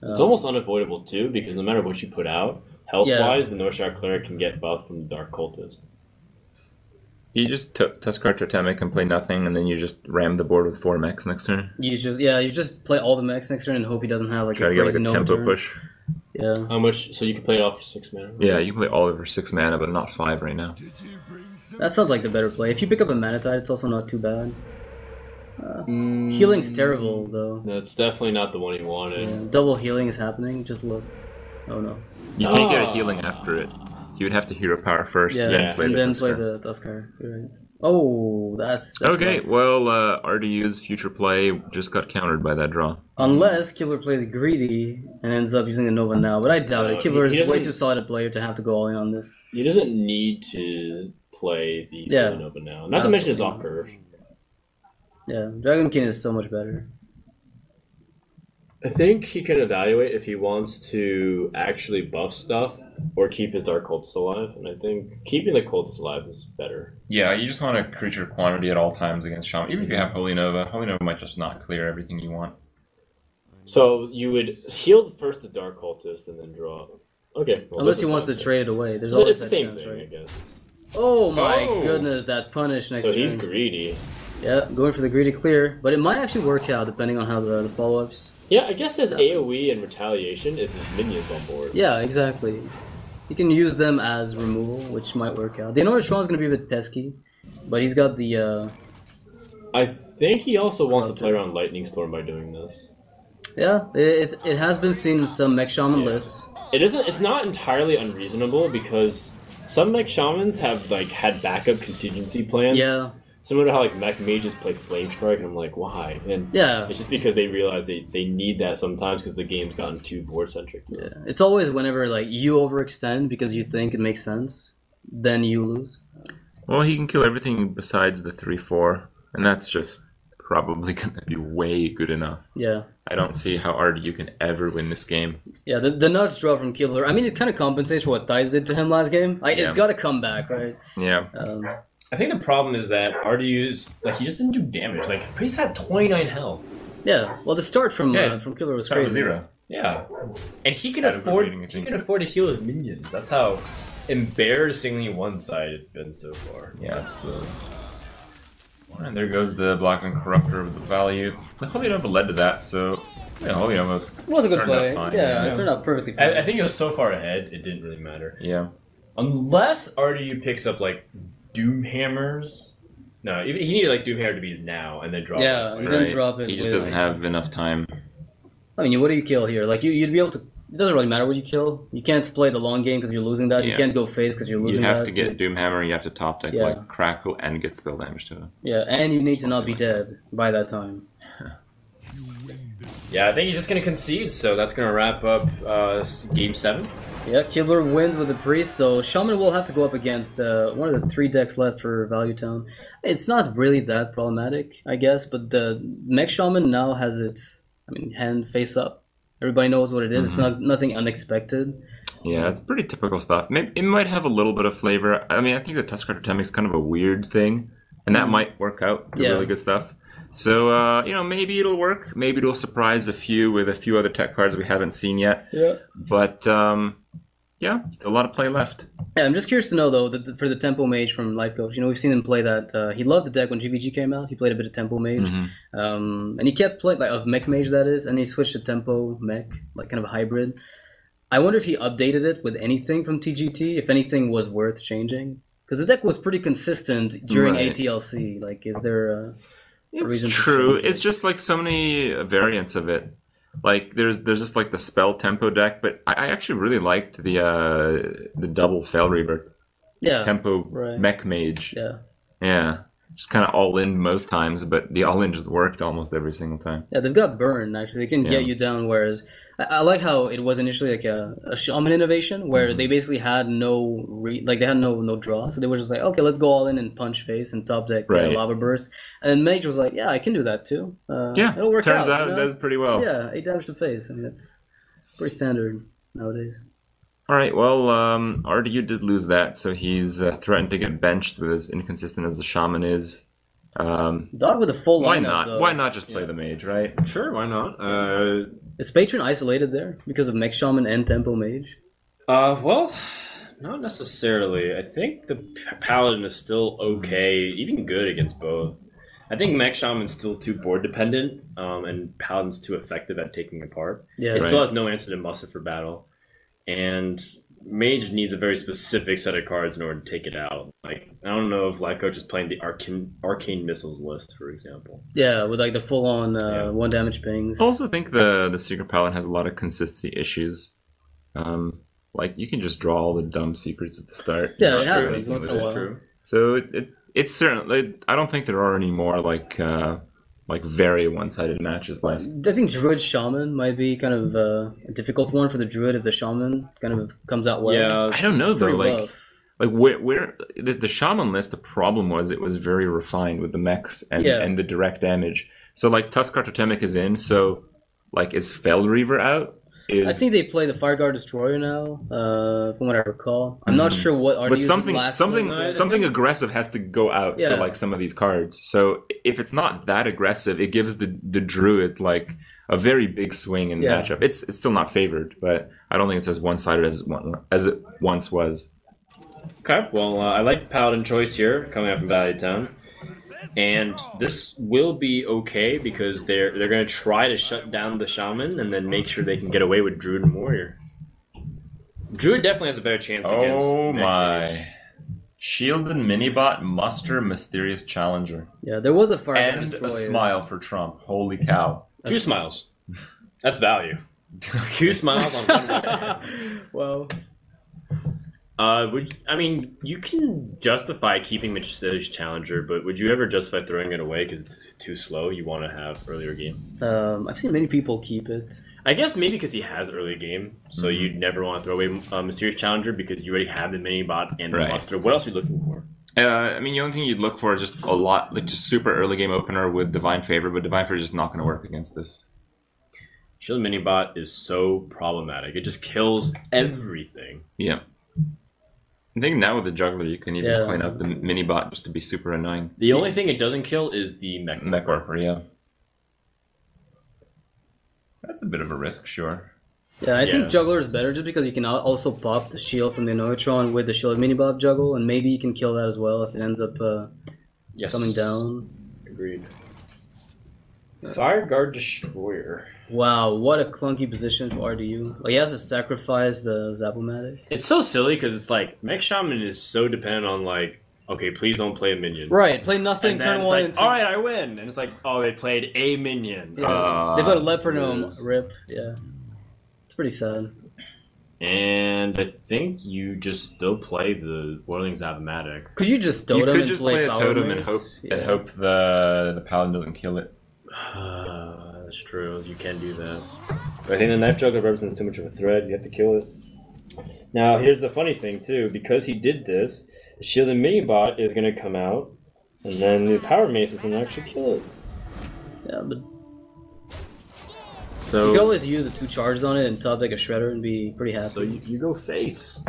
It's almost unavoidable too because no matter what you put out, health-wise, the Northshire Cleric can get buffed from the Dark Cultist. You just Tuskar Totemic and play nothing, and then you just ram the board with 4 mechs next turn. You just play all the mechs next turn and hope he doesn't have like Try a to get like crazy a Nova tempo turn. push. Yeah. How much? So you can play it off for 6 mana. right? Yeah, you can play all over 6 mana, but not 5 right now. That sounds like the better play. If you pick up a Manatide, it's also not too bad. Healing's terrible, though. No, it's definitely not the one you wanted. Yeah, double healing is happening. Just look. Oh no. You can't get a healing after it. You would have to hero power first, Yeah, then play and the then Tuskar. play the Tuskar. You're right. Oh, that's Okay, rough. well, RDU's future play just got countered by that draw. Unless Kibler plays greedy and ends up using the Nova now, but I doubt it. No, Kibler he is way doesn't- too solid a player to have to go all in on this. He doesn't need to play the Yeah. Nova now. Not to mention it's off curve. Yeah, Dragon King is so much better. I think he can evaluate if he wants to actually buff stuff or keep his Dark Cultist alive, and I think keeping the Cultist alive is better. Yeah, you just want a creature quantity at all times against Shaman. Even if you have Holy Nova might just not clear everything you want. So you would heal first the Dark Cultist and then draw. Okay. Well, Unless this he is wants to fine. trade it away. There's It's always the that same chance, thing, I right? guess. Oh my Oh! goodness, that punish next So turn. he's greedy. Yeah, going for the greedy clear, but it might actually work out depending on how the follow-ups. Yeah, I guess his AoE and retaliation is his minions on board. Yeah, exactly. You can use them as removal, which might work out. The Annoyed Strong's gonna be a bit pesky, but he's got the. I think he also wants to play around Lightning Storm by doing this. Yeah, it has been seen in some Mech Shaman lists. It isn't. It's not entirely unreasonable because some Mech Shamans have like had backup contingency plans. Yeah. Similar to how like Mech Mages play Flame Strike, and I'm like, why? And yeah, it's just because they realize they need that sometimes because the game's gotten too board centric. Yeah, it's always whenever like you overextend because you think it makes sense, then you lose. Well, he can kill everything besides the 3/4, and that's just probably gonna be way good enough. Yeah. I don't see how RDU can ever win this game. Yeah, the nuts draw from Killer. I mean, it kind of compensates for what Thais did to him last game. It's got to come back, right? Yeah. I think the problem is that RDU's like he just didn't do damage. Like Priest had 29 health. Yeah. Well, the start from Killer was crazy. 0. Yeah. And he can afford to heal his minions. That's how embarrassingly one-sided it's been so far. Yeah, absolutely. And there goes the Black and Corruptor of the value. I hope you never led to that, so yeah, it was a good play. Yeah, it turned out perfectly fine. I think it was so far ahead, it didn't really matter. Yeah. Unless RDU picks up like Doom Hammers. No, he needed like Doom Hammer to be now and then drop it. Yeah, he didn't drop it. He just doesn't have enough time. I mean, what do you kill here? Like you'd be able to. It doesn't really matter what you kill. You can't play the long game because you're losing that. Yeah. You can't go face because you're losing that. You have to get Doomhammer, you have to top deck like Crackle and get spell damage to it. Yeah, and you need to not be dead by that time. Yeah, I think he's just going to concede, so that's going to wrap up Game 7. Yeah, Kibler wins with the Priest, so Shaman will have to go up against one of the 3 decks left for Value Town. It's not really that problematic, I guess, but the Mech Shaman now has its hand face up. Everybody knows what it is. It's not nothing unexpected. Yeah, it's pretty typical stuff. Maybe it might have a little bit of flavor. I mean, I think the Tuskar Totemic is kind of a weird thing, and that might work out to really good stuff. So, maybe it'll work. Maybe it'll surprise a few with a few other tech cards we haven't seen yet. Yeah. But, still a lot of play left. Yeah, I'm just curious to know, though, that for the Tempo Mage from Life Coach, we've seen him play that. He loved the deck when GVG came out. He played a bit of Tempo Mage. And he kept playing, like, of Mech Mage, that is, and he switched to Tempo Mech, like kind of a hybrid. I wonder if he updated it with anything from TGT, if anything was worth changing. Because the deck was pretty consistent during ATLC. Like, is there a reason to true. change it? It's just, like, so many variants of it. Like there's just like the spell tempo deck, but I actually really liked the double Fail Reaver tempo Mech Mage. Yeah, just kind of all in most times, but the all in just worked almost every single time. Yeah, they've got burn actually. They can get you down. Whereas I like how it was initially like a Shaman innovation where they basically had no they had no draw, so they were just like, okay, let's go all in and punch face and top deck Lava Burst, and then Mage was like, yeah, I can do that too. It'll work turns out. It does pretty well. Yeah, 8 damage to face. I mean, that's pretty standard nowadays. All right, well, RDU did lose that, so he's threatened to get benched with as inconsistent as the Shaman is. Dog with a full lineup. Why not? Though. Why not just play the Mage, right? Sure, why not? Is Patron isolated there because of Mech Shaman and Tempo Mage? Well, not necessarily. I think the Paladin is still okay, even good against both. I think Mech Shaman's still too board dependent, and Paladin's too effective at taking apart. Yeah, it still has no answer to Muster for battle, and Mage needs a very specific set of cards in order to take it out. Like, I don't know if Life Coach is playing the Arcane Missiles list, for example. Yeah, with like the full-on 1 damage pings. I also think the Secret Paladin has a lot of consistency issues. Like, you can just draw all the dumb secrets at the start. Yeah, it happens once in a while. True. So it's certainly... I don't think there are any more, like very one-sided matches left. I think Druid Shaman might be kind of a difficult one for the Druid if the Shaman kind of comes out well. Yeah, I don't know though. Rough. Like where the Shaman list, the problem was it was very refined with the mechs and the direct damage. So like Tuskar Totemic is in. So like is Fel Reaver out? I think they play the Fireguard Destroyer now, from what I recall. I'm not sure what are. But something aggressive has to go out for like some of these cards. So if it's not that aggressive, it gives the Druid like a very big swing in matchup. It's still not favored, but I don't think it's as one-sided as it once was. Okay, well, I like Paladin choice here, coming out from Valley Town. And this will be okay because they're going to try to shut down the Shaman and then make sure they can get away with Druid and Warrior. Druid definitely has a better chance against. Oh Mech my. Mage. Shielded Minibot, Muster, Mysterious Challenger. Yeah, there was a fire And destroyer. a smile for Trump. Holy cow. 2 smiles. That's value. 2 smiles on 1 guy. Well, I mean, you can justify keeping Mysterious Challenger, but would you ever justify throwing it away because it's too slow? You want to have earlier game. I've seen many people keep it. I guess maybe because he has early game, so you'd never want to throw away Mysterious Challenger because you already have the mini bot and the monster. What else are you looking for? I mean, the only thing you'd look for is just a lot, like just super early game opener with Divine Favor, but Divine Favor is just not going to work against this. Shield mini bot is so problematic. It just kills everything. Yeah. I think now with the Juggler, you can even point out the mini bot just to be super annoying. The only thing it doesn't kill is the Mech Warper, yeah. That's a bit of a risk, sure. Yeah, I think Juggler is better just because you can also pop the shield from the Noitron with the shield mini bob juggle, and maybe you can kill that as well if it ends up coming down. Agreed. Fire Guard Destroyer. Wow, what a clunky position for RDU. Like, he has to sacrifice the Zapomatic. It's so silly because it's like, Mech Shaman is so dependent on like, okay, please don't play a minion. Right, play nothing, And then turn it's 1 like, and 2. alright, I win. And it's like, oh, they played a minion. Yeah, they put a Leopardome, rip, yeah. It's pretty sad. And I think you just still play the Whirling Zapomatic. Could you just You totem could and just play play a Power totem Mace? and hope the Paladin doesn't kill it. That's true. You can do that. But I think the Knife Juggler represents too much of a threat. You have to kill it. Now, here's the funny thing, too. Because he did this, the Shielded Minibot is going to come out, and then the Power Mace is going to actually kill it. Yeah, but So you can always use the 2 charges on it and top like a Shredder and be pretty happy. So you go face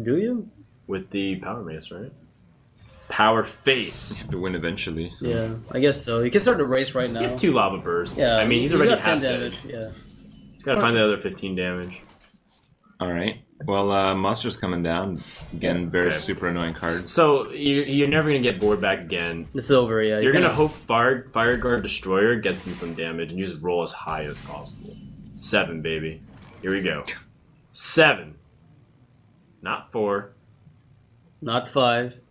Do you? with the Power Mace, right? Power face. You have to win eventually. So. Yeah, I guess so. You can start the race right now. Get 2 Lava Bursts. Yeah, I mean, he's you already got 10 half damage. dead. Yeah. He's got to find the other 15 damage. All right. Well, Muster's coming down. Again, very Okay. super annoying card. So you're never going to get bored back again. It's over, yeah. You're going to hope Fire Guard Destroyer gets in some damage, and you just roll as high as possible. 7, baby. Here we go. 7. Not 4. Not 5.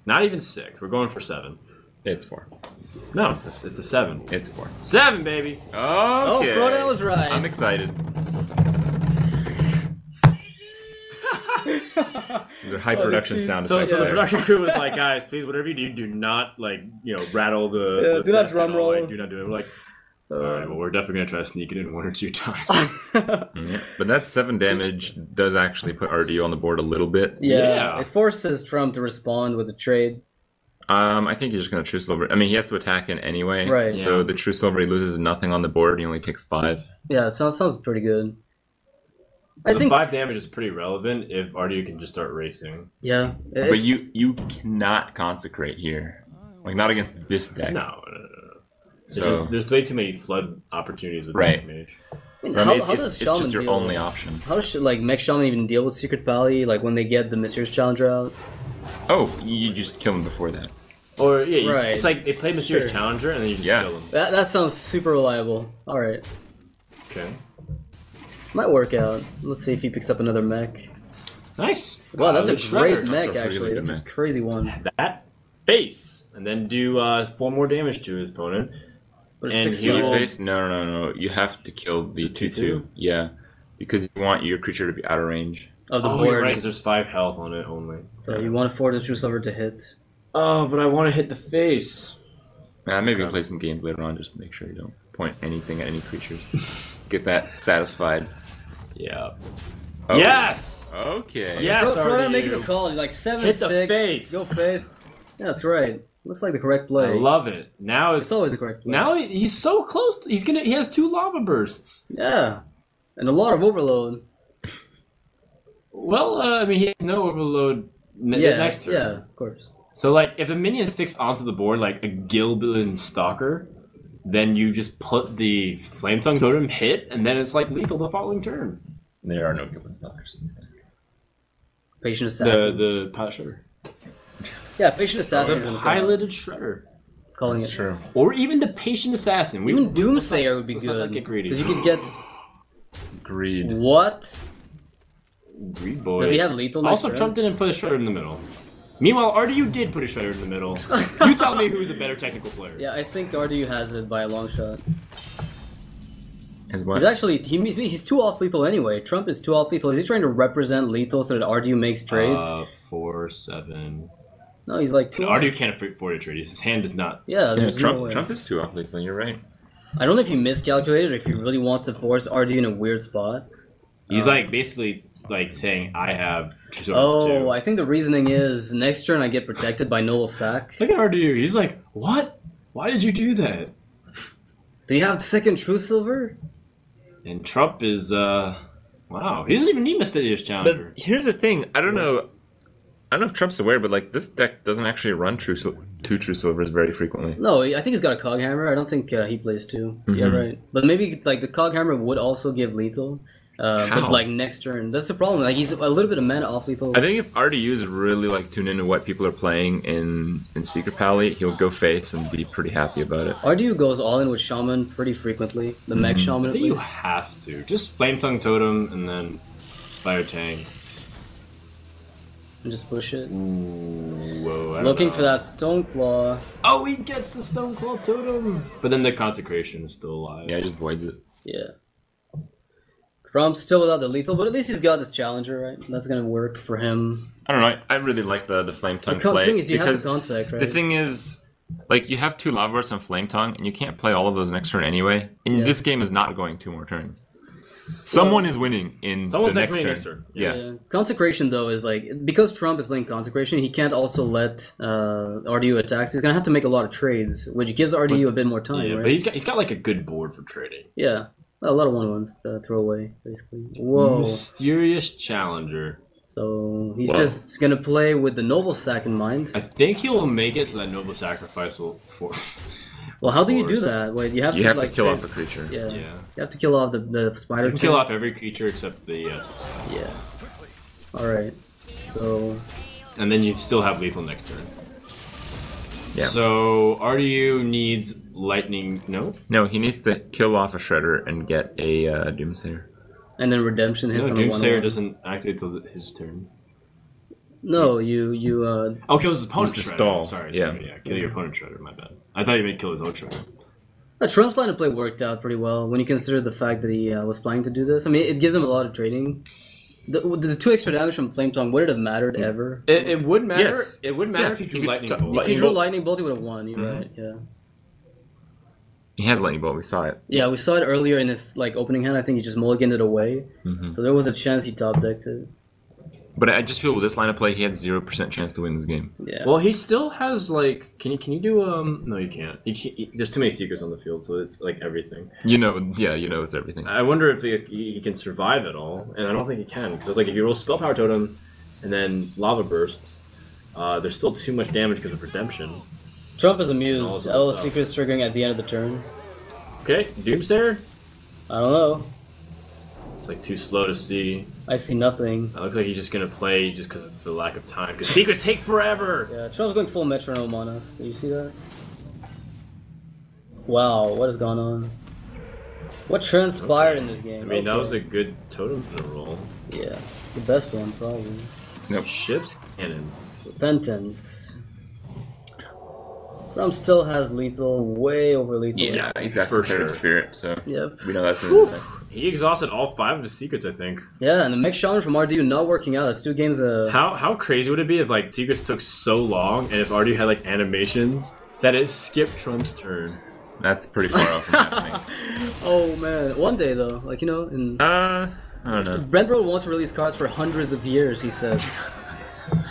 Not even 6. We're going for 7. It's 4. No, it's a 7. It's 4. 7, baby. Okay. Oh, Frodo was right. I'm excited. These are high production sound So effects. the there. production crew was like, guys, please, whatever you do not rattle the. do not desk drum at all. roll. Like, do not do it. We're like, all right, well, we're definitely gonna try to sneak it in 1 or 2 times. Yeah. But that 7 damage does actually put RDU on the board a little bit. Yeah, it forces Trump to respond with a trade. I think he's just going to True Silver. I mean, he has to attack in anyway. Right. So Yeah. the True Silver, he loses nothing on the board. He only takes 5. Yeah, it sounds pretty good. The 5 damage is pretty relevant if RDU can just start racing. Yeah. But you cannot consecrate here. Like, not against this deck. No. So, There's way too many flood opportunities with Right. Mage. I mean, so I mean, how it's does just Shaman your deal only with- option. How should Mech Shaman even deal with Secret Valley? Like when they get the Mysterious Challenger out? Oh, you just kill him before that. Or yeah, Right. it's like they play Mysterious Sure. Challenger and then you just Yeah. kill them. That sounds super reliable. All right, Okay. might work out. Let's see if he picks up another mech. Nice. Wow, that's a Good great shredder. mech That's a really actually. good That's a mech. crazy one. That face, and then do 4 more damage to his opponent. But And it's he 6 will- Your face? No. You have to kill the 2/2. Yeah. Because you want your creature to be out of range. of the Oh, board. you're right, because there's 5 health on it only. So you want to force the True Silver to hit. Oh, but I want to hit the face. Maybe Okay. we'll play some games later on just to make sure you don't point anything at any creatures. Get that satisfied. Yeah. Oh. Yes. Okay. Yes. Frodo making RDU. the call. He's like 7-6. Hit the face. Go face. Yeah, that's right. Looks like the correct play. I love it. Now It's always the correct play. now he's so close. He has 2 lava bursts. Yeah, and a lot of overload. Well, I mean, he has no overload next turn. Yeah, of course. So, like, if a minion sticks onto the board like a Gilbillion Stalker, then you just put the Flame Tongue Totem hit, and then it's like lethal the following turn. There are no Gilbert Stalkers in this deck. Patient Assassin. The Pilot Shredder. Yeah, Patient Assassin. is The gonna come. Piloted Shredder. Calling That's it. true. Or even the Patient Assassin. Even Doomsayer would be let's not good. get greedy. Because you could get Greed. what? Greed boys. Does he have lethal next Also, turn? Trump didn't put a shredder in the middle. Meanwhile, RDU did put a shredder in the middle. You tell me who's a better technical player. Yeah, I think RDU has it by a long shot. As what? He's actually he's too off lethal anyway. Trump is too off lethal. Is he trying to represent lethal so that RDU makes trades? 4, 7. No, he's like too. RDU can't afford to trade. His hand does not. Yeah, there's no way. Trump is too off lethal. You're right. I don't know if he miscalculated or if he really wants to force RDU in a weird spot. He's like basically like saying, I have two. Oh, I think the reasoning is next turn I get protected by Noble Sack. Look at RDU. He's like, what? Why did you do that? Do you have second True Silver? And Trump is, wow. He doesn't even need Mysterious Challenger. But here's the thing. I don't know if Trump's aware, but like this deck doesn't actually run two True Silvers very frequently. No, I think he's got a Cog Hammer. I don't think he plays 2. Yeah, right. But maybe like the Cog Hammer would also give lethal. But like next turn, that's the problem. Like he's a little bit of mana off lethal. I think if RDU's really like tuned into what people are playing in Secret Pally, he'll go face and be pretty happy about it. RDU goes all in with Shaman pretty frequently. The Mech Shaman. I think you have to. Just Flame Tongue Totem and then Spire Tang. And just push it. Ooh, whoa, I don't Looking know. for that Stone Claw. Oh, he gets the Stone Claw Totem! But then the Consecration is still alive. Yeah, he just voids it. Yeah. Trump's still without the lethal, but at least he's got this Challenger, right? That's gonna work for him. I don't know. I really like the Flame Tongue The play. thing is, you have because to Consec, right? the thing is, like, you have 2 Lava Bursts and Flame Tongue, and you can't play all of those next turn anyway. And Yeah. this game is not going 2 more turns. Someone is winning in Someone's the next next winning turn. next turn. Yeah. Consecration, though, is like... Because Trump is playing Consecration, he can't also let RDU attacks. He's gonna have to make a lot of trades, which gives RDU a bit more time, Yeah, right? but he's got like a good board for trading. Yeah. A lot of 1/1s to throw away, basically. Whoa. Mysterious Challenger. So he's Whoa. just gonna play with the Noble Sack in mind. I think he will make it so that Noble Sacrifice will Well, how do you do force. that? Wait, you have You to have like to kill trade- off a creature. Yeah. Yeah. You have to kill off the spider. You can kill off every creature except the subscribe. Yeah. Alright. So And then you still have lethal next turn. Yeah. So RDU needs lightning. No, No, he needs to kill off a Shredder and get a Doomsayer. and then redemption no hits on a Doomsayer 1/1. doesn't activate till his turn. No, you Oh, kills his opponent's Needs to shredder. stall. Sorry, Yeah. yeah. Kill your opponent's shredder. My bad. I thought you meant kill his own shredder. Trump's line of play worked out pretty well when you consider the fact that he was planning to do this. I mean, it gives him a lot of trading. The 2 extra damage from Flame Tongue, would it have mattered ever? It would matter. Yes. It would matter Yeah, if you you drew could lightning t- bolt. If Lightning he drew Bolt. Lightning Bolt, he would have won. You're right. Yeah. He has Lightning Bolt, we saw it. Yeah, we saw it earlier in his like opening hand. I think he just mulliganed it away, Mm-hmm. so there was a chance he top decked it. But I just feel with this line of play, he had 0% chance to win this game. Yeah. Well, he still has like. Can you do No, you can't. There's too many secrets on the field, so it's like everything. You know it's everything. I wonder if he can survive at all, and I don't think he can because it's like if you roll Spell Power Totem and then Lava Bursts, there's still too much damage because of Redemption. Trump is All amused. that All stuff. secrets triggering at the end of the turn. Okay, Doomsayer. I don't know. It's like too slow to see. I see nothing. It looks like he's just gonna play just because of the lack of time. Because secrets take forever. Yeah, Trump's going full metronome on us. Did you see that? Wow, what has gone on? What transpired in this game? I mean, that Okay. was a good totem to roll. Yeah, the best one probably. Nope. Ship's Cannon. Repentance. Trump still has lethal, way over lethal. Yeah, he's got For Competitive sure. Spirit, so Yep. we know that's He exhausted all 5 of his secrets, I think. Yeah, and the Mech Shaman from RDU not working out. That's 2 games. How crazy would it be if like secrets took so long and if RDU had like animations that it skipped Trump's turn? That's pretty far off from happening. Oh man, one day though, like you know, in I don't know. Brentbro wants to release cards for hundreds of years. He said,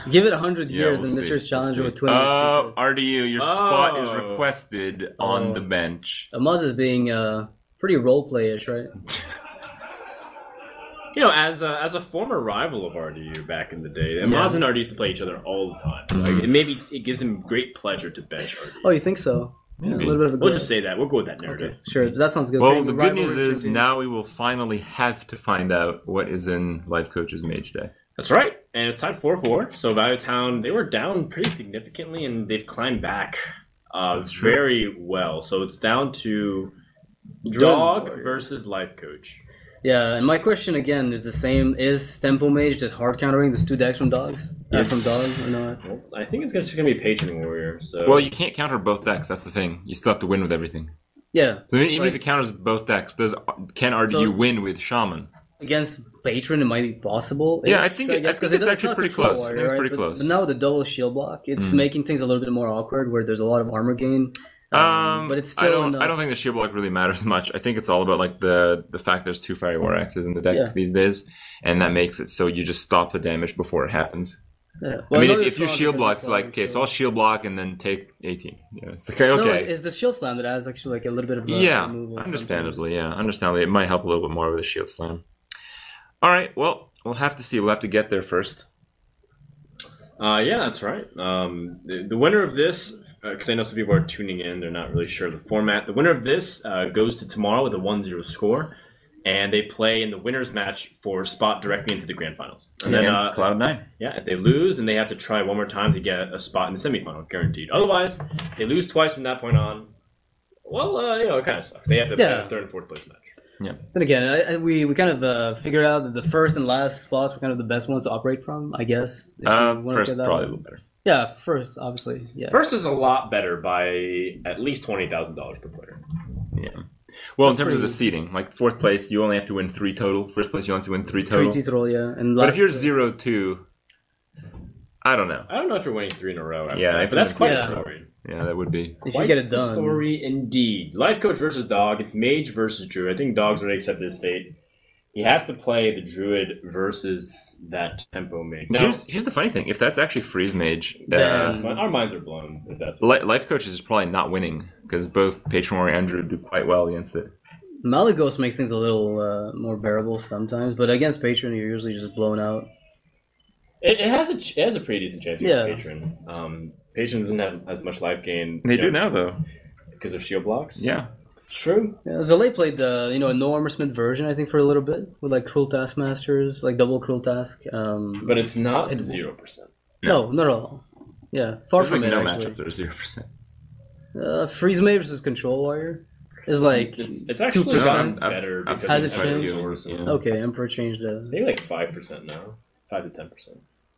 "Give it 100 Yeah, years, we'll and see. this year's We'll challenger see. with 20 secrets." RDU, your spot is requested on the bench. Amaz is being pretty roleplayish, right? You know, as a former rival of RDU back in the day, Maz and RDU used to play each other all the time. So maybe it gives him great pleasure to bench RDU. Oh, you think so? Yeah, a Maybe. little bit of a We'll good- just say that. We'll go with that narrative. Okay, sure, that sounds good. Well, Okay, the good rivalry news is champion. now we will finally have to find out what is in Life Coach's Mage Day. That's right. And it's tied 4-4. So Value Town, they were down pretty significantly, and they've climbed back very well. So it's down to Dog Warrior. versus Life Coach. Yeah, and my question again is the same: is Tempo Mage just hard countering the 2 decks from dogs? From Dog or not? Well, I think it's just gonna be Patron Warrior. So Well, you can't counter both decks. That's the thing. You still have to win with everything. Yeah. So even Like- if it counters both decks, can RDU win with Shaman? Against Patron, it might be possible. Yeah, I think it's actually pretty close. I think it's pretty close. But now with the double shield block, it's making things a little bit more awkward where there's a lot of armor gain. But it's still I don't think the shield block really matters much. I think it's all about like the fact there's 2 Fiery War Axes in the deck these days, and that makes it so you just stop the damage before it happens. Yeah. I mean, if you shield block, it's like, okay, so I'll shield block and then take 18. Yeah, it's okay. No, it's the shield slam that has actually like a little bit of removal understandably, understandably, it might help a little bit more with the shield slam. All right, well, we'll have to see. We'll have to get there first. Yeah, that's right. The winner of this, because I know some people are tuning in, they're not really sure of the format. The winner of this goes to tomorrow with a 1-0 score, and they play in the winner's match for spot directly into the grand finals. And Against then, Cloud9. Yeah, if they lose, then they have to try one more time to get a spot in the semifinal, guaranteed. Otherwise, they lose twice from that point on. Well, it kind of sucks. They have to play a 3rd and 4th place match. Yeah. Then again, we kind of figured out that the first and last spots were kind of the best ones to operate from, I guess. First, probably a little better. Yeah, first, obviously. Yeah. First is a lot better by at least $20,000 per player. Yeah. Well, in terms of the seeding, like 4th place, you only have to win 3 total. 1st place, you only have to win 3 total. 3 total, yeah. And but if you're 0-2, I don't know. I don't know if you're winning 3 in a row. But that's quite a story. Yeah, that would be. You should get it done. Story indeed. Life Coach versus Dog. It's Mage versus Druid. I think Dog's already accepted his fate. He has to play the Druid versus that Tempo Mage. Now, here's the funny thing. If that's actually Freeze Mage, our minds are blown. If that's Life Coach is probably not winning because both Patron Warrior and Druid do quite well against it. Malygos makes things a little more bearable sometimes, but against Patron, you're usually just blown out. It has a pretty decent chance against Patron. Patron doesn't have as much life gain. They do now, though. Because of shield blocks? Yeah. True. Yeah, Zalay played a no armor smith version, I think, for a little bit with like Cruel Taskmasters, like double Cruel Task. But it's not 0%. No, not at all. Yeah, far There's from like it. no Actually, matchup that are 0%. Freeze Mage versus Control Warrior is like it's actually 2%. better. Has it changed? Yeah. Okay, Emperor changed it. Maybe like 5% now, 5 to 10%.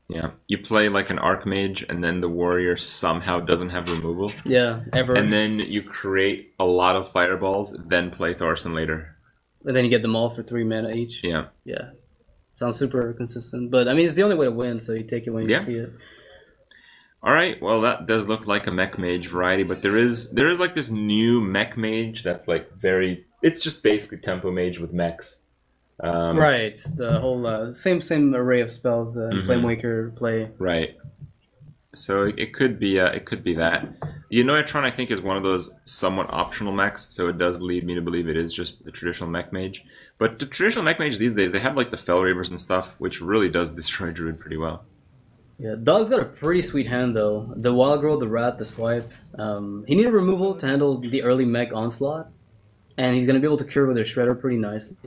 Yeah, you play like an Archmage, and then the warrior somehow doesn't have removal. Yeah, ever. And then you create a lot of fireballs, then play Thorson later. And then you get them all for 3 mana each. Yeah. Yeah. Sounds super consistent. But, I mean, it's the only way to win, so you take it when you see it. All right, well, that does look like a Mech Mage variety, but there is like this new Mech Mage that's like very... It's just basically Tempo Mage with mechs. Right, the whole same array of spells Flamewaker play. Right. So it could be that. The Annoyatron, I think, is one of those somewhat optional mechs, so it does lead me to believe it is just the traditional Mech Mage. But the traditional Mech Mage these days, they have like the Fell Reavers and stuff, which really does destroy Druid pretty well. Yeah, Dog's got a pretty sweet hand though. The Wild Growth, the Rat, the Swipe. He needed removal to handle the early Mech Onslaught, and he's gonna be able to cure with their Shredder pretty nicely.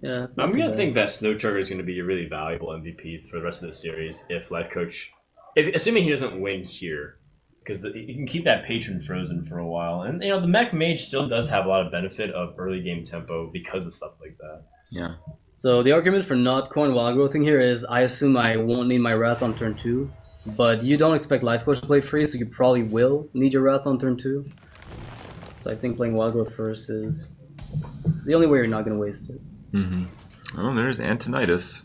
Yeah, I'm gonna think that Snow Trigger is gonna be a really valuable MVP for the rest of the series if Life Coach, assuming he doesn't win here, because you can keep that Patron frozen for a while, and the Mech Mage still does have a lot of benefit of early game tempo because of stuff like that. Yeah. So the argument for not coin Wild Growthing here is I assume I won't need my Wrath on turn 2, but you don't expect Life Coach to play free, so you probably will need your Wrath on turn 2. So I think playing Wild Growth first is the only way you're not going to waste it. Oh, there's Antonidas.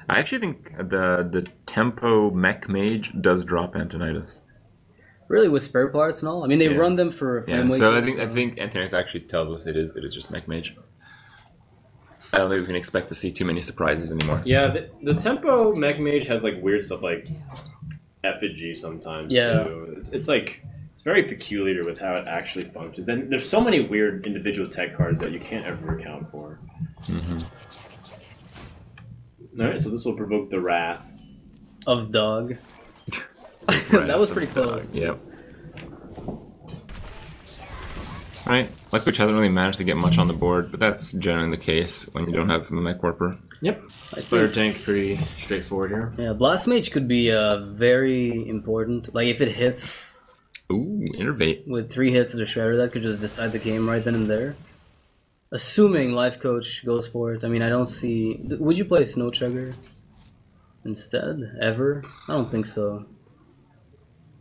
I actually think the Tempo Mech Mage does drop Antonidas. Really, with spare parts and all? I mean, they run them for Flame Waker. So I think Antonidas actually tells us it is just Mech Mage. I don't think we can expect to see too many surprises anymore. Yeah, the Tempo Mech Mage has like weird stuff like effigy sometimes too. It's like it's very peculiar with how it actually functions, and there's so many weird individual tech cards that you can't ever account for. All right, so this will provoke the wrath of Dog. That was pretty close. Yep. Right, Life Coach hasn't really managed to get much on the board, but that's generally the case when you don't have a Mech Warper. Yep. Splitter Tank, pretty straightforward here. Yeah, Blast Mage could be very important. Like, if it hits... Ooh, Innervate. With 3 hits to the Shredder, that could just decide the game right then and there. Assuming Life Coach goes for it. I mean, I don't see. Would you play Snow Chugger instead? Ever? I don't think so.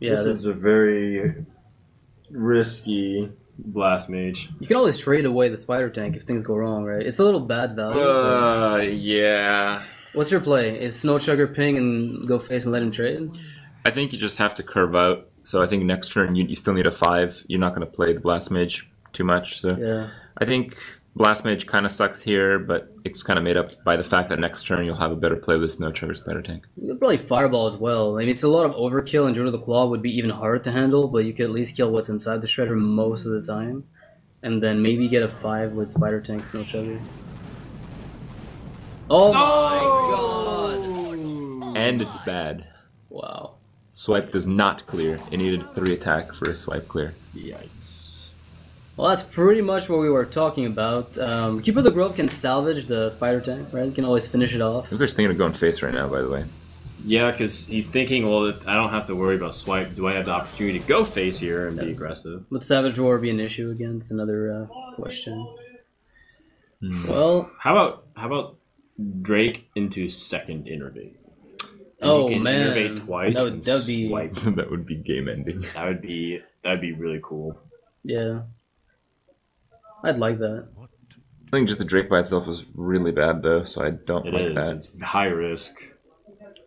Yeah, This is a very risky Blast Mage. you can always trade away the Spider Tank if things go wrong, right? It's a little bad value. but- Yeah. What's your play? Is Snow Chugger ping and go face and let him trade? I think you just have to curve out. So I think next turn you still need a 5. You're not going to play the Blast Mage too much. So Yeah. I think Blast Mage kind of sucks here, but it's kind of made up by the fact that next turn you'll have a better play with Snow Chugger Spider Tank. You could probably Fireball as well. I mean, it's a lot of overkill, and Druid of the Claw would be even harder to handle, but you could at least kill what's inside the Shredder most of the time. And then maybe get a 5 with Spider Tank Snow Chugger. Oh my god! And it's bad. Wow. Swipe does not clear. It needed 3 attack for a swipe clear. Yikes. Well, that's pretty much what we were talking about. Keeper of the Grove can salvage the Spider Tank, right? You can always finish it off. Luger's thinking of going face right now, by the way. Yeah, because he's thinking, well, I don't have to worry about swipe. Do I have the opportunity to go face here and be aggressive? Would Savage Roar be an issue again? That's another question. Well, How about Drake into second innervate? And oh he can man, innervate twice. that and would be swipe. That would be game ending. That'd be really cool. yeah. I'd like that. I think just the Drake by itself is really bad, though, so I don't It like is. that. It's high risk.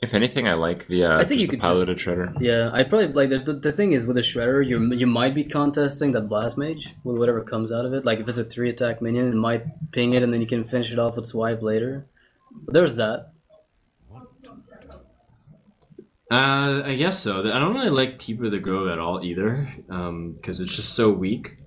If anything, I like the I think just you the could piloted Shredder. Yeah, I'd probably like the thing is with a Shredder, you might be contesting that Blast Mage with whatever comes out of it. Like if it's a 3 attack minion, it might ping it, and then you can finish it off with swipe later. But there's that. I guess so. I don't really like Keeper of the Grove at all either, because it's just so weak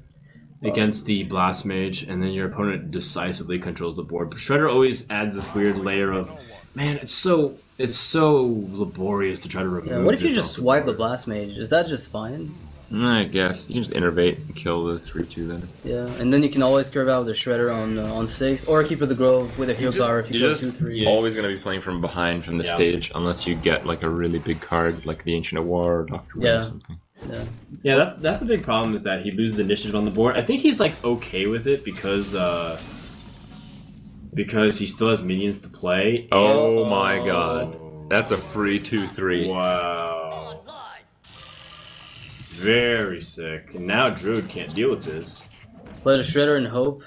against the Blast Mage, and then your opponent decisively controls the board. But Shredder always adds this weird layer of, man, it's so laborious to try to remove. Yeah, what if you this just off the swipe the board. Blast Mage? Is that just fine? I guess. You can just innervate and kill the 3-2 then. Yeah, and then you can always curve out with a Shredder on 6, or Keeper of the Grove with a Hero Power if you You're go just 2-3. always going to be playing from behind from the Yeah. stage, unless you get like a really big card, like the Ancient of War or Doctor War Yeah. or something. Yeah. Yeah, that's the big problem, is that he loses initiative on the board. I think he's like okay with it because he still has minions to play. Oh my god. That's a free 2-3. Wow. Very sick. And now Druid can't deal with this. But a Shredder and Hope.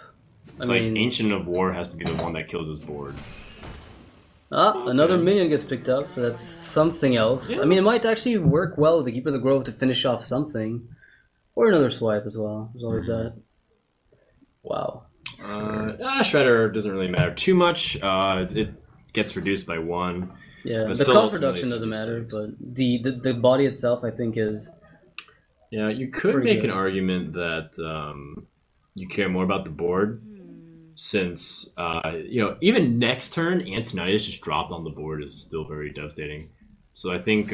It's like Ancient of War has to be the one that kills his board. Another minion gets picked up, so that's something else. Yeah. I mean, it might actually work well with the Keeper of the Grove to finish off something. Or another swipe as well. There's always that. Wow. Shredder doesn't really matter too much. It gets reduced by 1. Yeah, But the still cost ultimately reduction it's doesn't gonna be matter, 6. but the body itself, I think, is... Yeah, you could Pretty make good. an argument that you care more about the board, since even next turn, Antonitis just dropped on the board is still very devastating. So I think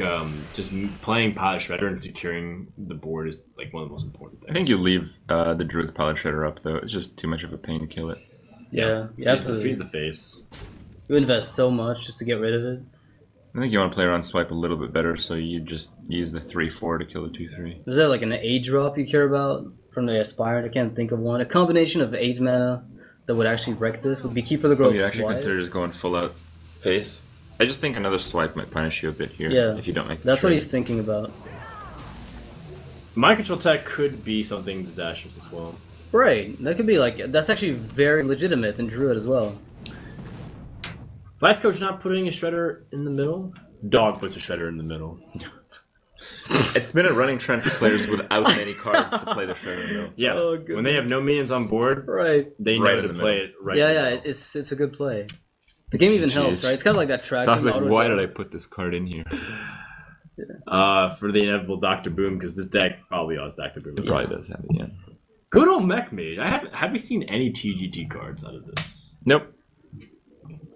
just playing Pilot Shredder and securing the board is like one of the most important things. I think you leave the Druid's Pilot Shredder up, though. It's just too much of a pain to kill it. Yeah, absolutely. Freeze the face. You invest so much just to get rid of it. I think you want to play around swipe a little bit better, so you just use the 3-4 to kill the 2-3. Is there like an 8 drop you care about from the Aspired? I can't think of one. A combination of 8 mana that would actually wreck this would be Keeper of the Oh, Grove you actually swipe. consider just going full out face? I just think another swipe might punish you a bit here Yeah, if you don't make this that's what trade. he's thinking about. Mind Control Tech could be something disastrous as well. Right, that could be like, that's actually very legitimate in Druid as well. Life Coach not putting a Shredder in the middle? Dog puts a Shredder in the middle. It's been a running trend for players without any cards to play the Shredder middle. Yeah, Oh, when they have no minions on board, Right. they Right know in to the play middle. it right Yeah, in the yeah, middle. it's a good play. The game even helps, Jeez. right? It's kind of like that track. I was like, auto why draw. did I put this card in here? For the inevitable Dr. Boom, because this deck probably has Dr. Boom. It probably does have it, yeah. Good old Mech Mage. Have you seen any TGT cards out of this? Nope.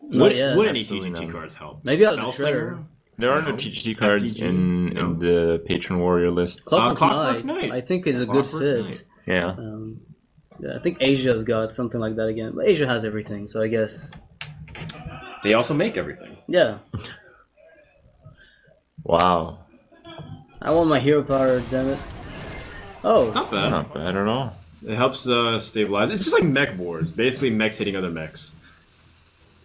Not yet. Would any Absolutely TGT not. cards help? Maybe out of the Spellslinger? Shredder. There are no TGT cards FTG? in No. the Patron Warrior list. Clockwork Clockwork Knight, Knight. I think, is a good Clockwork fit. Knight. Yeah. Yeah, I think Asia's got something like that again. But Asia has everything, so I guess. They also make everything. Yeah. Wow. I want my hero power, damn it. Oh, Not bad. Not bad at all. It helps stabilize. It's just like mech wars. Basically, mechs hitting other mechs.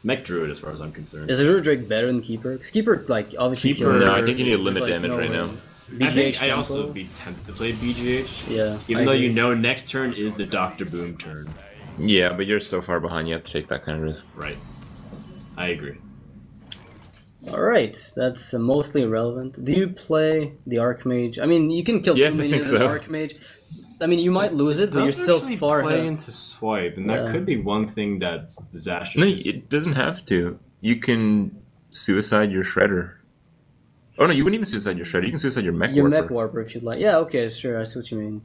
Mech Druid, as far as I'm concerned. Is Azure Drake better than Keeper? Because Keeper, like, obviously... Keeper- No, I think you need to limit damage right now. I think BGH I'd tempo? also be tempted to play BGH. Yeah. Even I though agree. you know next turn is the Dr. Boom turn. Yeah, but you're so far behind, you have to take that kind of risk. Right. I agree. Alright, that's mostly irrelevant. Do you play the Archmage? I mean, you can kill Yes, two I minions think with so. Archmage. I mean, you might lose it, but you're still far play ahead. into swipe, and Yeah. that could be one thing that's disastrous. No, it doesn't have to. You can suicide your Shredder. Oh no, you wouldn't even suicide your Shredder. You can suicide your Mech Your Warper. Mech Warper, if you'd like. Yeah, okay, sure, I see what you mean.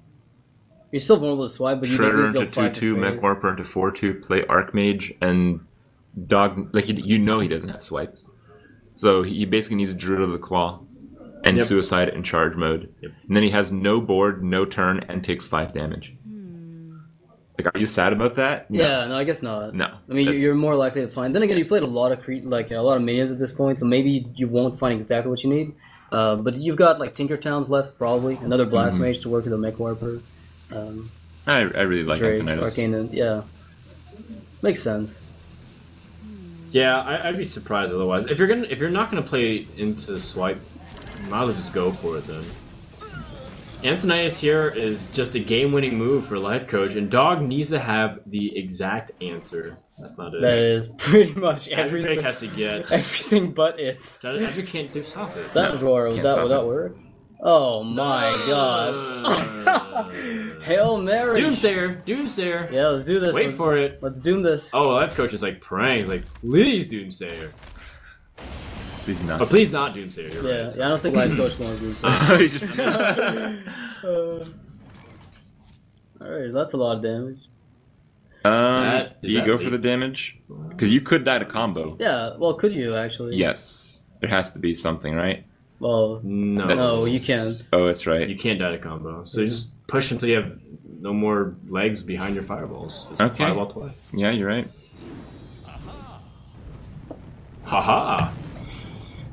You're still vulnerable to swipe, but you do at Shredder least deal into 5 to 2/2, Mech phase. Warper into 4/2, play Archmage, and Dog. Like you know he doesn't have swipe, so he basically needs Druid of the Claw, and Yep. suicide in charge mode. Yep. And then he has no board, no turn, and takes 5 damage. Like, are you sad about that? No. Yeah, no, I guess not. No. I mean, that's- you're more likely to find. Then again, you played a lot of a lot of minions at this point, so maybe you won't find exactly what you need. But you've got like Tinkertowns left, probably another Blast Mage to work with a Mech Warper. I really like Drakes, Arcanitis. Arcane, yeah, makes sense. Yeah, I'd be surprised otherwise. If you're not gonna play into swipe, you might as well just go for it then. Antonius here is just a game-winning move for Life Coach, and Dog needs to have the exact answer. That's not it. That is pretty much Azure Drake everything. has to get. Everything but it. Azure can't do stop it. That roar, can't would stop that it. work? Oh my god. Hail Mary. Doomsayer. Yeah, let's do this. Wait for it. Let's doom this. Oh, Life Coach is like praying, like, please Doomsayer. He's not. But please not Doomsayer. You're Yeah, right. yeah, I don't think Life Coach wants to do so. He's just. Alright, that's a lot of damage. Is Do you that go for the damage? Because you could die to combo. Yeah, well, could you actually? Yes. There has to be something, right? Well, No. no, you can't. Oh, that's right. You can't die to combo. So you just push until you have no more legs behind your fireballs. Just Okay. Fireball twice. Yeah, you're right. Haha.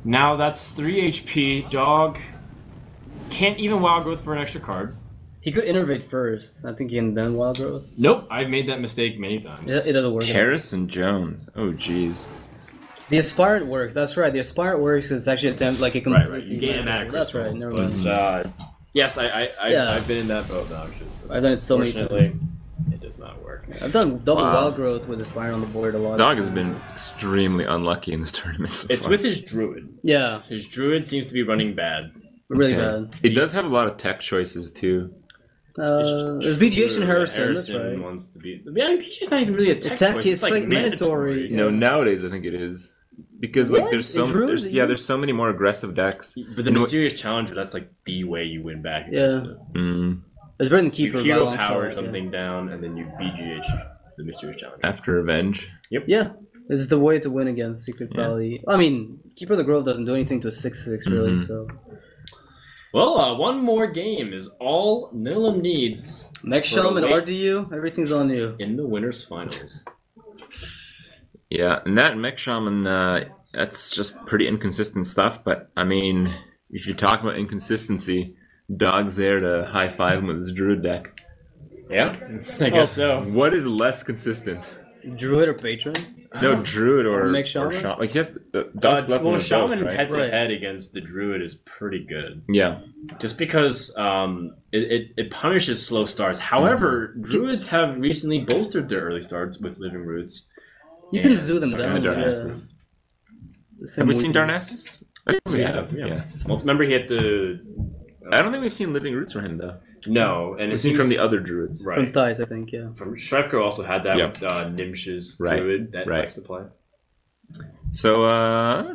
Now that's 3 HP. Dog can't even wild growth for an extra card. He could innervate first. I think he can then wild growth. Nope, I've made that mistake many times. It doesn't work. Harrison Jones. Oh, jeez. The Aspirant works. That's right. The Aspirant works because it's actually a temp, like a Right, completely. right. You gain a mana That's crystal. right. Never mind. But yes, Yeah. I've been in that boat now. So I've done it so many times. unfortunately, it does not work. I've done double Wow. wild growth with Aspirant on the board a lot. Dog has been extremely unlucky in this tournament so It's far. with his druid. Yeah, His druid seems to be running bad. really Okay. bad. It does have a lot of tech choices, too. There's BGH and Harrison. That's right. wants to be. Yeah, PG's not even really a tech, Tech choice. is, It's like, mandatory. No, nowadays I think it is. Because, like, What? there's In Druid, there's so many more aggressive decks. But the You know what- mysterious challenger, that's like the way you win back. Yeah. against it. It's better than You Keeper. by a hero long power shot, something down, and then you BGH the mysterious challenger. After Revenge. Yeah, it's the way to win against Secret Yeah. Valley. I mean, Keeper of the Grove doesn't do anything to a 6/6 really. Mhm. So Well, one more game is all Nihilum needs Mech For a Shaman, wait. RDU, everything's on you. in the winners finals. Yeah, and that Mech Shaman, that's just pretty inconsistent stuff. But, I mean, if you talk about inconsistency, Dog's there to high-five him with his Druid deck. Yeah, I guess so. What is less consistent? Druid or Patron? No, Druid or Mech Shaman? Shaman. Like, yes, Dog's less Well, than Shaman both, right? head to head against the druid is pretty good. Yeah. Just because it punishes slow starts. However, druids have recently bolstered their early starts with living roots. You can And zoo them down. Darnassus. Yeah. The same Have we seen weakness. Darnassus? I think we have, yeah. Well, remember he had to. I don't think we've seen Living Roots from him, though. No, and We've it seen seems from the other Druids. right. From Thais, I think, yeah. From Shrevko also had that Yeah. with Nimsh's Right, druid that right. likes to play. So,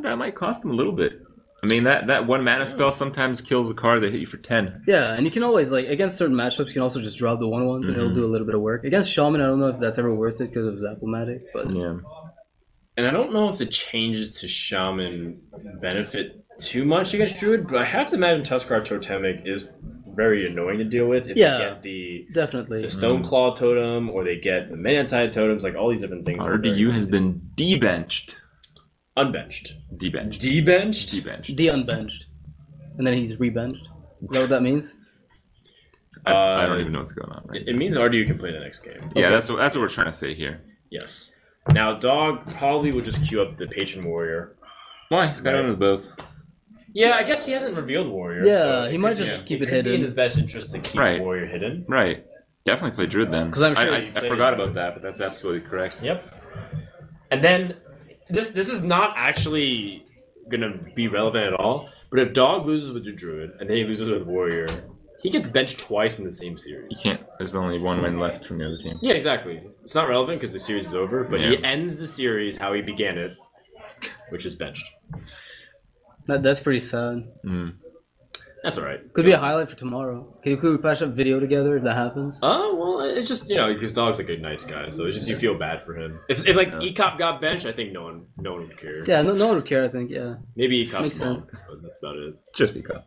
that might cost him a little bit. I mean, that one mana spell sometimes kills a card that hit you for 10. Yeah, and you can always, like, against certain matchups, you can also just drop the 1/1s and it'll do a little bit of work. Against Shaman, I don't know if that's ever worth it because of Zapomatic, but Yeah. And I don't know if the changes to Shaman benefit too much against Druid, but I have to imagine Tuskar Totemic is very annoying to deal with if Yeah. they get the definitely. Stone Claw Totem or they get the Manatide Totems, like all these different things. are very RDU has been debenched. unbenched. Debenched. Debenched? Debenched. De-unbenched. And then he's rebenched. Is that what that means? I don't even know what's going on right It means RDU can play the next game. Yeah, that's what we're trying to say here. Yes. Now, Dog probably would just queue up the Patron Warrior. Why? He's got on both. Yeah, I guess he hasn't revealed Warrior. Yeah, so he might just keep it could be in hidden. his best interest to keep Warrior hidden. Right. Definitely play Druid then. Because I'm sure I forgot about that, but that's absolutely correct. Yep. And then, this is not actually going to be relevant at all, but if Dog loses with the Druid, and then he loses with Warrior, he gets benched twice in the same series. You can't. There's only one win left from the other team. Yeah, exactly. It's not relevant because the series is over, but he ends the series how he began it, which is benched. That's pretty sad. That's alright. Could be a highlight for tomorrow. Could we patch up video together if that happens? Oh, well, it's just, because Dog's like a nice guy, so it's just you feel bad for him. If ECOP got benched, I think no one would care. Yeah, no one would care, I think, yeah. Maybe ECOP's Makes sense. but that's about it. Just ECOP.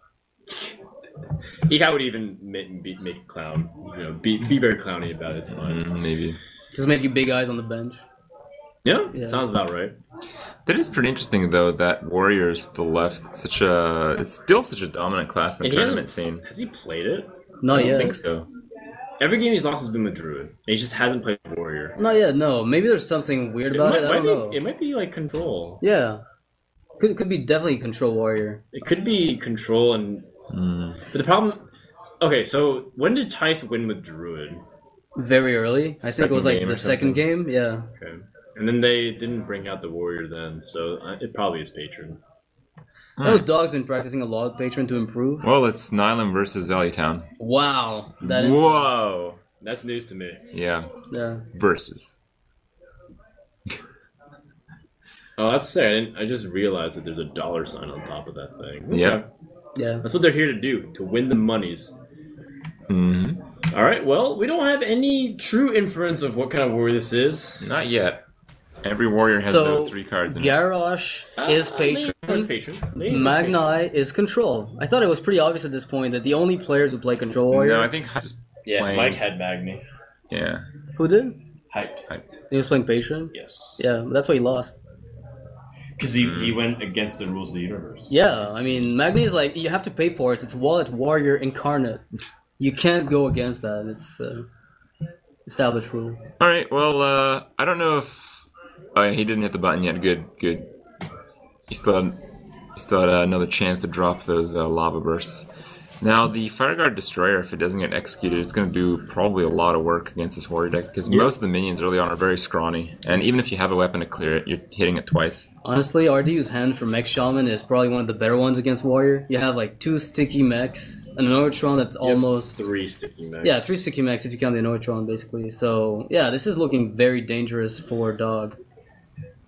ECOP would even make a clown. Be very clowny about it, it's fine. Maybe. Just make you big eyes on the bench. Yeah, sounds about right. That is pretty interesting, though, that Warriors to the left is still such a dominant class in the tournament scene. Has he played it? Not I yet. don't think so. Every game he's lost has been with Druid, and he just hasn't played Warrior. Not yet, no. Maybe there's something weird about it, I don't know. It might be like Control. Yeah. Could be definitely Control Warrior. It could be Control and... But the problem... Okay, so when did Tice win with Druid? Very early. I think it was like the second game, yeah. Okay. And then they didn't bring out the Warrior then, so it probably is Patron. I know Dog's been practicing a lot with Patron to improve. Well, it's Nihilum versus Valley Town. Wow. Whoa! That's news to me. Yeah. Yeah. Versus. Oh, that's sad. I just realized that there's a $sign on top of that thing. Okay. Yep. Yeah. That's what they're here to do, to win the monies. Mm-hmm. All right, well, we don't have any true inference of what kind of warrior this is. Not yet. Every warrior has those 3 cards in Garrosh is Patron. Magni is Control. I thought it was pretty obvious at this point that the only players who play Control Warrior... No, I think Hype is playing... Mike had Magni. Yeah. Who did? Hype. He was playing Patron? Yes. Yeah, that's why he lost. Because he went against the rules of the universe. Yeah, I mean, Magni is like, you have to pay for it. It's Wallet Warrior Incarnate. You can't go against that. It's established rule. Alright, well, I don't know if... Oh, yeah, he didn't hit the button yet. Good. He still had another chance to drop those lava bursts. Now, the Fireguard Destroyer, if it doesn't get executed, it's going to do probably a lot of work against this warrior deck, because most of the minions early on are very scrawny, and even if you have a weapon to clear it, you're hitting it twice. Honestly, RDU's hand for Mech Shaman is probably one of the better ones against Warrior. You have like 2 sticky mechs, an Anoitron that's almost... 3 sticky mechs. Yeah, 3 sticky mechs if you count the Anoitron, basically. So, yeah, this is looking very dangerous for Dog.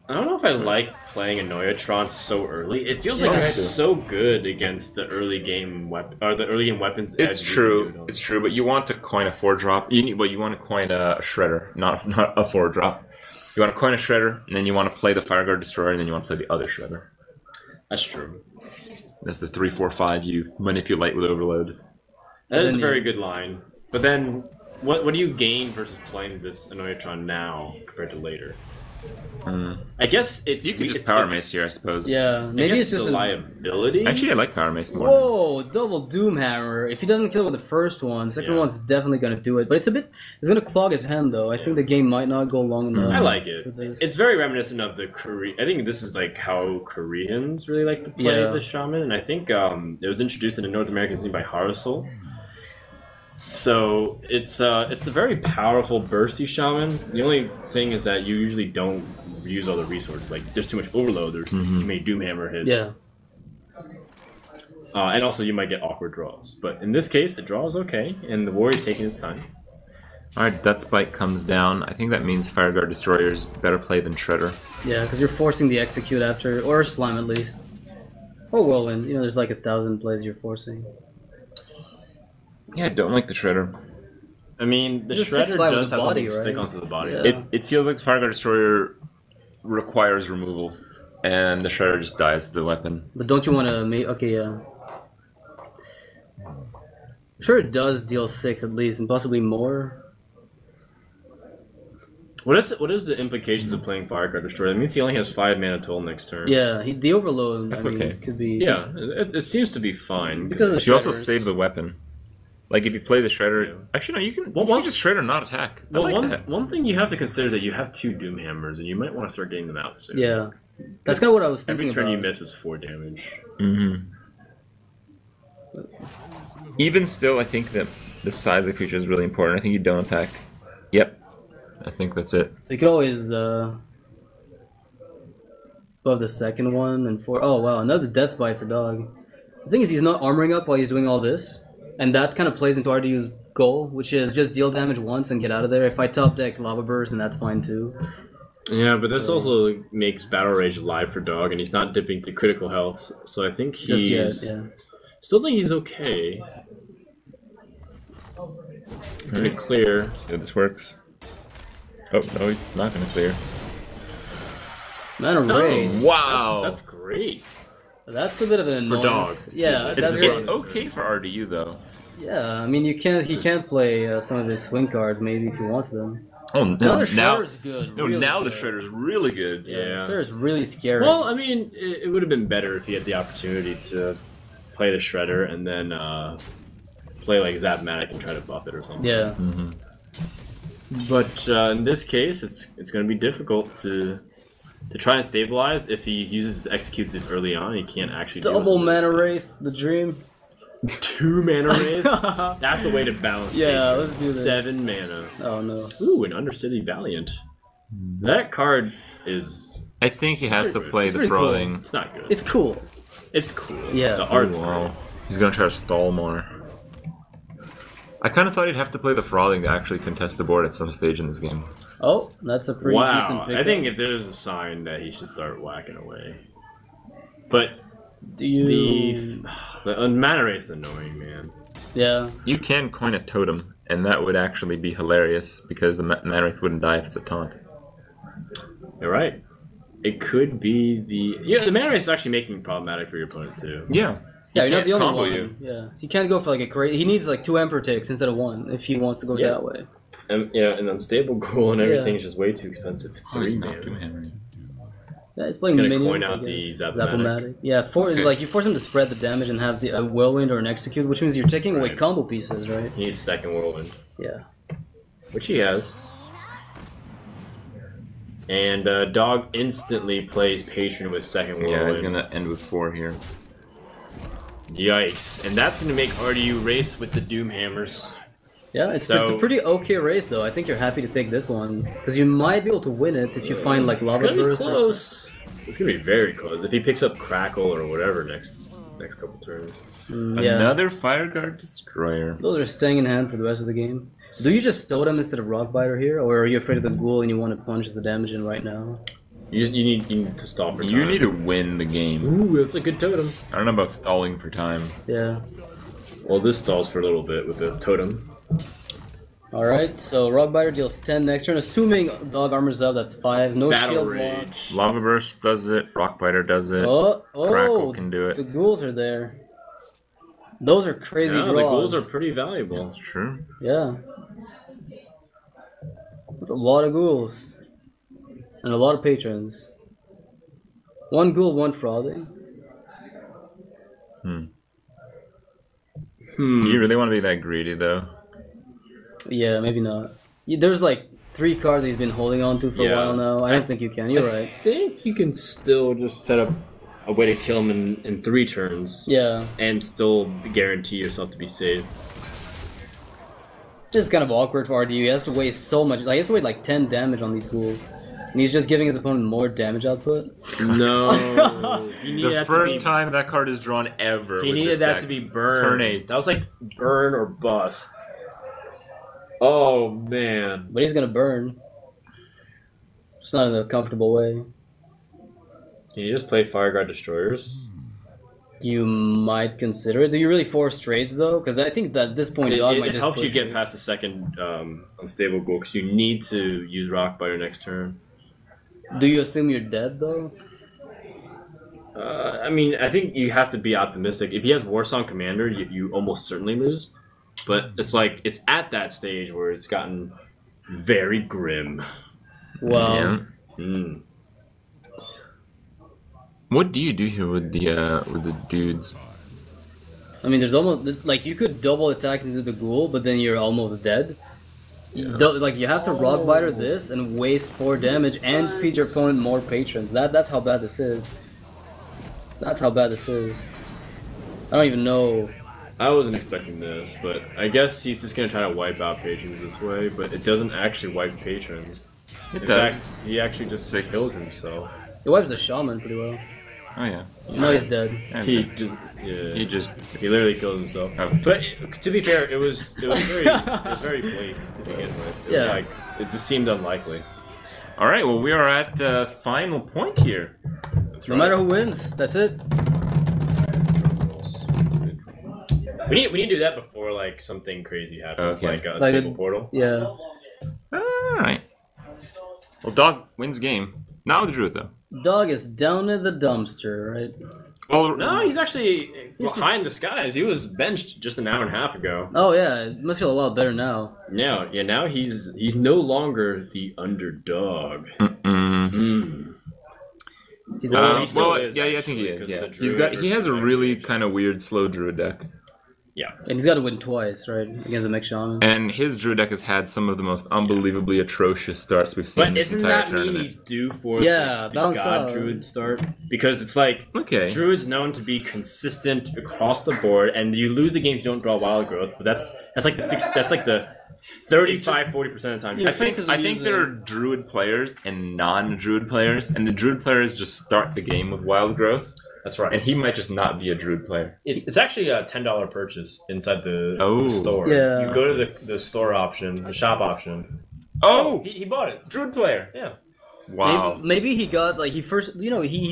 I don't know if I like playing Anoitron so early. It feels like it's so good against the early game weapons. It's true, but you want to coin a 4-drop. You want to coin a Shredder, not a 4-drop. You want to coin a Shredder, and then you want to play the Fireguard Destroyer, and then you want to play the other Shredder. That's true. That's the 3, 4, 5 you manipulate with Overload. That is a very good line. But then, what do you gain versus playing this Anoitron now compared to later? I guess it's... You could just Power Mace here, I suppose. Yeah, maybe it's just a liability. Actually, I like Power Mace more. Whoa, double Doomhammer. If he doesn't kill it with the first one, the second one's definitely going to do it. But it's going to clog his hand, though. I think the game might not go long enough. I like it. It's very reminiscent of the Korean... I think this is like how Koreans really like to play the Shaman. And I think it was introduced in a North American scene by Harusol. So it's a very powerful bursty Shaman. The only thing is that you usually don't use all the resources. Like, there's too much overload, there's too many Doomhammer hits. Yeah. And also you might get awkward draws. But in this case, the draw is okay, and the warrior's taking his time. Alright, Death Bite comes down. I think that means Fireguard Destroyer's better play than Shredder. Yeah, because you're forcing the execute after, or Slime at least. Or Whirlwind. There's like 1,000 plays you're forcing. Yeah, I don't like the Shredder. I mean, the Shredder does have something to stick onto the body. Yeah. It feels like the Fireguard Destroyer requires removal, and the Shredder just dies to the weapon. But don't you want to make... Okay, yeah. Sure, it does deal 6 at least, and possibly more. What is the implications of playing Fireguard Destroyer? That means he only has 5 mana total next turn. Yeah, the overload. That's okay. Could be. Yeah, it seems to be fine. Because you also save the weapon. Like if you play the Shredder, actually no, you can just Shredder not attack. I Well, like that. one thing you have to consider is that you have 2 Doom Hammers, and you might want to start getting them out soon. Yeah, that's kind of what I was thinking. Every turn about. you miss is 4 damage. Mm-hmm. Even still, I think that the size of the creature is really important. I think you don't attack. Yep, I think that's it. So you could always above the second one and 4. Oh wow, another Death Bite for Dog. The thing is, he's not armoring up while he's doing all this, and that kind of plays into RDU's goal, which is just deal damage once and get out of there. If I top deck Lava Burst, then that's fine too. Yeah, but this also makes Battle Rage live for Dog, and he's not dipping to critical health, so I think he's... Just yet, yeah. Still think he's okay. Gonna clear. Let's see how this works. Oh, no, he's not gonna clear. Man of Rage. Wow! That's great. That's a bit of an For annoyance. Dog. Yeah, It's that's okay for RDU though. Yeah, I mean, he can't play some of his swing cards maybe if he wants them. Oh no! Another Now, Shredder's good. no, really now good. the Shredder's really good. Yeah. Shredder's really scary. Well, I mean, it would have been better if he had the opportunity to play the Shredder and then play like Zapmatic and try to buff it or something. Yeah. Mm-hmm. But in this case, it's going to be difficult to try and stabilize. If he uses executes this early on, he can't actually do Double something. Mana Wraith, the dream. 2 mana raise? That's the way to balance. Yeah, nature. let's do this. 7 mana. Oh no. Ooh, an Undercity Valiant. That card is... I think he has to play the pretty cool. Frothing. It's not good. It's cool. It's cool. Yeah. The art's Wow. great. He's gonna try to stall more. I kind of thought he'd have to play the Frothing to actually contest the board at some stage in this game. Oh, that's a pretty decent Wow. pickup. I think if there's a sign that he should start whacking away. But Do you... the mana race is annoying, man. Yeah. You can coin a totem, and that would actually be hilarious because the Mana Wraith wouldn't die if it's a taunt. You're right. It could be the... Yeah, the mana race is actually making it problematic for your opponent, too. Yeah. Yeah, you're not can't the only combo one. you. Yeah. He can't go for like a crazy... He needs like 2 Emperor Ticks instead of 1 if he wants to go Yeah. that way. And, and Unstable Ghoul and everything is just way too expensive. 3 mana. Yeah, he's playing He's gonna minions, coin I out the guess. Zap-O-Matic. Yeah, Okay. like you force him to spread the damage and have the Whirlwind or an Execute, which means you're taking away Right. combo pieces, right? He needs second Whirlwind, Yeah. which he has. And Dog instantly plays Patron with second Yeah, Whirlwind. he's gonna end with 4 here. Yikes. And that's going to make RDU race with the Doom Hammers. Yeah, it's So- a pretty okay race though. I think you're happy to take this one because you might be able to win it if you find like It's Lava going to be Burst. close. It's going to be very close. If he picks up Crackle or whatever next couple turns. Yeah, Another Fire Guard Destroyer. those are staying in hand for the rest of the game. Do you just Totem instead of Rock Biter here, or are you afraid of the Ghoul and you want to punch the damage in right now? You need to stall for time. You need to win the game. Ooh, that's a good totem. I don't know about stalling for time. Yeah. Well, this stalls for a little bit with the totem. Alright, so Rock Biter deals 10 next turn, assuming Dog armors up, that's 5. No Battle shield Rage. Lava Burst does it. Rockbiter does it. Oh, Crackle can do it. The ghouls are there. Those are crazy Yeah, draws. the ghouls are pretty valuable. That's true. Yeah. That's a lot of ghouls. And a lot of patrons. 1 ghoul, 1 Frothing. Do you really want to be that greedy, though? Yeah, maybe not. There's like 3 cards he's been holding on to for a Yeah. while now. I don't think you can. You're I right. think you can still just set up a way to kill him in 3 turns. Yeah. And still guarantee yourself to be safe. It's kind of awkward for RDU. He has to waste so much. Like, he has to waste like 10 damage on these ghouls. And he's just giving his opponent more damage output. No. He needed The that first to be, time that card is drawn ever. he with needed this that deck. to be burn. Turn 8. That was like burn or bust. Oh man. But he's gonna burn. It's not in a comfortable way. Can you just play Fire Guard Destroyers? You might consider it. Do you really force trades though? Because I think that at this point, Dog might It just helps you push get it. past the second Unstable Ghoul because you need to use Rockbiter next turn. Do you assume you're dead though? I mean, I think you have to be optimistic. If he has Warsong Commander, you almost certainly lose. But it's like, it's at that stage where it's gotten very grim. Well, Yeah. Mm. What do you do here with the dudes? I mean, there's almost like you could double attack into the ghoul, but then you're almost dead. Like you have to rock biter this and waste 4 damage and feed your opponent more patrons. That's how bad this is. That's how bad this is. I don't even know. I wasn't expecting this, but I guess he's just gonna try to wipe out patrons this way. But it doesn't actually wipe patrons. In fact, he actually just kills himself. It wipes the shaman pretty well. Oh yeah. No, he's dead. He literally killed himself. Oh. But to be fair, it was very bleak to begin with. It was like it just seemed unlikely. All right, well we are at final point here. No matter who wins, that's it. We need to do that before like something crazy happens, like a stable portal. Yeah. All right. Well, Dog wins game. Now the Druid though. Dog is down in the dumpster, right? Well, no, he's actually high in the skies. He was benched just an hour and a half ago. Oh yeah, it must feel a lot better now. Yeah. Now he's no longer the underdog. He still is, I think he is. Yeah. He has a really kind of weird slow Druid deck. Yeah. And he's got to win twice, right? Against the mech shaman. And his Druid deck has had some of the most unbelievably atrocious starts we've seen in this entire tournament. But isn't that mean he's due for the God Druid start? Because it's like, Druid's known to be consistent across the board, and you lose the games you don't draw Wild Growth, but that's like the 35-40% of the time. I think there are Druid players and non-Druid players, and the Druid players just start the game with Wild Growth. That's right. And he might just not be a Druid player. It's actually a $10 purchase inside the store. Yeah. You go to the store option, the shop option. Oh! He bought it. Druid player. Yeah. Wow. Maybe he got, like, he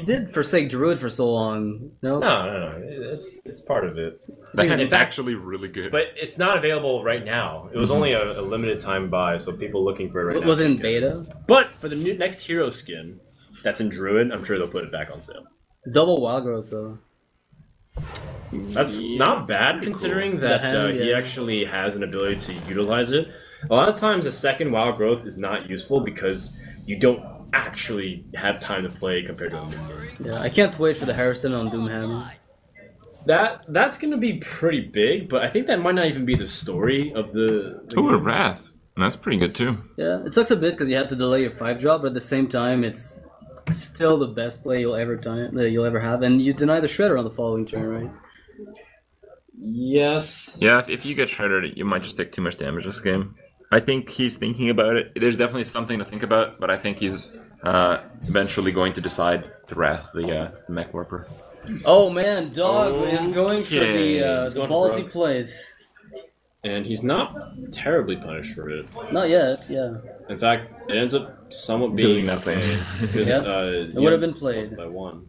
did forsake Druid for so long. No? No. It's part of it. That's actually really good. But it's not available right now. It was only a limited time buy, so people looking for it right now. Was it in beta? But for the next hero skin that's in Druid, I'm sure they'll put it back on sale. Double Wild Growth, though. That's not bad, considering that he actually has an ability to utilize it. A lot of times, a second Wild Growth is not useful because you don't actually have time to play compared to a mid-game. Yeah, I can't wait for the Harrison on Doomhammer. That's going to be pretty big, but I think that might not even be the story of the a Wrath. That's pretty good, too. Yeah, it sucks a bit because you have to delay your 5-drop, but at the same time, it's still the best play you'll ever have, and you deny the Shredder on the following turn, right? Yes. Yeah, if you get Shreddered, you might just take too much damage this game. I think he's thinking about it. There's definitely something to think about, but I think he's eventually going to decide to Wrath the Mech Warper. Oh man, Dog is going for the ballsy plays. And he's not terribly punished for it. Not yet, yeah. In fact, it ends up somewhat being nothing. Because it would have been played by 1.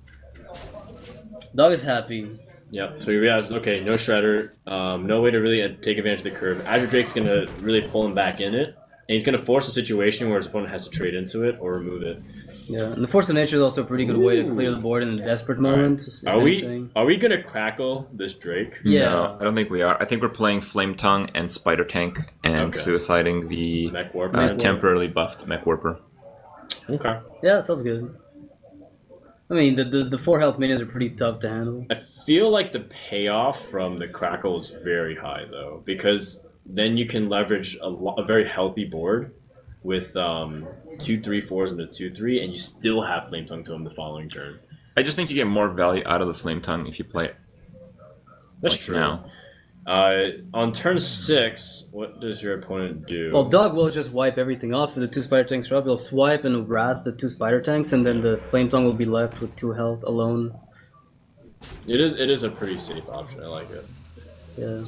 Dog is happy. Yep. So he realizes, okay, no Shredder, no way to really take advantage of the curve. Azure Drake's gonna really pull him back in it, and he's gonna force a situation where his opponent has to trade into it or remove it. Yeah, and the Force of Nature is also a pretty good way to clear the board in a desperate moment. Right. Are we gonna crackle this Drake? Yeah. No, I don't think we are. I think we're playing Flame Tongue and Spider Tank and suiciding the Mech Warper. Temporarily buffed Mech Warper. Okay. Yeah, that sounds good. I mean, the 4 health minions are pretty tough to handle. I feel like the payoff from the crackle is very high though, because then you can leverage a very healthy board with 2 3/4s and a 2/3, and you still have Flame Tongue to him the following turn. I just think you get more value out of the Flame Tongue if you play it. That's true. Now. On turn 6, what does your opponent do? Well, Dog will just wipe everything off with the 2 Spider Tanks drop. He'll swipe and Wrath the 2 Spider Tanks, and then the Flame Tongue will be left with 2 health alone. It is a pretty safe option. I like it. Yeah.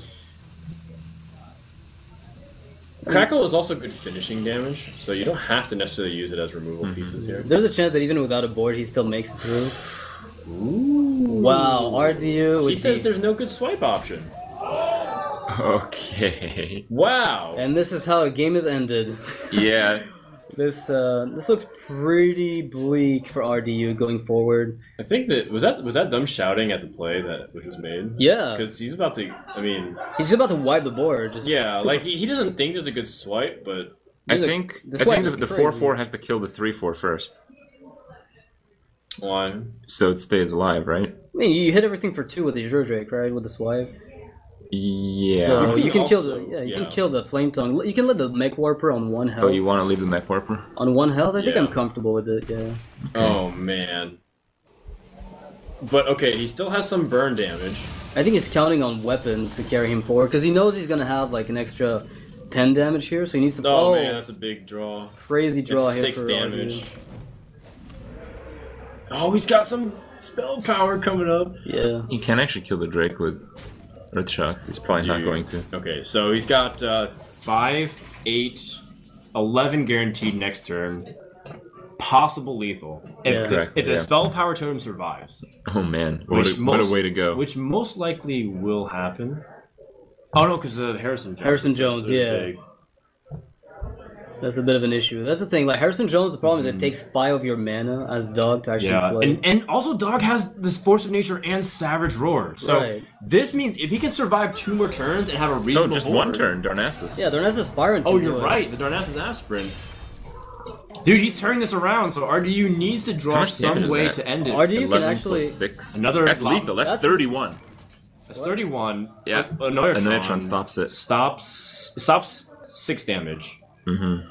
Crackle is also good finishing damage, so you don't have to necessarily use it as removal pieces here. There's a chance that even without a board, he still makes it through. Ooh. Wow, RDU. He says there's no good swipe option. Okay. Wow. And this is how a game is ended. Yeah. This looks pretty bleak for RDU going forward. I think that was that them shouting at the play which was made. Yeah, because he's about to. I mean, he's about to wipe the board. Like he doesn't think there's a good swipe, but I think the 4/4 has to kill the 3/4 first. Why? So it stays alive, right? I mean, you hit everything for 2 with the Azure Drake, right? With the swipe. Yeah. So you can also- kill you can kill the flame tongue. You can let the mech warper on 1 health. Oh, you want to leave the mech warper? On 1 health, I think Yeah. I'm comfortable with it. Yeah. Oh man. But okay, he still has some burn damage. I think he's counting on weapons to carry him forward because he knows he's gonna have like an extra 10 damage here, so he needs to. Oh, man, that's a big draw. Crazy draw It's here 6 for damage. RG. Oh, he's got some spell power coming up. Yeah. He can actually kill the Drake with Earthshock. He's probably not going to. Okay, so he's got 5, 8, 11 guaranteed next turn. Possible lethal. If the spell power totem survives. Oh man, what a way to go. Which most likely will happen. Oh no, because Harrison Jones. Harrison Jones, yeah. Big. That's a bit of an issue. That's the thing. Like Harrison Jones, the problem is it takes 5 of your mana as Dog to actually play. And also Dog has this Force of Nature and Savage Roar. So this means if he can survive 2 more turns and have a reasonable just horde, 1 turn, Darnassus. Yeah, Darnassus Spirant. Oh, you're right. The Darnassus Aspirin. Dude, he's turning this around, so RDU needs to draw some way to end it. RDU can actually... 6. Another That's lethal. That's 31. That's 31. Yeah. Noyatron stops it. Stops 6 damage.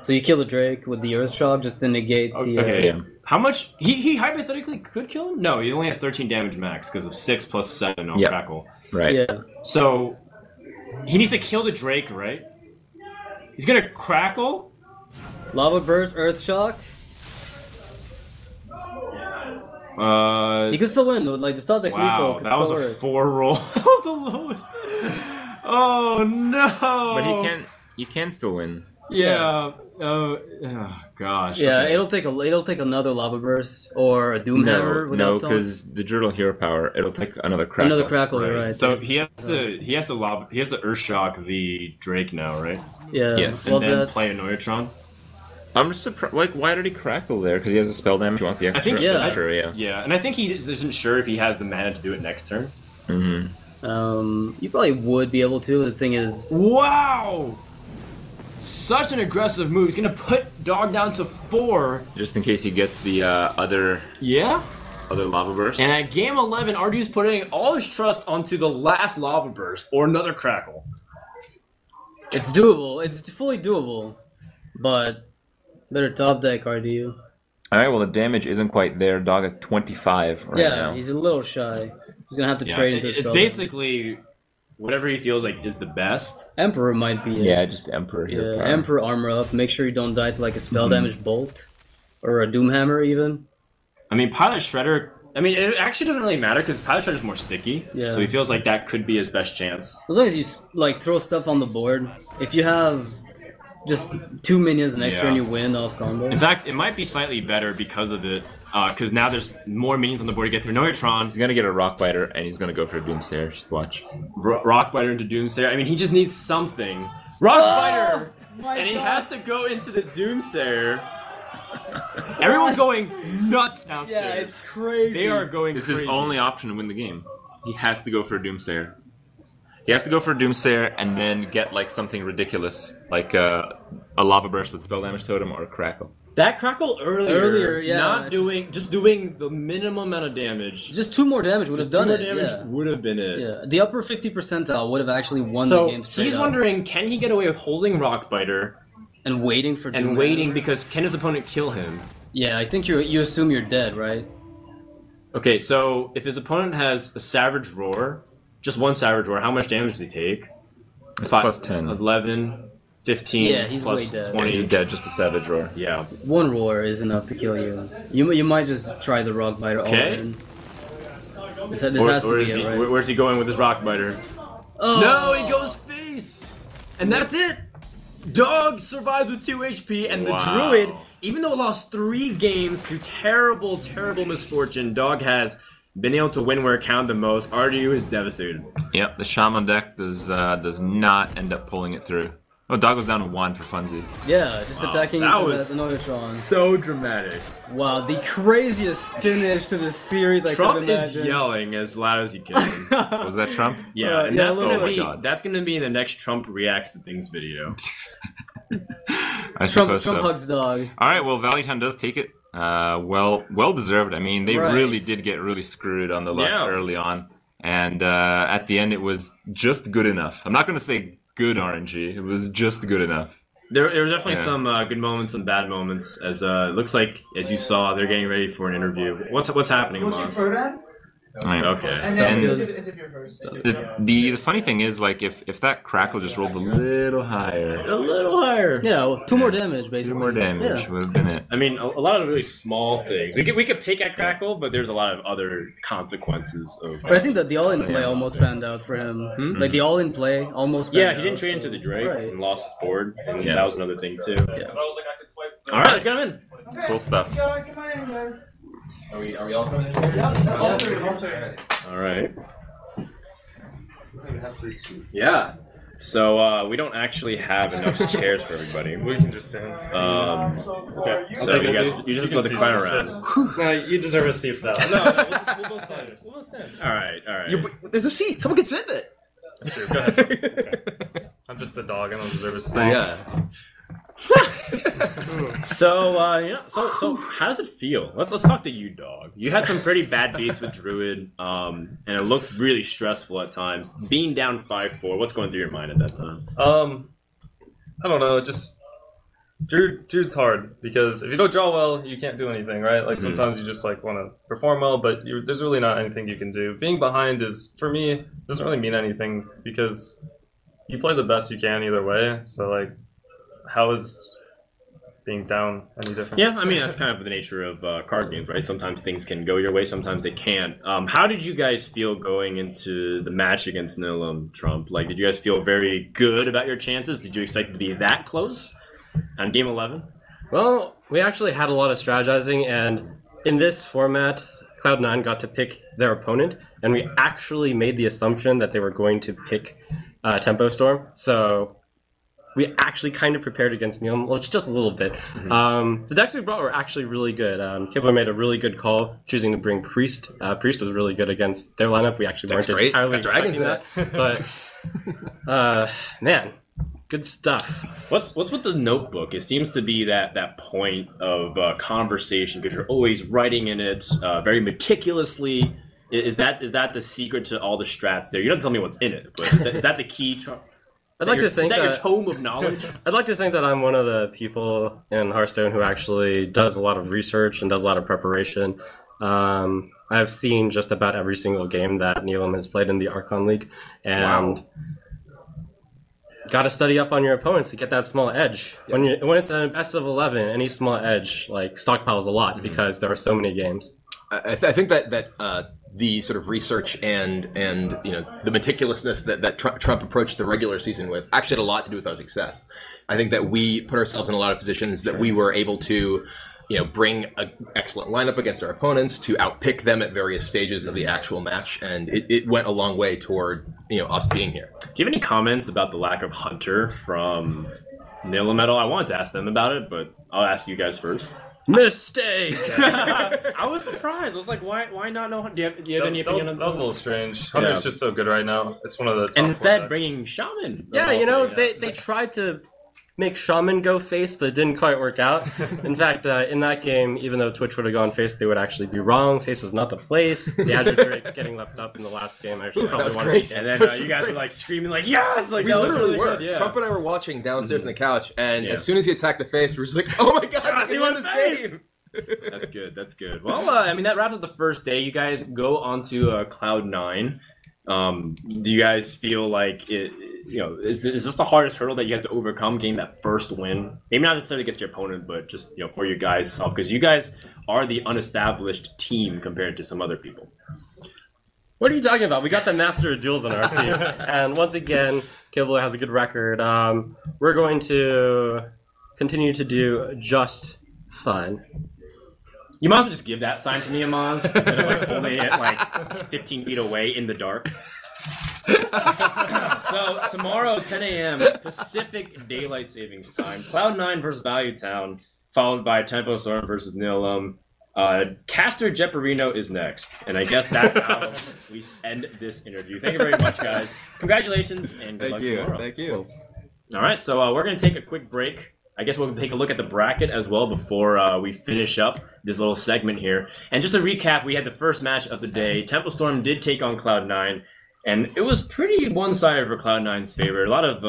So you kill the Drake with the Earth Shock just to negate the... Okay. How much... He hypothetically could kill him? No, he only has 13 damage max because of 6 plus 7 on Crackle. Right. Yeah. So, he needs to kill the Drake, right? He's gonna Crackle? Lava Burst, Earth Shock. You can still win. Like the start that wow, that was a 4 roll. That was the lowest. Oh no! But you can still win. Yeah. Oh gosh. Yeah, okay. it'll take another Lava Burst or a Doomhammer. No, because the Drill Hero Power, it'll take another Crackle. Another Crackle, right? So he has to Earth Shock the Drake now, right? Yeah. Yes. And then play a Noyatron. I'm just surprised. Like, why did he Crackle there? Because he has a spell damage. He wants the extra. I think yeah. Yeah, and I think he isn't sure if he has the mana to do it next turn. You probably would be able to. The thing is, wow, such an aggressive move. He's gonna put Dog down to 4, just in case he gets the other Lava Burst. And at game 11, Ardu's putting all his trust onto the last Lava Burst or another Crackle. It's doable. It's fully doable, but better top deck, RDU. Alright, well the damage isn't quite there. Dog has 25 right now. Yeah, he's a little shy. He's gonna have to trade into It's spell. basically whatever he feels like is the best. Emperor might be it. Yeah, just Emperor here. Yeah, Emperor armor up. Make sure you don't die to like a spell damage bolt. Or a Doomhammer even. I mean, Pilot Shredder... I mean, it actually doesn't really matter because Pilot Shredder's more sticky. Yeah. So he feels like that could be his best chance. As long as you like throw stuff on the board. If you have just 2 minions next turn, you win off combo. In fact, it might be slightly better because of it. Because now there's more minions on the board to get through. Noyatron. He's gonna get a Rockbiter and he's gonna go for a Doomsayer. Just watch. Rockbiter into Doomsayer. I mean, he just needs something. Rockbiter! And he has to go into the Doomsayer. Everyone's going nuts downstairs. Yeah, it's crazy. They are going This crazy. is his only option to win the game. He has to go for a Doomsayer. He has to go for a Doomsayer and then get like something ridiculous, like a Lava Burst with spell damage totem or a Crackle. That Crackle earlier, yeah. not doing, just doing the minimum amount of damage. Just 2 more damage would have done it. Damage would have been it. Yeah, the upper 50 percentile would have actually won the game straight he's up. wondering, can he get away with holding Rockbiter and waiting for and Doomhammer? waiting because can his opponent kill him? Yeah, I think you assume you're dead, right? Okay, so if his opponent has a Savage Roar, just 1 Savage Roar, how much damage does he take? It's plus 10. 11, 15, Yeah, he's plus way dead. 20. He's dead, just a Savage Roar. Yeah. 1 roar is enough to kill you. You might just try the Rockbiter all Okay. in. This has to be it, right? Where's he going with his Rockbiter? Oh. No, he goes face! And that's it! Dog survives with 2 HP, and the Druid, even though it lost 3 games through terrible, terrible misfortune, Dog has been able to win where it counted the most. RDU is devastated. Yep, the Shaman deck does not end up pulling it through. Oh, Dog was down to 1 for funsies. Yeah, just attacking that into was the Noyatron. so dramatic. Wow, the craziest finish to this series I Trump could is imagine. yelling as loud as he can. Was that Trump? Yeah, and yeah, that's a little gonna bit. be that's gonna be in the next Trump reacts to things video. I Trump suppose so. hugs Dog. All right, well, Valleytown does take it. Well deserved. I mean, they really did get really screwed on the luck early on, and at the end it was just good enough. I'm not going to say good RNG. It was just good enough. There were definitely some good moments, some bad moments. As it looks like, as you saw, they're getting ready for an interview. What's happening, Amos? Okay. And the funny thing is, like, if that crackle just rolled a little higher, Yeah, 2 more damage, basically. 2 more damage would have been it. I mean, a lot of really small things. We could pick at crackle, but there's a lot of other consequences of. But I think that the all-in play almost panned out for him. Like the all-in play almost. Panned out, he didn't trade into the Drake and lost his board, and Yeah. that was another thing too. Yeah. All right, let's get him in. Cool stuff. Come on in, guys. Are we all coming in? Yeah. All three. All right. Yeah. So we don't actually have enough chairs for everybody. We can just stand. Okay. So you just put the crowd around. No, you deserve a seat for that. No, we'll both stand. We'll both stand. All right. There's a seat. Someone can sit in it. That's true. Go ahead. Okay. I'm just a dog. I don't deserve a seat. Yeah. So how does it feel? Let's talk to you, dog. You had some pretty bad beats with Druid, and it looked really stressful at times. Being down 5-4, what's going through your mind at that time? I don't know. Just Druid's hard because if you don't draw well, you can't do anything, right? Like sometimes you just like want to perform well, but there's really not anything you can do. Being behind for me doesn't really mean anything because you play the best you can either way. So like, how is being down any different? Yeah, I mean, that's kind of the nature of card games, right? Sometimes things can go your way, sometimes they can't. How did you guys feel going into the match against Nihilum, Trump? Like, did you guys feel very good about your chances? Did you expect it to be that close on Game 11? Well, we actually had a lot of strategizing, and in this format, Cloud9 got to pick their opponent, and we actually made the assumption that they were going to pick Tempo Storm, so we actually kind of prepared against Nihilum, well, just a little bit. The decks we brought were actually really good. Kibler made a really good call choosing to bring Priest. Priest was really good against their lineup. We actually weren't entirely expecting that. But, man, good stuff. What's with the notebook? It seems to be that point of conversation because you're always writing in it very meticulously. Is that the secret to all the strats there? You don't tell me what's in it, but is that the key? I'd like to think that your tome of knowledge? I'd like to think that I'm one of the people in Hearthstone who actually does a lot of research and does a lot of preparation. I've seen just about every single game that Nihilum has played in the Archon League, and got to study up on your opponents to get that small edge. When it's a best of 11, any small edge like stockpiles a lot because there are so many games. I think that the sort of research and the meticulousness that Trump approached the regular season with actually had a lot to do with our success. I think that we put ourselves in a lot of positions that we were able to bring an excellent lineup against our opponents, to outpick them at various stages of the actual match, and it went a long way toward us being here. Do you have any comments about the lack of Hunter from Nihilum at all? I wanted to ask them about it, but I'll ask you guys first. Mistake! I was surprised. I was like, why not know Hunter? Do you have any opinion on that? That was a little strange. Hunter's just so good right now. It's one of the top and instead decks. bringing Shaman. Yeah, they tried to make Shaman go face, but it didn't quite work out. In fact, in that game, even though Twitch would have gone face, they would actually be wrong. Face was not the place. The Azure Drake getting left up in the last game. Actually, That was wanted great. to And then you guys were like screaming like, yes! Like, We that was literally really were. good, yeah. Trump and I were watching downstairs on the couch, and Yeah. as soon as he attacked the face, we were just like, "Oh my god, he he won won this face!" game!" That's good. That's good. Well, I mean, that wraps up the first day. You guys go on to Cloud9. Do you guys feel like is this the hardest hurdle that you have to overcome, getting that first win? Maybe not necessarily against your opponent, but just for you guys yourself, because you guys are the unestablished team compared to some other people. What are you talking about? We got the Master of Duels on our team. And once again, Kibler has a good record. We're going to continue to do just fine. You might as well just give that sign to me, Amaz, instead of like holding it like 15 feet away in the dark. So tomorrow, 10 a.m. Pacific Daylight Savings Time, Cloud9 versus Value Town, followed by Tempo Storm versus Nihilum. Caster Jeparino is next, and I guess that's how we end this interview. Thank you very much, guys. Congratulations, and good luck tomorrow. Thank you. All right, so we're going to take a quick break. I guess we'll take a look at the bracket as well before we finish up this little segment here. And just to recap, we had the first match of the day. Tempo Storm did take on Cloud9, and it was pretty one-sided for Cloud9's favor. A lot of,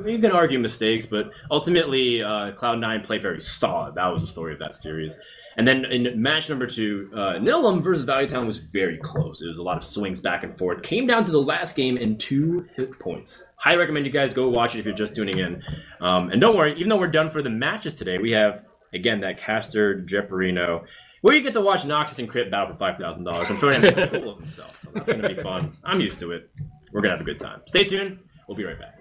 you can argue mistakes, but ultimately Cloud9 played very solid. That was the story of that series. And then in match number 2, Nihilum versus Valuetown was very close. It was a lot of swings back and forth. Came down to the last game in 2 hit points. Highly recommend you guys go watch it if you're just tuning in. And don't worry, even though we're done for the matches today, we have, again, that Caster Jeoparino, where you get to watch Noxus and Crit battle for $5,000. I'm sure he's full of himself, so that's going to be fun. I'm used to it. We're going to have a good time. Stay tuned. We'll be right back.